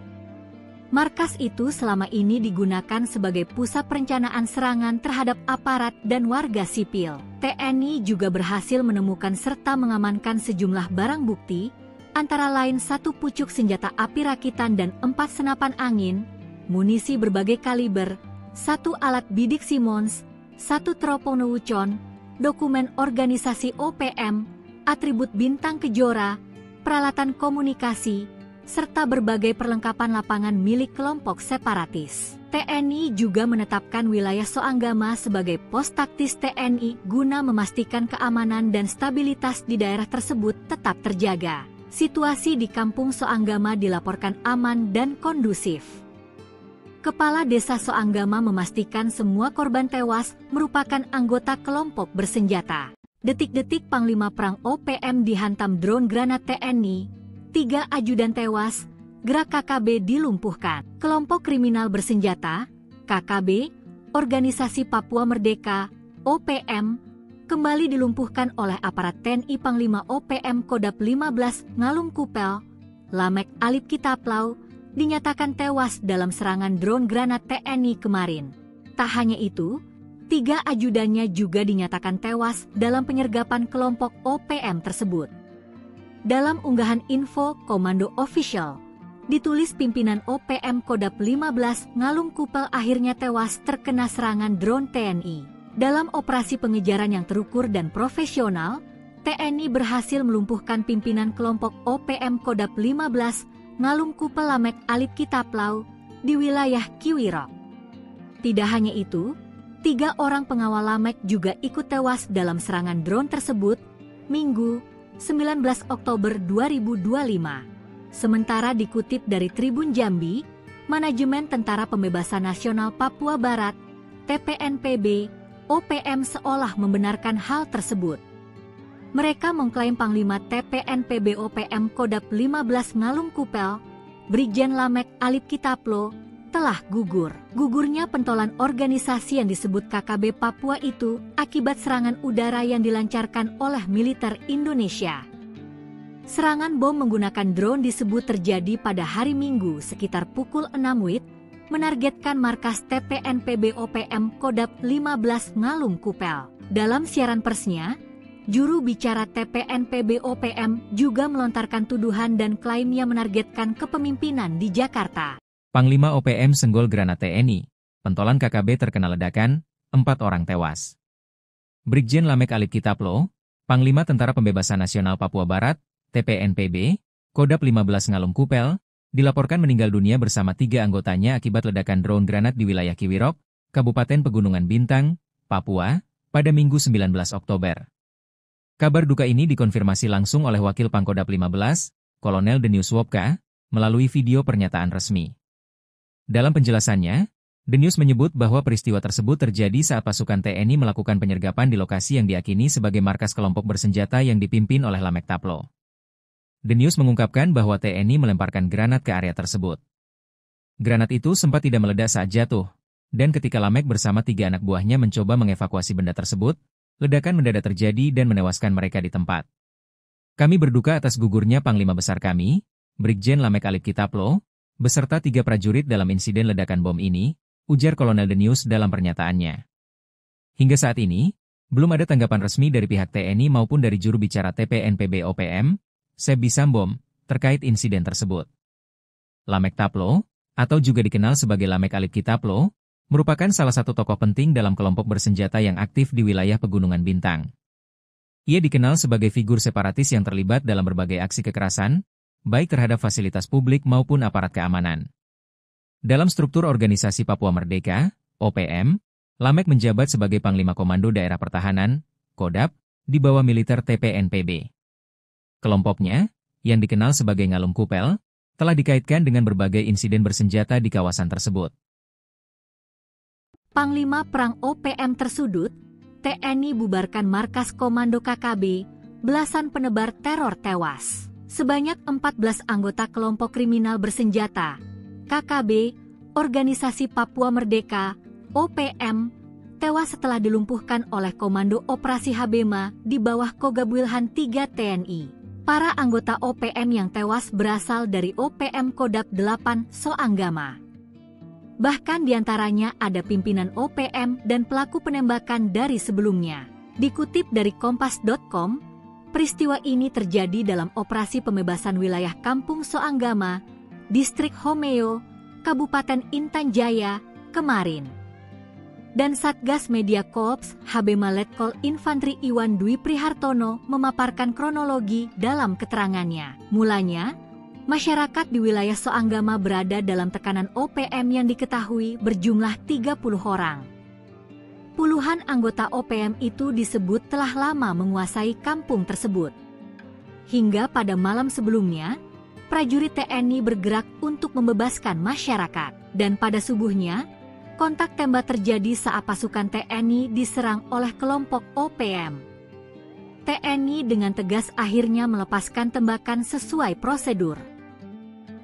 Markas itu selama ini digunakan sebagai pusat perencanaan serangan terhadap aparat dan warga sipil. TNI juga berhasil menemukan serta mengamankan sejumlah barang bukti, antara lain 1 pucuk senjata api rakitan dan 4 senapan angin, munisi berbagai kaliber, 1 alat bidik Simmons, 1 teropong Wucon, dokumen organisasi OPM, atribut bintang kejora, peralatan komunikasi, serta berbagai perlengkapan lapangan milik kelompok separatis. TNI juga menetapkan wilayah Soanggama sebagai pos taktis TNI guna memastikan keamanan dan stabilitas di daerah tersebut tetap terjaga. Situasi di Kampung Soanggama dilaporkan aman dan kondusif. Kepala Desa Soanggama memastikan semua korban tewas merupakan anggota kelompok bersenjata. Detik-detik Panglima Perang OPM dihantam drone granat TNI, 3 ajudan tewas, gerak KKB dilumpuhkan. Kelompok kriminal bersenjata, KKB, Organisasi Papua Merdeka, OPM, kembali dilumpuhkan oleh aparat TNI. Panglima OPM Kodap 15 Ngalum Kupel, Lamek Alip Kitaplau, dinyatakan tewas dalam serangan drone granat TNI kemarin. Tak hanya itu, 3 ajudannya juga dinyatakan tewas dalam penyergapan kelompok OPM tersebut. Dalam unggahan info Komando Official, ditulis pimpinan OPM Kodap 15 Ngalum Kupel akhirnya tewas terkena serangan drone TNI. Dalam operasi pengejaran yang terukur dan profesional, TNI berhasil melumpuhkan pimpinan kelompok OPM Kodap 15 Ngalum Kupel Lamek Alip Kitaplau di wilayah Kiwirok. Tidak hanya itu, 3 orang pengawal Lamek juga ikut tewas dalam serangan drone tersebut, Minggu, 19 Oktober 2025. Sementara dikutip dari Tribun Jambi, Manajemen Tentara Pembebasan Nasional Papua Barat, TPNPB, OPM seolah membenarkan hal tersebut. Mereka mengklaim Panglima TPNPB OPM Kodap 15 Ngalum Kupel, Brigjen Lamek Alip Kitaplo, telah gugur. Gugurnya pentolan organisasi yang disebut KKB Papua itu akibat serangan udara yang dilancarkan oleh militer Indonesia. Serangan bom menggunakan drone disebut terjadi pada hari Minggu sekitar pukul 6 WIB, menargetkan markas TPNPB OPM Kodap 15 Ngalum Kupel. Dalam siaran persnya, juru bicara TPNPB OPM juga melontarkan tuduhan dan klaimnya menargetkan kepemimpinan di Jakarta.
Panglima OPM senggol granat TNI, pentolan KKB terkena ledakan, 4 orang tewas. Brigjen Lamek Alip Kitaplo, Panglima Tentara Pembebasan Nasional Papua Barat, TPNPB, Kodap 15 Ngalum Kupel, dilaporkan meninggal dunia bersama 3 anggotanya akibat ledakan drone granat di wilayah Kiwirok, Kabupaten Pegunungan Bintang, Papua, pada Minggu 19 Oktober. Kabar duka ini dikonfirmasi langsung oleh Wakil Pangkodap 15, Kolonel Denius Wopka, melalui video pernyataan resmi. Dalam penjelasannya, Denius menyebut bahwa peristiwa tersebut terjadi saat pasukan TNI melakukan penyergapan di lokasi yang diakini sebagai markas kelompok bersenjata yang dipimpin oleh Lamek Taplo. Denius mengungkapkan bahwa TNI melemparkan granat ke area tersebut. Granat itu sempat tidak meledak saat jatuh, dan ketika Lamek bersama 3 anak buahnya mencoba mengevakuasi benda tersebut, ledakan mendadak terjadi dan menewaskan mereka di tempat. Kami berduka atas gugurnya Panglima Besar kami, Brigjen Lamek Alip Kitaplo, beserta 3 prajurit dalam insiden ledakan bom ini, ujar Kolonel Denius dalam pernyataannya. Hingga saat ini, belum ada tanggapan resmi dari pihak TNI maupun dari juru bicara TPNPB OPM, Sebi Sambom, terkait insiden tersebut. Lamek Taplo, atau juga dikenal sebagai Lamek Alip Kitaplo, merupakan salah satu tokoh penting dalam kelompok bersenjata yang aktif di wilayah Pegunungan Bintang. Ia dikenal sebagai figur separatis yang terlibat dalam berbagai aksi kekerasan, baik terhadap fasilitas publik maupun aparat keamanan. Dalam struktur Organisasi Papua Merdeka, OPM, Lamek menjabat sebagai Panglima Komando Daerah Pertahanan, Kodap, di bawah militer TPNPB. Kelompoknya, yang dikenal sebagai Ngalum Kupel, telah dikaitkan dengan berbagai insiden bersenjata di kawasan tersebut.
Panglima Perang OPM tersudut, TNI bubarkan markas Komando KKB, belasan penebar teror tewas. Sebanyak 14 anggota kelompok kriminal bersenjata, KKB, Organisasi Papua Merdeka, OPM, tewas setelah dilumpuhkan oleh Komando Operasi Habema di bawah Kogab Wilhan III TNI. Para anggota OPM yang tewas berasal dari OPM Kodap 8 Soanggama. Bahkan diantaranya ada pimpinan OPM dan pelaku penembakan dari sebelumnya. Dikutip dari Kompas.com, peristiwa ini terjadi dalam operasi pembebasan wilayah Kampung Soanggama, Distrik Homeo, Kabupaten Intan Jaya, kemarin. Dan Satgas Media Korps Habema Letkol Infantri Iwan Dwi Prihartono memaparkan kronologi dalam keterangannya. Mulanya, masyarakat di wilayah Soanggama berada dalam tekanan OPM yang diketahui berjumlah 30 orang. Puluhan anggota OPM itu disebut telah lama menguasai kampung tersebut. Hingga pada malam sebelumnya, prajurit TNI bergerak untuk membebaskan masyarakat. Dan pada subuhnya, kontak tembak terjadi saat pasukan TNI diserang oleh kelompok OPM. TNI dengan tegas akhirnya melepaskan tembakan sesuai prosedur.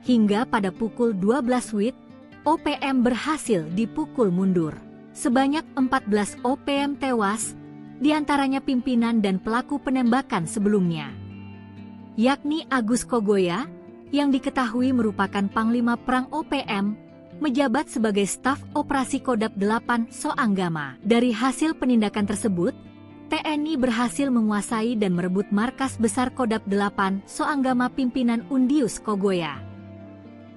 Hingga pada pukul 12 WIB, OPM berhasil dipukul mundur. Sebanyak 14 OPM tewas, diantaranya pimpinan dan pelaku penembakan sebelumnya, yakni Agus Kogoya, yang diketahui merupakan Panglima Perang OPM, menjabat sebagai staf operasi Kodap 8 Soanggama. Dari hasil penindakan tersebut, TNI berhasil menguasai dan merebut markas besar Kodap 8 Soanggama pimpinan Undius Kogoya.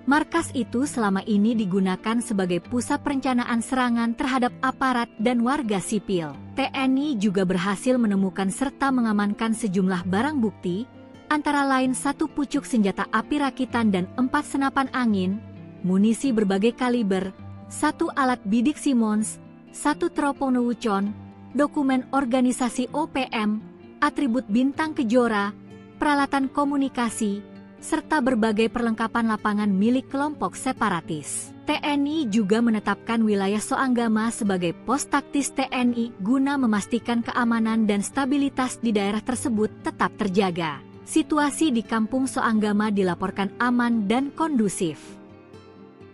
Markas itu selama ini digunakan sebagai pusat perencanaan serangan terhadap aparat dan warga sipil. TNI juga berhasil menemukan serta mengamankan sejumlah barang bukti, antara lain 1 pucuk senjata api rakitan dan 4 senapan angin, munisi berbagai kaliber, 1 alat bidik Simmons, 1 teropong Wucon, dokumen organisasi OPM, atribut bintang kejora, peralatan komunikasi, serta berbagai perlengkapan lapangan milik kelompok separatis. TNI juga menetapkan wilayah Soanggama sebagai pos taktis TNI guna memastikan keamanan dan stabilitas di daerah tersebut tetap terjaga. Situasi di Kampung Soanggama dilaporkan aman dan kondusif.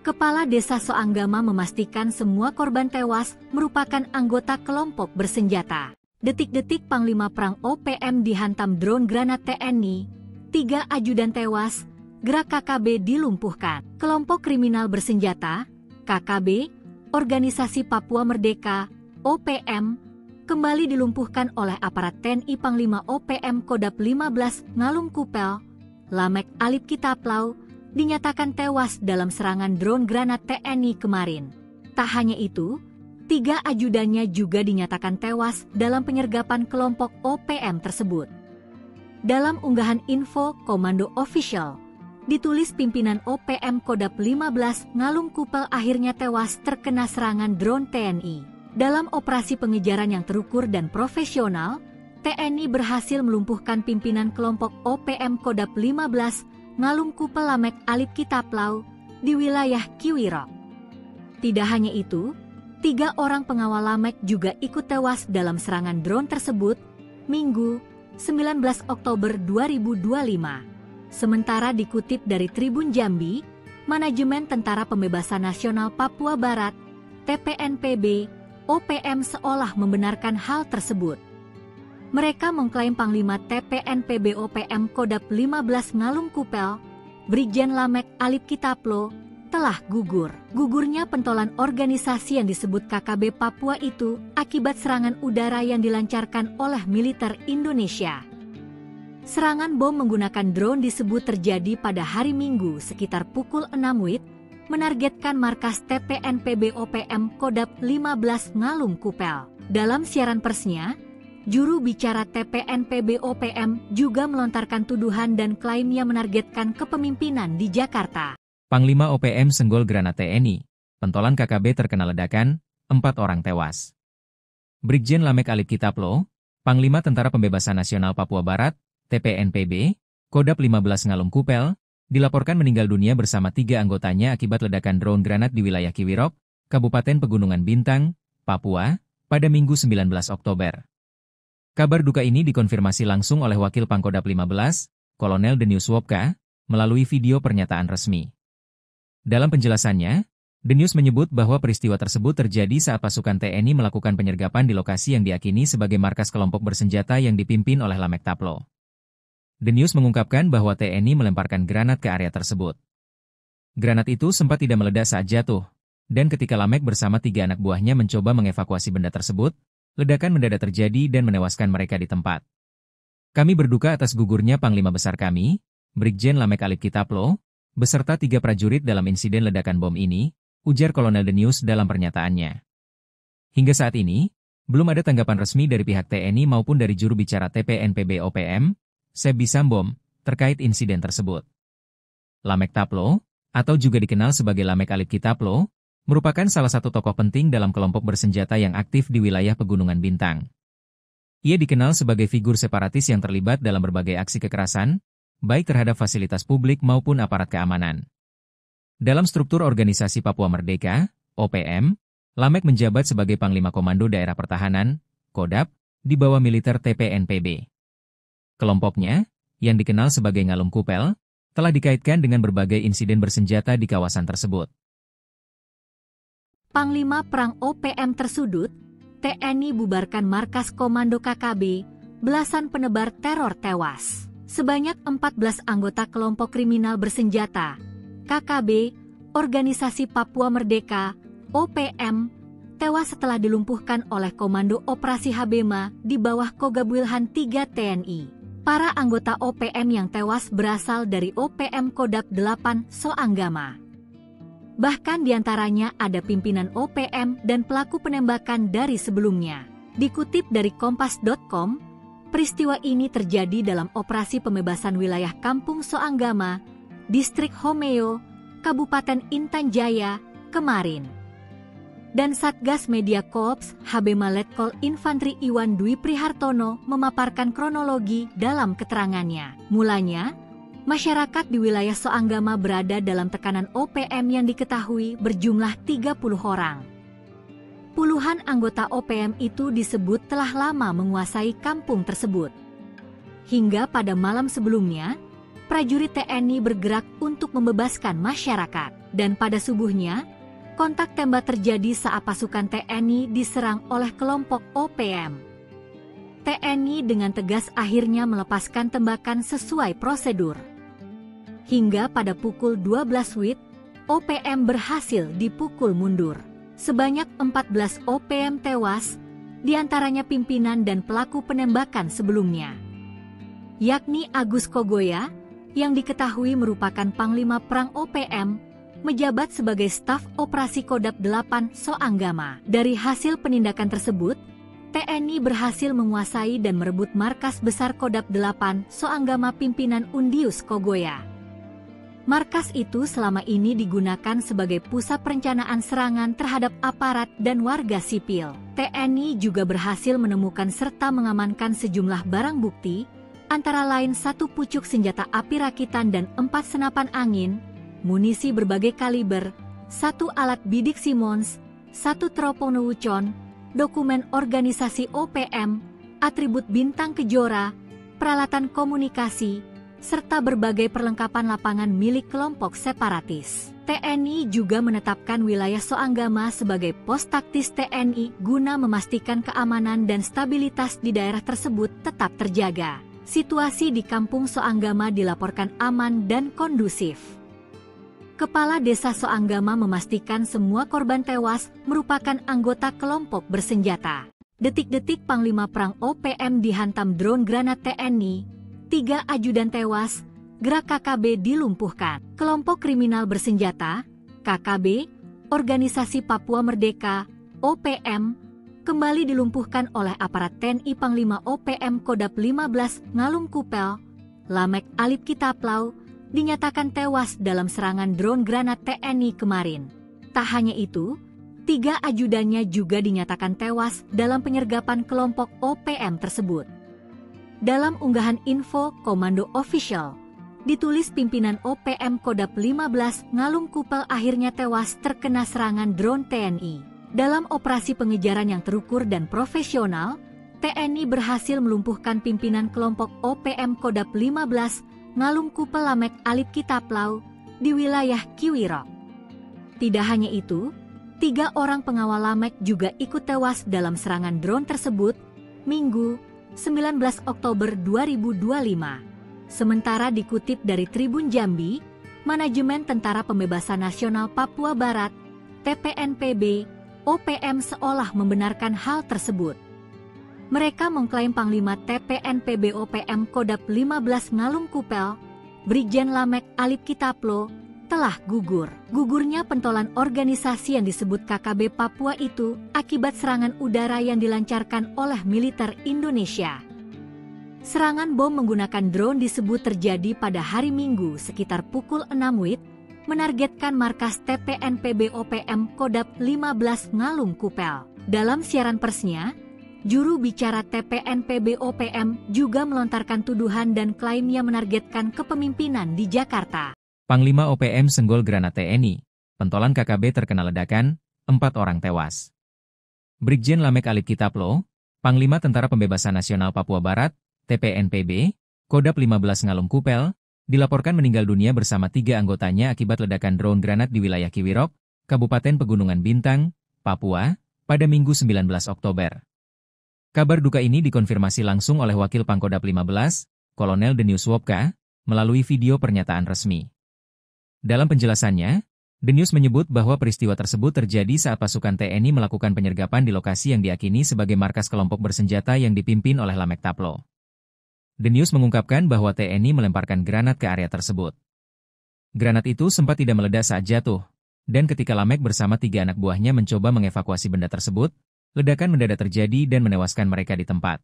Kepala Desa Soanggama memastikan semua korban tewas merupakan anggota kelompok bersenjata. Detik-detik Panglima Perang OPM dihantam drone granat TNI, 3 ajudan tewas, gerak KKB dilumpuhkan. Kelompok kriminal bersenjata, KKB, Organisasi Papua Merdeka, OPM, kembali dilumpuhkan oleh aparat TNI. Panglima OPM Kodap 15 Ngalum Kupel, Lamek Alip Kitaplau, dinyatakan tewas dalam serangan drone granat TNI kemarin. Tak hanya itu, 3 ajudannya juga dinyatakan tewas dalam penyergapan kelompok OPM tersebut. Dalam unggahan info Komando Official, ditulis pimpinan OPM Kodap 15 Ngalum Kupel akhirnya tewas terkena serangan drone TNI. Dalam operasi pengejaran yang terukur dan profesional, TNI berhasil melumpuhkan pimpinan kelompok OPM Kodap 15 Ngalum Kupel Lamek Alip Kitaplau di wilayah Kiwirok. Tidak hanya itu, 3 orang pengawal Lamek juga ikut tewas dalam serangan drone tersebut, Minggu, 19 Oktober 2025. Sementara dikutip dari Tribun Jambi, Manajemen Tentara Pembebasan Nasional Papua Barat, TPNPB, OPM seolah membenarkan hal tersebut. Mereka mengklaim Panglima TPNPB OPM Kodap 15 Ngalum Kupel, Brigjen Lamek Alip Kitaplo, telah gugur. Gugurnya pentolan organisasi yang disebut KKB Papua itu akibat serangan udara yang dilancarkan oleh militer Indonesia. Serangan bom menggunakan drone disebut terjadi pada hari Minggu sekitar pukul 6 WIB, menargetkan markas TPNPB OPM Kodap 15 Ngalum Kupel. Dalam siaran persnya, juru bicara TPNPB OPM juga melontarkan tuduhan dan klaim yang menargetkan kepemimpinan di Jakarta.
Panglima OPM senggol granat TNI, pentolan KKB terkena ledakan, 4 orang tewas. Brigjen Lamek Alip Kitaplo, Panglima Tentara Pembebasan Nasional Papua Barat, TPNPB, Kodap 15 Ngalum Kupel, dilaporkan meninggal dunia bersama 3 anggotanya akibat ledakan drone granat di wilayah Kiwirok, Kabupaten Pegunungan Bintang, Papua, pada Minggu 19 Oktober. Kabar duka ini dikonfirmasi langsung oleh Wakil Pangkodap 15, Kolonel Denius Wopka, melalui video pernyataan resmi. Dalam penjelasannya, Denius menyebut bahwa peristiwa tersebut terjadi saat pasukan TNI melakukan penyergapan di lokasi yang diyakini sebagai markas kelompok bersenjata yang dipimpin oleh Lamek Taplo. Denius mengungkapkan bahwa TNI melemparkan granat ke area tersebut. Granat itu sempat tidak meledak saat jatuh, dan ketika Lamek bersama 3 anak buahnya mencoba mengevakuasi benda tersebut, ledakan mendadak terjadi dan menewaskan mereka di tempat. Kami berduka atas gugurnya Panglima Besar kami, Brigjen Lamek Alip Kitaplo, beserta 3 prajurit dalam insiden ledakan bom ini, ujar Kolonel Denius dalam pernyataannya. Hingga saat ini, belum ada tanggapan resmi dari pihak TNI maupun dari juru bicara TPNPB OPM, Sebi Sambom, terkait insiden tersebut. Lamek Taplo, atau juga dikenal sebagai Lamek Alip Kitaplo, merupakan salah satu tokoh penting dalam kelompok bersenjata yang aktif di wilayah Pegunungan Bintang. Ia dikenal sebagai figur separatis yang terlibat dalam berbagai aksi kekerasan, baik terhadap fasilitas publik maupun aparat keamanan. Dalam struktur organisasi Papua Merdeka, OPM, Lamek menjabat sebagai Panglima Komando Daerah Pertahanan, Kodap, di bawah militer TPNPB. Kelompoknya, yang dikenal sebagai Ngalum Kupel, telah dikaitkan dengan berbagai insiden bersenjata di kawasan tersebut.
Panglima Perang OPM tersudut, TNI bubarkan markas komando KKB, belasan penebar teror tewas. Sebanyak 14 anggota kelompok kriminal bersenjata, KKB, Organisasi Papua Merdeka, OPM, tewas setelah dilumpuhkan oleh Komando Operasi Habema di bawah Kogabwilhan 3 TNI. Para anggota OPM yang tewas berasal dari OPM Kodap 8 Soanggama. Bahkan diantaranya ada pimpinan OPM dan pelaku penembakan dari sebelumnya. Dikutip dari Kompas.com, peristiwa ini terjadi dalam operasi pembebasan wilayah Kampung Soanggama, Distrik Homeo, Kabupaten Intan Jaya, kemarin. Dan Satgas Media Korps Habema Letkol Infantri Iwan Dwi Prihartono memaparkan kronologi dalam keterangannya. Mulanya, masyarakat di wilayah Soanggama berada dalam tekanan OPM yang diketahui berjumlah 30 orang. Puluhan anggota OPM itu disebut telah lama menguasai kampung tersebut. Hingga pada malam sebelumnya, prajurit TNI bergerak untuk membebaskan masyarakat. Dan pada subuhnya, kontak tembak terjadi saat pasukan TNI diserang oleh kelompok OPM. TNI dengan tegas akhirnya melepaskan tembakan sesuai prosedur. Hingga pada pukul 12 WIB, OPM berhasil dipukul mundur. Sebanyak 14 OPM tewas, diantaranya pimpinan dan pelaku penembakan sebelumnya. Yakni Agus Kogoya, yang diketahui merupakan Panglima Perang OPM, menjabat sebagai staf operasi Kodap 8 Soanggama. Dari hasil penindakan tersebut, TNI berhasil menguasai dan merebut markas besar Kodap 8 Soanggama pimpinan Undius Kogoya. Markas itu selama ini digunakan sebagai pusat perencanaan serangan terhadap aparat dan warga sipil. TNI juga berhasil menemukan serta mengamankan sejumlah barang bukti, antara lain 1 pucuk senjata api rakitan dan 4 senapan angin, munisi berbagai kaliber, 1 alat bidik Simmons, 1 teropong Wucon, dokumen organisasi OPM, atribut bintang kejora, peralatan komunikasi, serta berbagai perlengkapan lapangan milik kelompok separatis. TNI juga menetapkan wilayah Soanggama sebagai pos taktis TNI guna memastikan keamanan dan stabilitas di daerah tersebut tetap terjaga. Situasi di kampung Soanggama dilaporkan aman dan kondusif. Kepala Desa Soanggama memastikan semua korban tewas merupakan anggota kelompok bersenjata. Detik-detik Panglima Perang OPM dihantam drone granat TNI, 3 ajudan tewas, gerak KKB dilumpuhkan. Kelompok kriminal bersenjata, KKB, Organisasi Papua Merdeka, OPM, kembali dilumpuhkan oleh aparat TNI. Panglima OPM Kodap 15 Ngalum Kupel, Lamek Alip Kitaplau, dinyatakan tewas dalam serangan drone granat TNI kemarin. Tak hanya itu, 3 ajudannya juga dinyatakan tewas dalam penyergapan kelompok OPM tersebut. Dalam unggahan info Komando Official, ditulis pimpinan OPM Kodap 15 Ngalum Kupel akhirnya tewas terkena serangan drone TNI. Dalam operasi pengejaran yang terukur dan profesional, TNI berhasil melumpuhkan pimpinan kelompok OPM Kodap 15 Ngalum Kupel Lamek Alip Kitaplau di wilayah Kiwirok. Tidak hanya itu, 3 orang pengawal Lamek juga ikut tewas dalam serangan drone tersebut, Minggu, 19 Oktober 2025. Sementara dikutip dari Tribun Jambi, Manajemen Tentara Pembebasan Nasional Papua Barat, TPNPB, OPM seolah membenarkan hal tersebut. Mereka mengklaim Panglima TPNPB OPM Kodap 15 Ngalum Kupel, Brigjen Lamek Alip Kitaplo, telah gugur. Gugurnya pentolan organisasi yang disebut KKB Papua itu akibat serangan udara yang dilancarkan oleh militer Indonesia. Serangan bom menggunakan drone disebut terjadi pada hari Minggu sekitar pukul 6 WIB, menargetkan markas TPNPB OPM Kodap 15 Ngalum Kupel. Dalam siaran persnya, juru bicara TPNPB OPM juga melontarkan tuduhan dan klaimnya menargetkan kepemimpinan di Jakarta.
Panglima OPM senggol granat TNI, pentolan KKB terkena ledakan, 4 orang tewas. Brigjen Lamek Alip Kitaplo, Panglima Tentara Pembebasan Nasional Papua Barat, TPNPB, Kodap 15 Ngalum Kupel, dilaporkan meninggal dunia bersama 3 anggotanya akibat ledakan drone granat di wilayah Kiwirok, Kabupaten Pegunungan Bintang, Papua, pada Minggu 19 Oktober. Kabar duka ini dikonfirmasi langsung oleh Wakil Pangkodap 15, Kolonel Denius Wopka, melalui video pernyataan resmi. Dalam penjelasannya, Denius menyebut bahwa peristiwa tersebut terjadi saat pasukan TNI melakukan penyergapan di lokasi yang diyakini sebagai markas kelompok bersenjata yang dipimpin oleh Lamek Taplo. Denius mengungkapkan bahwa TNI melemparkan granat ke area tersebut. Granat itu sempat tidak meledak saat jatuh, dan ketika Lamek bersama 3 anak buahnya mencoba mengevakuasi benda tersebut, ledakan mendadak terjadi dan menewaskan mereka di tempat.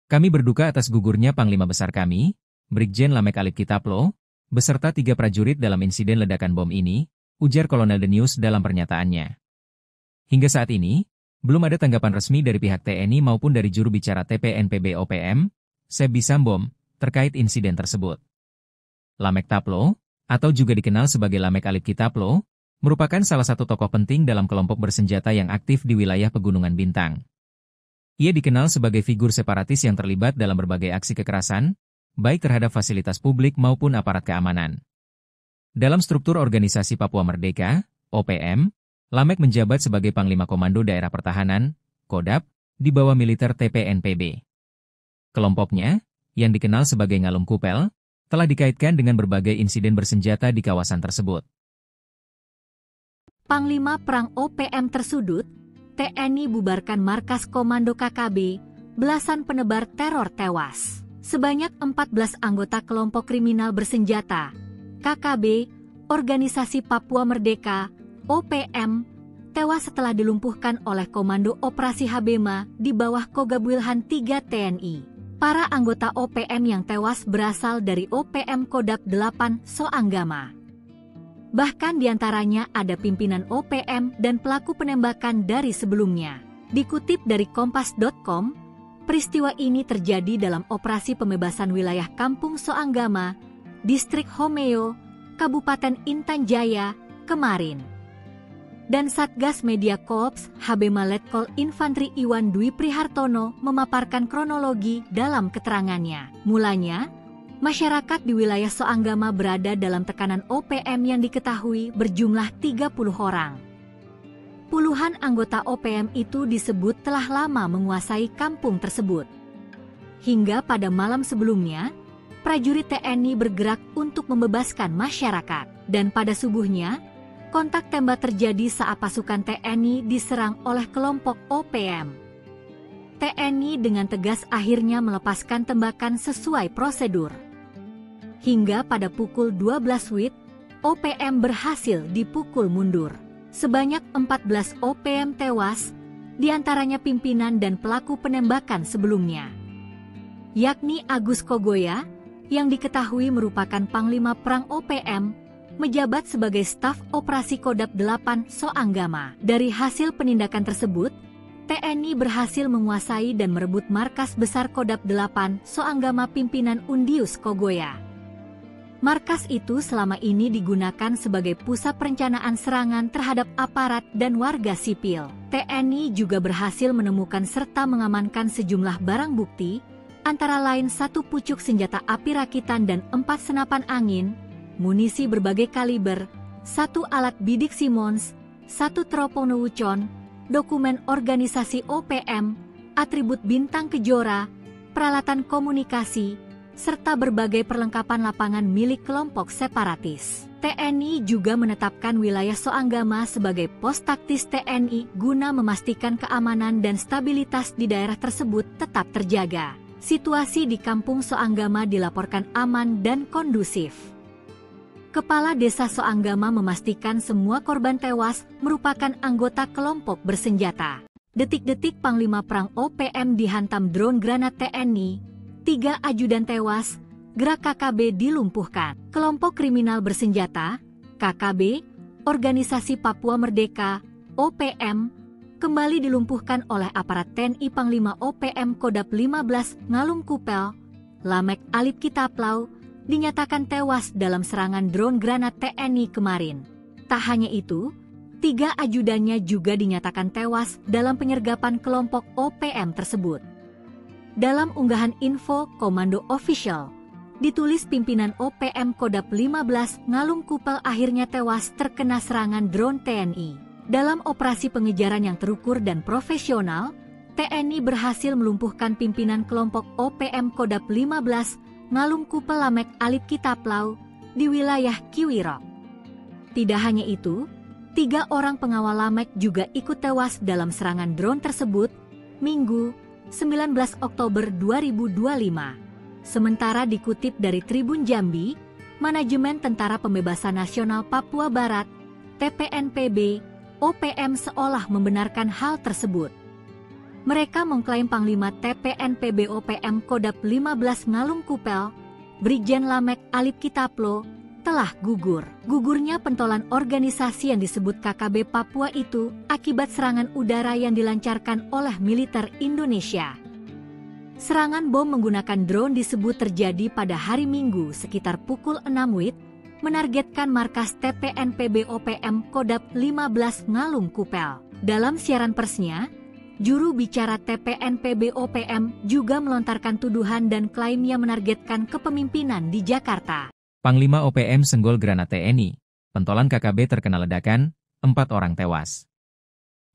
Kami berduka atas gugurnya Panglima Besar kami, Brigjen Lamek Alip Kitaplo, beserta 3 prajurit dalam insiden ledakan bom ini, ujar Kolonel Denius dalam pernyataannya. Hingga saat ini, belum ada tanggapan resmi dari pihak TNI maupun dari juru bicara TPNPB OPM, Sebi Sambom, terkait insiden tersebut. Lamek Taplo, atau juga dikenal sebagai Lamek Alip Kitaplo, merupakan salah satu tokoh penting dalam kelompok bersenjata yang aktif di wilayah Pegunungan Bintang. Ia dikenal sebagai figur separatis yang terlibat dalam berbagai aksi kekerasan, baik terhadap fasilitas publik maupun aparat keamanan. Dalam struktur Organisasi Papua Merdeka, OPM, Lamek menjabat sebagai Panglima Komando Daerah Pertahanan, Kodap, di bawah militer TPNPB. Kelompoknya, yang dikenal sebagai Ngalum Kupel, telah dikaitkan dengan berbagai insiden bersenjata di kawasan tersebut.
Panglima Perang OPM tersudut, TNI bubarkan markas Komando KKB, belasan penebar teror tewas. Sebanyak 14 anggota kelompok kriminal bersenjata, KKB, Organisasi Papua Merdeka, OPM, tewas setelah dilumpuhkan oleh Komando Operasi Habema di bawah Kogabwilhan 3 TNI. Para anggota OPM yang tewas berasal dari OPM Kodap 8 Soanggama. Bahkan diantaranya ada pimpinan OPM dan pelaku penembakan dari sebelumnya. Dikutip dari Kompas.com, peristiwa ini terjadi dalam operasi pembebasan wilayah Kampung Soanggama, Distrik Homeo, Kabupaten Intan Jaya, kemarin. Dan Satgas Media Korps Habema Letkol Infantri Iwan Dwi Prihartono memaparkan kronologi dalam keterangannya. Mulanya, Masyarakat di wilayah Soanggama berada dalam tekanan OPM yang diketahui berjumlah 30 orang. Puluhan anggota OPM itu disebut telah lama menguasai kampung tersebut. Hingga pada malam sebelumnya, prajurit TNI bergerak untuk membebaskan masyarakat. Dan pada subuhnya, kontak tembak terjadi saat pasukan TNI diserang oleh kelompok OPM. TNI dengan tegas akhirnya melepaskan tembakan sesuai prosedur. Hingga pada pukul 12 WIB, OPM berhasil dipukul mundur. Sebanyak 14 OPM tewas, diantaranya pimpinan dan pelaku penembakan sebelumnya, yakni Agus Kogoya, yang diketahui merupakan Panglima Perang OPM, menjabat sebagai staf operasi Kodap 8 Soanggama. Dari hasil penindakan tersebut, TNI berhasil menguasai dan merebut markas besar Kodap 8 Soanggama pimpinan Undius Kogoya. Markas itu selama ini digunakan sebagai pusat perencanaan serangan terhadap aparat dan warga sipil. TNI juga berhasil menemukan serta mengamankan sejumlah barang bukti, antara lain 1 pucuk senjata api rakitan dan 4 senapan angin, munisi berbagai kaliber, 1 alat bidik Simmons, 1 teropong Wucon, dokumen organisasi OPM, atribut bintang kejora, peralatan komunikasi, serta berbagai perlengkapan lapangan milik kelompok separatis. TNI juga menetapkan wilayah Soanggama sebagai pos taktis TNI guna memastikan keamanan dan stabilitas di daerah tersebut tetap terjaga. Situasi di kampung Soanggama dilaporkan aman dan kondusif. Kepala Desa Soanggama memastikan semua korban tewas merupakan anggota kelompok bersenjata. Detik-detik Panglima Perang OPM dihantam drone granat TNI, 3 ajudan tewas, gerak KKB dilumpuhkan. Kelompok kriminal bersenjata, KKB, Organisasi Papua Merdeka, OPM, kembali dilumpuhkan oleh aparat TNI Panglima OPM Kodap 15 Ngalum Kupel, Lamek Alip Kitaplau, dinyatakan tewas dalam serangan drone granat TNI kemarin. Tak hanya itu, 3 ajudannya juga dinyatakan tewas dalam penyergapan kelompok OPM tersebut. Dalam unggahan info Komando Official, ditulis pimpinan OPM Kodap 15 Ngalum Kupel akhirnya tewas terkena serangan drone TNI. Dalam operasi pengejaran yang terukur dan profesional, TNI berhasil melumpuhkan pimpinan kelompok OPM Kodap 15 Ngalum Kupel Lamek Alip Kitaplau di wilayah Kiwirok. Tidak hanya itu, 3 orang pengawal Lamek juga ikut tewas dalam serangan drone tersebut, Minggu, 19 Oktober 2025. Sementara dikutip dari Tribun Jambi, Manajemen Tentara Pembebasan Nasional Papua Barat, TPNPB, OPM seolah membenarkan hal tersebut. Mereka mengklaim Panglima TPNPB OPM Kodap 15 Ngalum Kupel, Brigjen Lamek Alip Kitaplo, telah gugur. Gugurnya pentolan organisasi yang disebut KKB Papua itu akibat serangan udara yang dilancarkan oleh militer Indonesia. Serangan bom menggunakan drone disebut terjadi pada hari Minggu sekitar pukul 6 WIB, menargetkan markas TPNPB OPM Kodap 15 Ngalum Kupel. Dalam siaran persnya, juru bicara TPNPB OPM juga melontarkan tuduhan dan klaim yang menargetkan kepemimpinan di Jakarta.
Panglima OPM senggol granat TNI, pentolan KKB terkena ledakan, 4 orang tewas.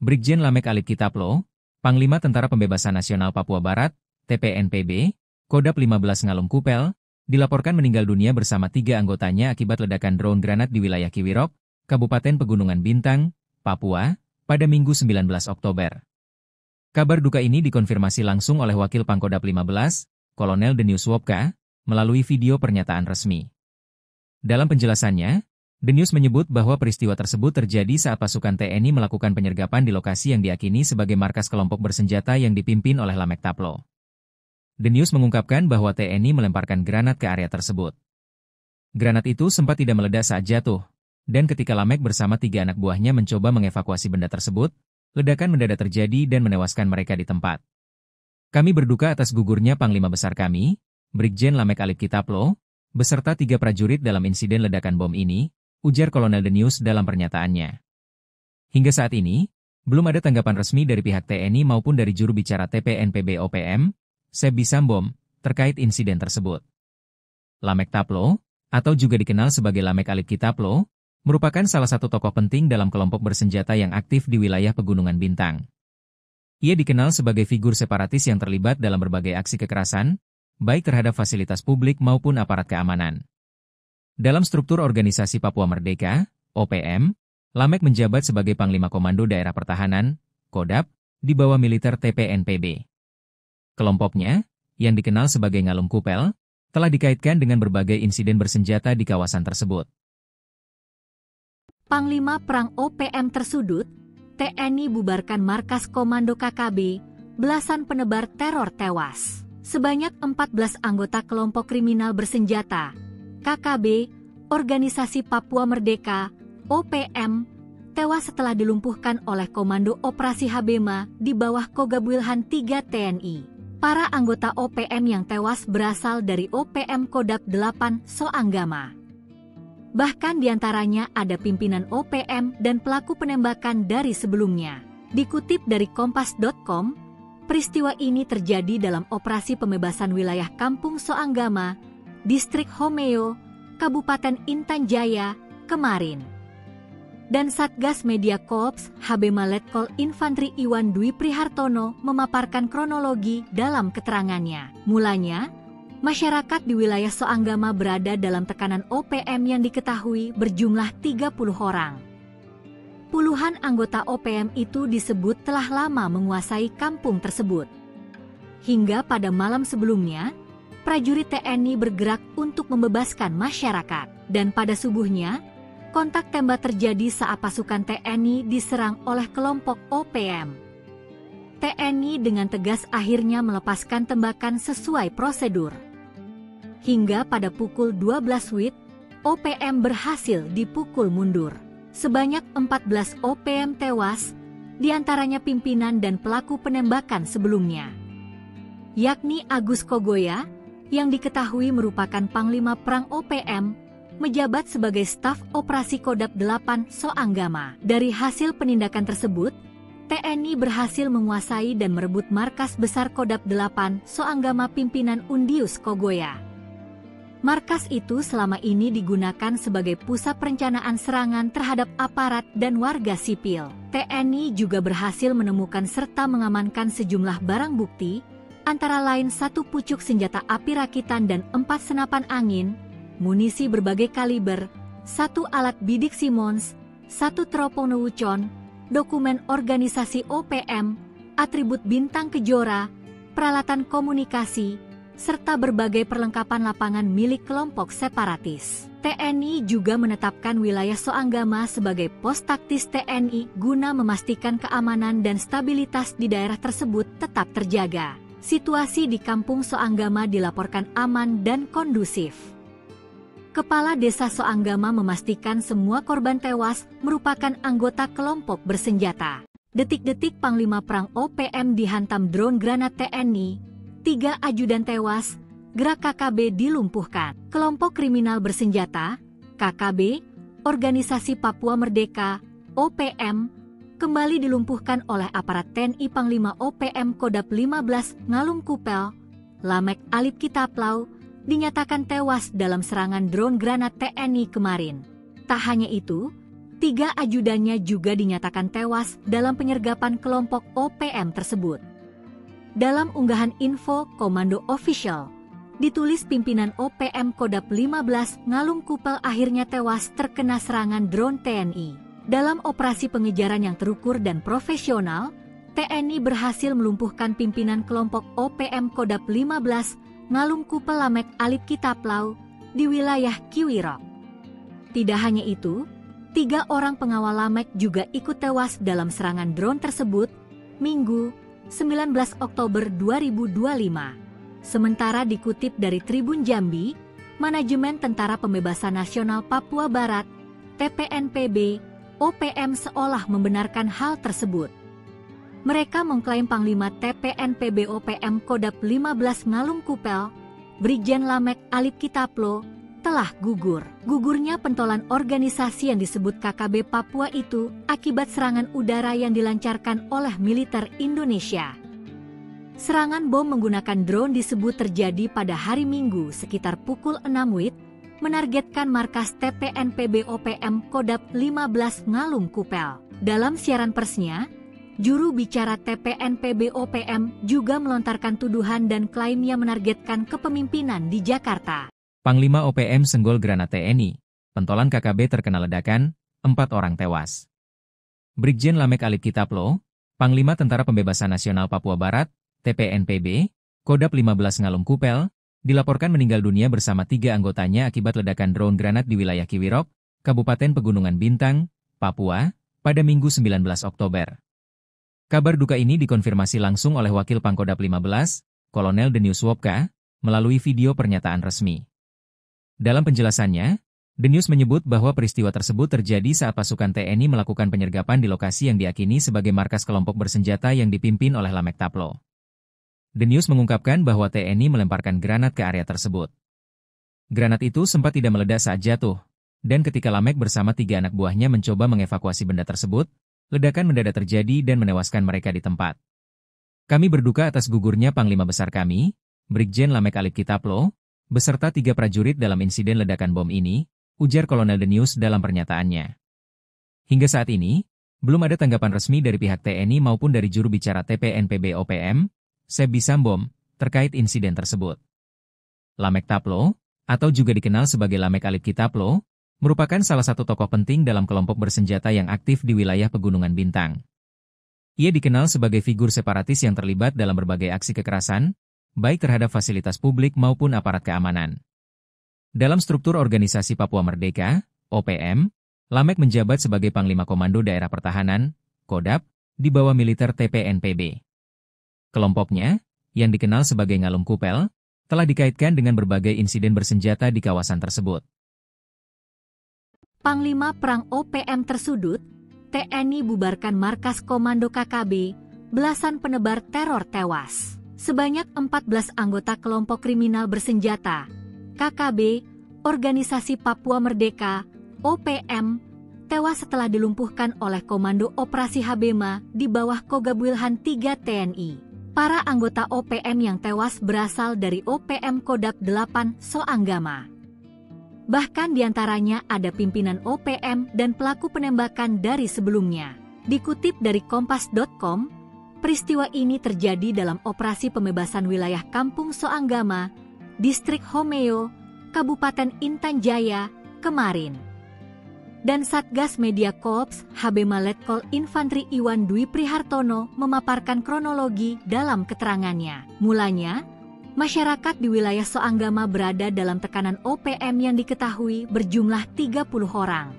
Brigjen Lamek Alip Kitaplo, Panglima Tentara Pembebasan Nasional Papua Barat, TPNPB, Kodap 15 Ngalum Kupel, dilaporkan meninggal dunia bersama 3 anggotanya akibat ledakan drone granat di wilayah Kiwirok, Kabupaten Pegunungan Bintang, Papua, pada Minggu 19 Oktober. Kabar duka ini dikonfirmasi langsung oleh Wakil Pangkodap 15, Kolonel Denius Wopka, melalui video pernyataan resmi. Dalam penjelasannya, Denius menyebut bahwa peristiwa tersebut terjadi saat pasukan TNI melakukan penyergapan di lokasi yang diyakini sebagai markas kelompok bersenjata yang dipimpin oleh Lamek Taplo. Denius mengungkapkan bahwa TNI melemparkan granat ke area tersebut. Granat itu sempat tidak meledak saat jatuh, dan ketika Lamek bersama 3 anak buahnya mencoba mengevakuasi benda tersebut, ledakan mendadak terjadi dan menewaskan mereka di tempat. Kami berduka atas gugurnya Panglima Besar kami, Brigjen Lamek Alip Kitaplo, beserta 3 prajurit dalam insiden ledakan bom ini, ujar Kolonel Denius dalam pernyataannya. Hingga saat ini, belum ada tanggapan resmi dari pihak TNI maupun dari juru bicara TPNPB OPM, Sebi Sambom, terkait insiden tersebut. Lamek Taplo, atau juga dikenal sebagai Lamek Alip Kitaplo, merupakan salah satu tokoh penting dalam kelompok bersenjata yang aktif di wilayah Pegunungan Bintang. Ia dikenal sebagai figur separatis yang terlibat dalam berbagai aksi kekerasan, baik terhadap fasilitas publik maupun aparat keamanan. Dalam struktur Organisasi Papua Merdeka, OPM, Lamek menjabat sebagai Panglima Komando Daerah Pertahanan, Kodap, di bawah militer TPNPB. Kelompoknya, yang dikenal sebagai Ngalum Kupel, telah dikaitkan dengan berbagai insiden bersenjata di kawasan tersebut.
Panglima Perang OPM tersudut, TNI bubarkan markas komando KKB, belasan penebar teror tewas. Sebanyak 14 anggota kelompok kriminal bersenjata, KKB, Organisasi Papua Merdeka, OPM, tewas setelah dilumpuhkan oleh Komando Operasi Habema di bawah Kogabwilhan 3 TNI. Para anggota OPM yang tewas berasal dari OPM Kodap 8 Soanggama. Bahkan diantaranya ada pimpinan OPM dan pelaku penembakan dari sebelumnya. Dikutip dari Kompas.com, peristiwa ini terjadi dalam operasi pembebasan wilayah Kampung Soanggama, Distrik Homeo, Kabupaten Intan Jaya, kemarin. Dan Satgas Media Korps Habema Letkol Infantri Iwan Dwi Prihartono memaparkan kronologi dalam keterangannya. Mulanya, masyarakat di wilayah Soanggama berada dalam tekanan OPM yang diketahui berjumlah 30 orang. Puluhan anggota OPM itu disebut telah lama menguasai kampung tersebut. Hingga pada malam sebelumnya, prajurit TNI bergerak untuk membebaskan masyarakat. Dan pada subuhnya, kontak tembak terjadi saat pasukan TNI diserang oleh kelompok OPM. TNI dengan tegas akhirnya melepaskan tembakan sesuai prosedur. Hingga pada pukul 12 WIB, OPM berhasil dipukul mundur. Sebanyak 14 OPM tewas, diantaranya pimpinan dan pelaku penembakan sebelumnya, yakni Agus Kogoya, yang diketahui merupakan Panglima Perang OPM, menjabat sebagai staf operasi Kodap 8 Soanggama. Dari hasil penindakan tersebut, TNI berhasil menguasai dan merebut markas besar Kodap 8 Soanggama pimpinan Undius Kogoya. Markas itu selama ini digunakan sebagai pusat perencanaan serangan terhadap aparat dan warga sipil. TNI juga berhasil menemukan serta mengamankan sejumlah barang bukti, antara lain 1 pucuk senjata api rakitan dan 4 senapan angin, munisi berbagai kaliber, 1 alat bidik Simmons, 1 teropong Newucon, dokumen organisasi OPM, atribut bintang Kejora, peralatan komunikasi, serta berbagai perlengkapan lapangan milik kelompok separatis. TNI juga menetapkan wilayah Soanggama sebagai pos taktis TNI guna memastikan keamanan dan stabilitas di daerah tersebut tetap terjaga. Situasi di Kampung Soanggama dilaporkan aman dan kondusif. Kepala Desa Soanggama memastikan semua korban tewas merupakan anggota kelompok bersenjata. Detik-detik Panglima Perang OPM dihantam drone granat TNI, 3 ajudan tewas, gerak KKB dilumpuhkan. Kelompok kriminal bersenjata, KKB, Organisasi Papua Merdeka, OPM, kembali dilumpuhkan oleh aparat TNI. Panglima OPM Kodap 15 Ngalum Kupel, Lamek Alip Kitaplo, dinyatakan tewas dalam serangan drone granat TNI kemarin. Tak hanya itu, 3 ajudannya juga dinyatakan tewas dalam penyergapan kelompok OPM tersebut. Dalam unggahan info Komando Official, ditulis pimpinan OPM Kodap 15 Ngalum Kupel akhirnya tewas terkena serangan drone TNI. Dalam operasi pengejaran yang terukur dan profesional, TNI berhasil melumpuhkan pimpinan kelompok OPM Kodap 15 Ngalum Kupel Lamek Alip Kitaplo di wilayah Kiwirok. Tidak hanya itu, 3 orang pengawal Lamek juga ikut tewas dalam serangan drone tersebut, Minggu, 19 Oktober 2025. Sementara dikutip dari Tribun Jambi, Manajemen Tentara Pembebasan Nasional Papua Barat, TPNPB, OPM seolah membenarkan hal tersebut. Mereka mengklaim Panglima TPNPB OPM Kodap 15 Ngalum Kupel, Brigjen Lamek Alip Kitaplo, telah gugur. Gugurnya pentolan organisasi yang disebut KKB Papua itu akibat serangan udara yang dilancarkan oleh militer Indonesia. Serangan bom menggunakan drone disebut terjadi pada hari Minggu sekitar pukul 6 WIB, menargetkan markas TPNPB OPM Kodap 15 Ngalum Kupel. Dalam siaran persnya, juru bicara TPNPB OPM juga melontarkan tuduhan dan klaim yang menargetkan kepemimpinan di Jakarta.
Panglima OPM senggol granat TNI, pentolan KKB terkena ledakan, 4 orang tewas. Brigjen Lamek Alip Kitaplo, Panglima Tentara Pembebasan Nasional Papua Barat, TPNPB, Kodap 15 Ngalum Kupel, dilaporkan meninggal dunia bersama 3 anggotanya akibat ledakan drone granat di wilayah Kiwirok, Kabupaten Pegunungan Bintang, Papua, pada Minggu 19 Oktober. Kabar duka ini dikonfirmasi langsung oleh Wakil Pangkodap 15, Kolonel Denius Wopka, melalui video pernyataan resmi. Dalam penjelasannya, Denius menyebut bahwa peristiwa tersebut terjadi saat pasukan TNI melakukan penyergapan di lokasi yang diakini sebagai markas kelompok bersenjata yang dipimpin oleh Lamek Taplo. Denius mengungkapkan bahwa TNI melemparkan granat ke area tersebut. Granat itu sempat tidak meledak saat jatuh, dan ketika Lamek bersama 3 anak buahnya mencoba mengevakuasi benda tersebut, ledakan mendadak terjadi dan menewaskan mereka di tempat. Kami berduka atas gugurnya Panglima Besar kami, Brigjen Lamek Alip Kitaplo, beserta 3 prajurit dalam insiden ledakan bom ini, ujar Kolonel Denius dalam pernyataannya. Hingga saat ini, belum ada tanggapan resmi dari pihak TNI maupun dari juru bicara TPNPB OPM, Sebi Sambom, terkait insiden tersebut. Lamek Taplo, atau juga dikenal sebagai Lamek Alip Kitaplo, merupakan salah satu tokoh penting dalam kelompok bersenjata yang aktif di wilayah Pegunungan Bintang. Ia dikenal sebagai figur separatis yang terlibat dalam berbagai aksi kekerasan, baik terhadap fasilitas publik maupun aparat keamanan. Dalam struktur Organisasi Papua Merdeka, OPM, Lamek menjabat sebagai Panglima Komando Daerah Pertahanan, Kodap, di bawah militer TPNPB. Kelompoknya, yang dikenal sebagai Ngalum Kupel, telah dikaitkan dengan berbagai insiden bersenjata di kawasan tersebut.
Panglima Perang OPM tersudut, TNI bubarkan markas Komando KKB, belasan penebar teror tewas. Sebanyak 14 anggota kelompok kriminal bersenjata, KKB, Organisasi Papua Merdeka, OPM, tewas setelah dilumpuhkan oleh Komando Operasi Habema di bawah Kogabwilhan 3 TNI. Para anggota OPM yang tewas berasal dari OPM Kodap 8 Soanggama. Bahkan diantaranya ada pimpinan OPM dan pelaku penembakan dari sebelumnya. Dikutip dari Kompas.com, peristiwa ini terjadi dalam operasi pembebasan wilayah Kampung Soanggama, Distrik Homeo, Kabupaten Intan Jaya, kemarin. Dan Satgas Media Korps Habema Letkol Infantri Iwan Dwi Prihartono memaparkan kronologi dalam keterangannya. Mulanya, masyarakat di wilayah Soanggama berada dalam tekanan OPM yang diketahui berjumlah 30 orang.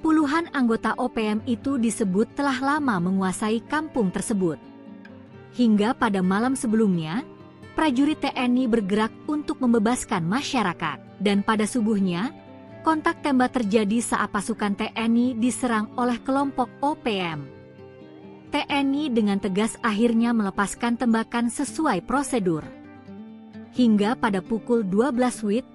Puluhan anggota OPM itu disebut telah lama menguasai kampung tersebut. Hingga pada malam sebelumnya, prajurit TNI bergerak untuk membebaskan masyarakat. Dan pada subuhnya, kontak tembak terjadi saat pasukan TNI diserang oleh kelompok OPM. TNI dengan tegas akhirnya melepaskan tembakan sesuai prosedur. Hingga pada pukul 12 WIB,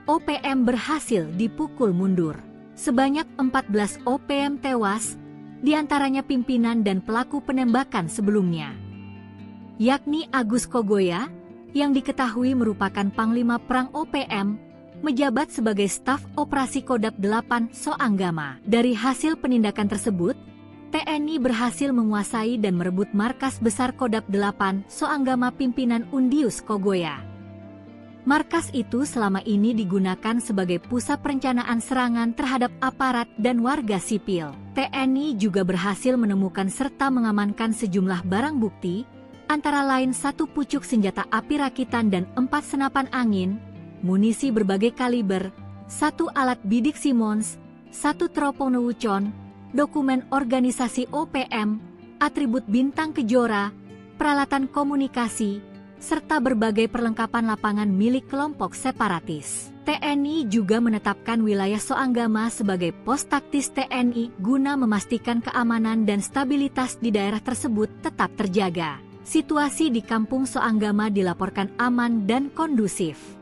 OPM berhasil dipukul mundur. Sebanyak 14 OPM tewas, diantaranya pimpinan dan pelaku penembakan sebelumnya, yakni Agus Kogoya, yang diketahui merupakan Panglima Perang OPM, menjabat sebagai staf operasi Kodap 8 Soanggama. Dari hasil penindakan tersebut, TNI berhasil menguasai dan merebut markas besar Kodap 8 Soanggama pimpinan Undius Kogoya. Markas itu selama ini digunakan sebagai pusat perencanaan serangan terhadap aparat dan warga sipil. TNI juga berhasil menemukan serta mengamankan sejumlah barang bukti, antara lain 1 pucuk senjata api rakitan dan 4 senapan angin, munisi berbagai kaliber, 1 alat bidik Simmons, 1 teropong Wucon, dokumen organisasi OPM, atribut bintang kejora, peralatan komunikasi, serta berbagai perlengkapan lapangan milik kelompok separatis. TNI juga menetapkan wilayah Soanggama sebagai pos taktis TNI guna memastikan keamanan dan stabilitas di daerah tersebut tetap terjaga. Situasi di Kampung Soanggama dilaporkan aman dan kondusif.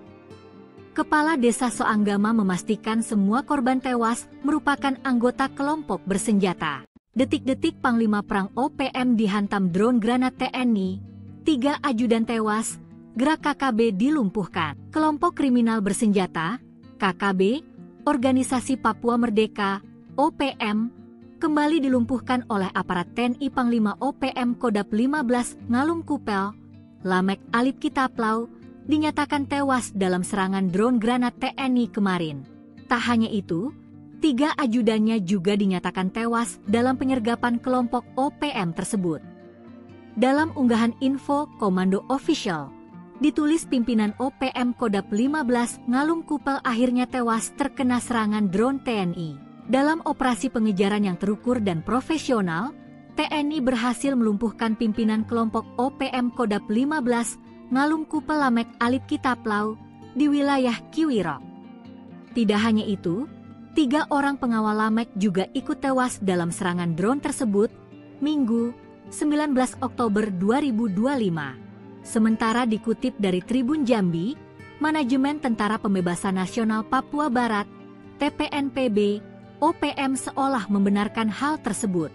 Kepala Desa Soanggama memastikan semua korban tewas merupakan anggota kelompok bersenjata. Detik-detik Panglima Perang OPM dihantam drone granat TNI, 3 ajudan tewas, gerak KKB dilumpuhkan. Kelompok kriminal bersenjata, KKB, Organisasi Papua Merdeka, OPM, kembali dilumpuhkan oleh aparat TNI Panglima OPM Kodap 15 Ngalum Kupel, Lamek Alip Kitaplau, dinyatakan tewas dalam serangan drone granat TNI kemarin. Tak hanya itu, 3 ajudannya juga dinyatakan tewas dalam penyergapan kelompok OPM tersebut. Dalam unggahan info Komando Official, ditulis pimpinan OPM Kodap 15 Ngalum Kupel akhirnya tewas terkena serangan drone TNI. Dalam operasi pengejaran yang terukur dan profesional, TNI berhasil melumpuhkan pimpinan kelompok OPM Kodap 15 Ngalum Kupel Lamek Alip Kitaplau di wilayah Kiwirok. Tidak hanya itu, 3 orang pengawal Lamek juga ikut tewas dalam serangan drone tersebut, Minggu, 19 Oktober 2025. Sementara dikutip dari Tribun Jambi, Manajemen Tentara Pembebasan Nasional Papua Barat, TPNPB, OPM seolah membenarkan hal tersebut.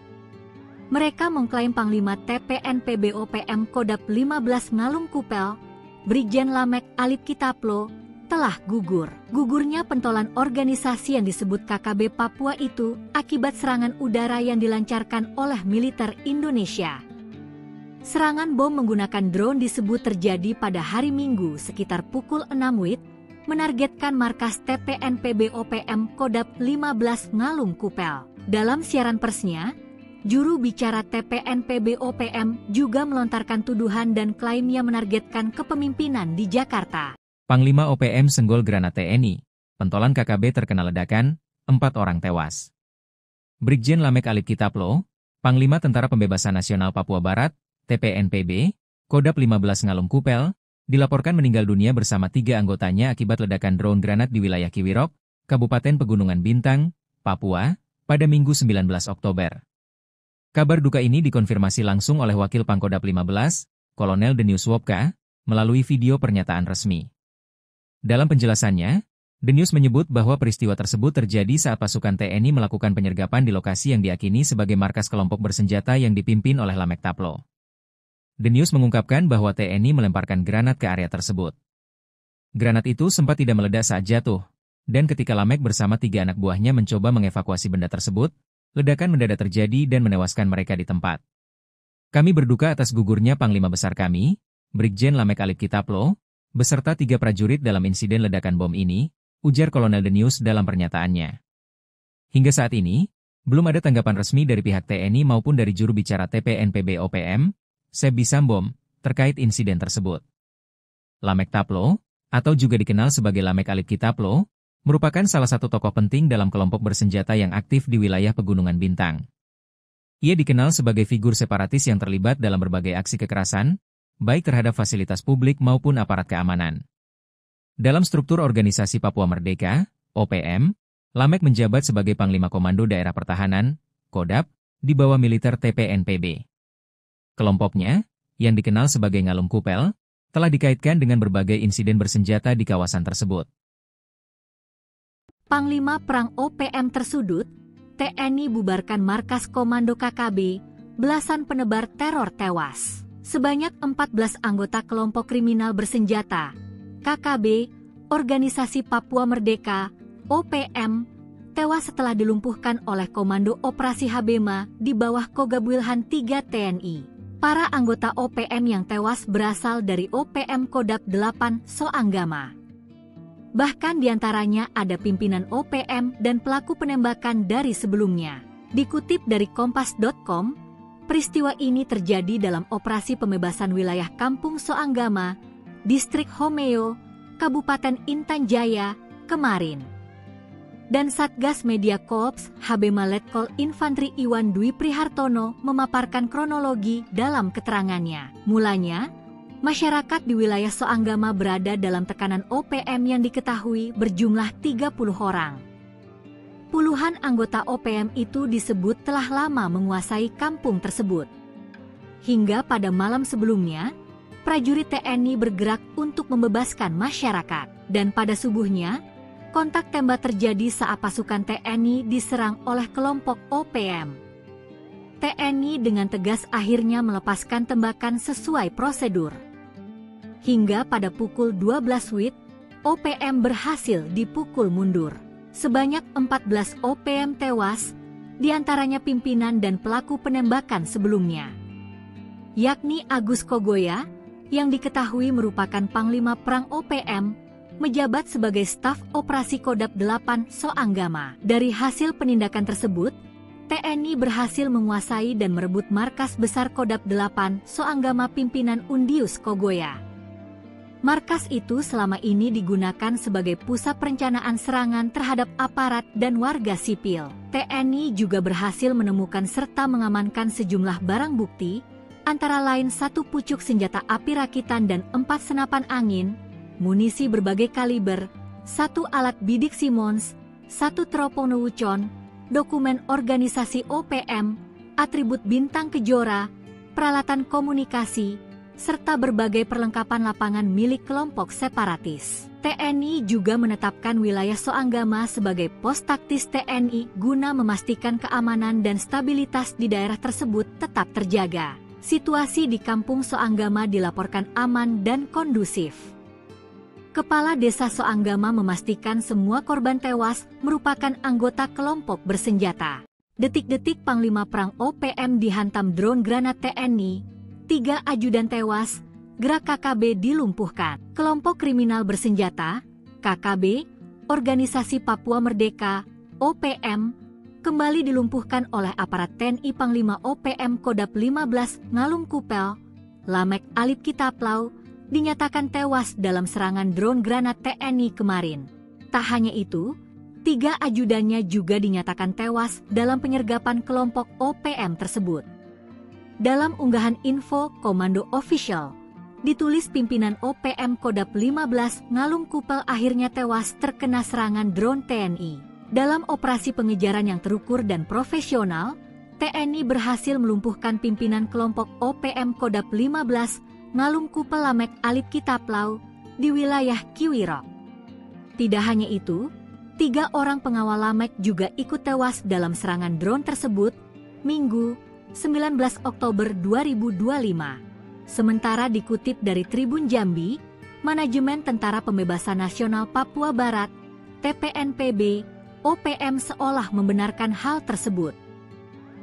Mereka mengklaim Panglima TPNPB OPM Kodap 15 Ngalum Kupel, Brigjen Lamek Alip Kitaplo, telah gugur. Gugurnya pentolan organisasi yang disebut KKB Papua itu akibat serangan udara yang dilancarkan oleh militer Indonesia. Serangan bom menggunakan drone disebut terjadi pada hari Minggu sekitar pukul 6 WIB, menargetkan markas TPNPB OPM Kodap 15 Ngalum Kupel. Dalam siaran persnya, juru bicara TPNPB OPM juga melontarkan tuduhan dan klaimnya menargetkan kepemimpinan di Jakarta.
Panglima OPM senggol granat TNI, pentolan KKB terkena ledakan, 4 orang tewas. Brigjen Lamek Alip Kitaplo, Panglima Tentara Pembebasan Nasional Papua Barat, TPNPB, Kodap 15 Ngalum Kupel, dilaporkan meninggal dunia bersama 3 anggotanya akibat ledakan drone granat di wilayah Kiwirok, Kabupaten Pegunungan Bintang, Papua, pada Minggu 19 Oktober. Kabar duka ini dikonfirmasi langsung oleh Wakil Pangkodap 15, Kolonel Denius Wopka, melalui video pernyataan resmi. Dalam penjelasannya, Denius menyebut bahwa peristiwa tersebut terjadi saat pasukan TNI melakukan penyergapan di lokasi yang diyakini sebagai markas kelompok bersenjata yang dipimpin oleh Lamek Taplo. Denius mengungkapkan bahwa TNI melemparkan granat ke area tersebut. Granat itu sempat tidak meledak saat jatuh, dan ketika Lamek bersama 3 anak buahnya mencoba mengevakuasi benda tersebut, ledakan mendadak terjadi dan menewaskan mereka di tempat. Kami berduka atas gugurnya Panglima Besar kami, Brigjen Lamek Alip Kitaplo, beserta 3 prajurit dalam insiden ledakan bom ini, ujar Kolonel Denius dalam pernyataannya. Hingga saat ini, belum ada tanggapan resmi dari pihak TNI maupun dari juru bicara TPNPB OPM, Sebi Sambom, terkait insiden tersebut. Lamek Taplo, atau juga dikenal sebagai Lamek Alip Kitaplo, merupakan salah satu tokoh penting dalam kelompok bersenjata yang aktif di wilayah Pegunungan Bintang. Ia dikenal sebagai figur separatis yang terlibat dalam berbagai aksi kekerasan, baik terhadap fasilitas publik maupun aparat keamanan. Dalam struktur Organisasi Papua Merdeka, OPM, Lamek menjabat sebagai Panglima Komando Daerah Pertahanan, Kodap, di bawah militer TPNPB. Kelompoknya, yang dikenal sebagai Ngalum Kupel, telah dikaitkan dengan berbagai insiden bersenjata di kawasan tersebut.
Panglima Perang OPM tersudut, TNI bubarkan markas Komando KKB, belasan penebar teror tewas. Sebanyak 14 anggota kelompok kriminal bersenjata, KKB, Organisasi Papua Merdeka, OPM, tewas setelah dilumpuhkan oleh Komando Operasi Habema di bawah Kogabwilhan 3 TNI. Para anggota OPM yang tewas berasal dari OPM Kodap 8 Soanggama. Bahkan diantaranya ada pimpinan OPM dan pelaku penembakan dari sebelumnya. Dikutip dari Kompas.com, peristiwa ini terjadi dalam operasi pembebasan wilayah Kampung Soanggama, Distrik Homeo, Kabupaten Intan Jaya, kemarin. Dan Satgas Media Korps Habema Letkol Infantri Iwan Dwi Prihartono memaparkan kronologi dalam keterangannya. Mulanya, masyarakat di wilayah Soanggama berada dalam tekanan OPM yang diketahui berjumlah 30 orang. Puluhan anggota OPM itu disebut telah lama menguasai kampung tersebut. Hingga pada malam sebelumnya, prajurit TNI bergerak untuk membebaskan masyarakat. Dan pada subuhnya, kontak tembak terjadi saat pasukan TNI diserang oleh kelompok OPM. TNI dengan tegas akhirnya melepaskan tembakan sesuai prosedur. Hingga pada pukul 12 WIB, OPM berhasil dipukul mundur. Sebanyak 14 OPM tewas, diantaranya pimpinan dan pelaku penembakan sebelumnya, yakni Agus Kogoya, yang diketahui merupakan Panglima Perang OPM, menjabat sebagai staf operasi Kodap 8 Soanggama. Dari hasil penindakan tersebut, TNI berhasil menguasai dan merebut markas besar Kodap 8 Soanggama pimpinan Undius Kogoya. Markas itu selama ini digunakan sebagai pusat perencanaan serangan terhadap aparat dan warga sipil. TNI juga berhasil menemukan serta mengamankan sejumlah barang bukti, antara lain 1 pucuk senjata api rakitan dan 4 senapan angin, munisi berbagai kaliber, 1 alat bidik Simmons, 1 teropong Wuchon, dokumen organisasi OPM, atribut bintang Kejora, peralatan komunikasi, serta berbagai perlengkapan lapangan milik kelompok separatis. TNI juga menetapkan wilayah Soanggama sebagai pos taktis TNI guna memastikan keamanan dan stabilitas di daerah tersebut tetap terjaga. Situasi di kampung Soanggama dilaporkan aman dan kondusif. Kepala Desa Soanggama memastikan semua korban tewas merupakan anggota kelompok bersenjata. Detik-detik Panglima Perang OPM dihantam drone granat TNI, 3 ajudan tewas, gerak KKB dilumpuhkan. Kelompok kriminal bersenjata, KKB, Organisasi Papua Merdeka, OPM, kembali dilumpuhkan oleh aparat TNI. Panglima OPM Kodap 15 Ngalung Kupel, Lamek Alip Kitaplau, dinyatakan tewas dalam serangan drone granat TNI kemarin. Tak hanya itu, 3 ajudannya juga dinyatakan tewas dalam penyergapan kelompok OPM tersebut. Dalam unggahan info Komando Official, ditulis pimpinan OPM Kodap 15 Ngalung Kupel akhirnya tewas terkena serangan drone TNI. Dalam operasi pengejaran yang terukur dan profesional, TNI berhasil melumpuhkan pimpinan kelompok OPM Kodap 15 Ngalung Kupel Lamek Alip Kitaplau di wilayah Kiwirok. Tidak hanya itu, 3 orang pengawal Lamek juga ikut tewas dalam serangan drone tersebut, Minggu, 19 Oktober 2025. Sementara dikutip dari Tribun Jambi, Manajemen Tentara Pembebasan Nasional Papua Barat, TPNPB, OPM seolah membenarkan hal tersebut.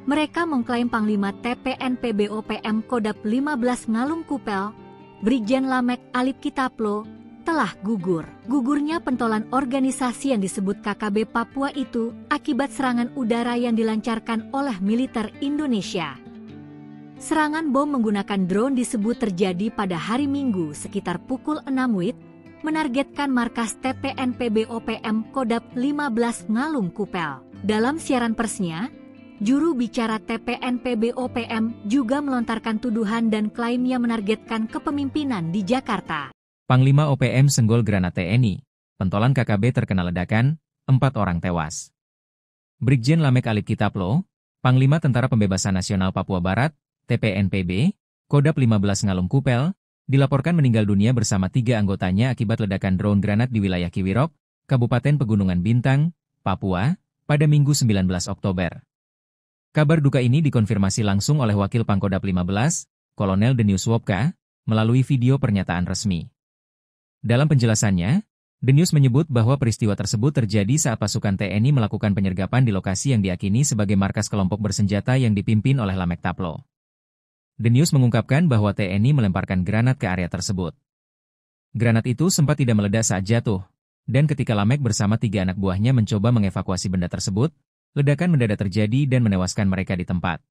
Mereka mengklaim Panglima TPNPB OPM Kodap 15 Ngalung Kupel, Brigjen Lamek Alip Kitaplo, telah gugur. Gugurnya pentolan organisasi yang disebut KKB Papua itu akibat serangan udara yang dilancarkan oleh militer Indonesia. Serangan bom menggunakan drone disebut terjadi pada hari Minggu sekitar pukul 6 WIB, menargetkan markas TPNPB OPM Kodap 15 Ngalung Kupel. Dalam siaran persnya, juru bicara TPNPB OPM juga melontarkan tuduhan dan klaimnya menargetkan kepemimpinan di Jakarta.
Panglima OPM senggol granat TNI, pentolan KKB terkena ledakan, 4 orang tewas. Brigjen Lamek Alip Kitaplo, Panglima Tentara Pembebasan Nasional Papua Barat, TPNPB, Kodap 15 Ngalung Kupel, dilaporkan meninggal dunia bersama 3 anggotanya akibat ledakan drone granat di wilayah Kiwirok, Kabupaten Pegunungan Bintang, Papua, pada Minggu 19 Oktober. Kabar duka ini dikonfirmasi langsung oleh Wakil Pangkodap 15, Kolonel Denius Wopka, melalui video pernyataan resmi. Dalam penjelasannya, Denius menyebut bahwa peristiwa tersebut terjadi saat pasukan TNI melakukan penyergapan di lokasi yang diyakini sebagai markas kelompok bersenjata yang dipimpin oleh Lamek Taplo. Denius mengungkapkan bahwa TNI melemparkan granat ke area tersebut. Granat itu sempat tidak meledak saat jatuh, dan ketika Lamek bersama 3 anak buahnya mencoba mengevakuasi benda tersebut, ledakan mendadak terjadi dan menewaskan mereka di tempat.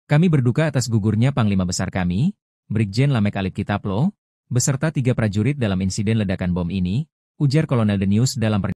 Kami berduka atas gugurnya Panglima Besar kami, Brigjen Lamek Alip Kitaplo, beserta 3 prajurit dalam insiden ledakan bom ini, ujar Kolonel Denius dalam pernyataan.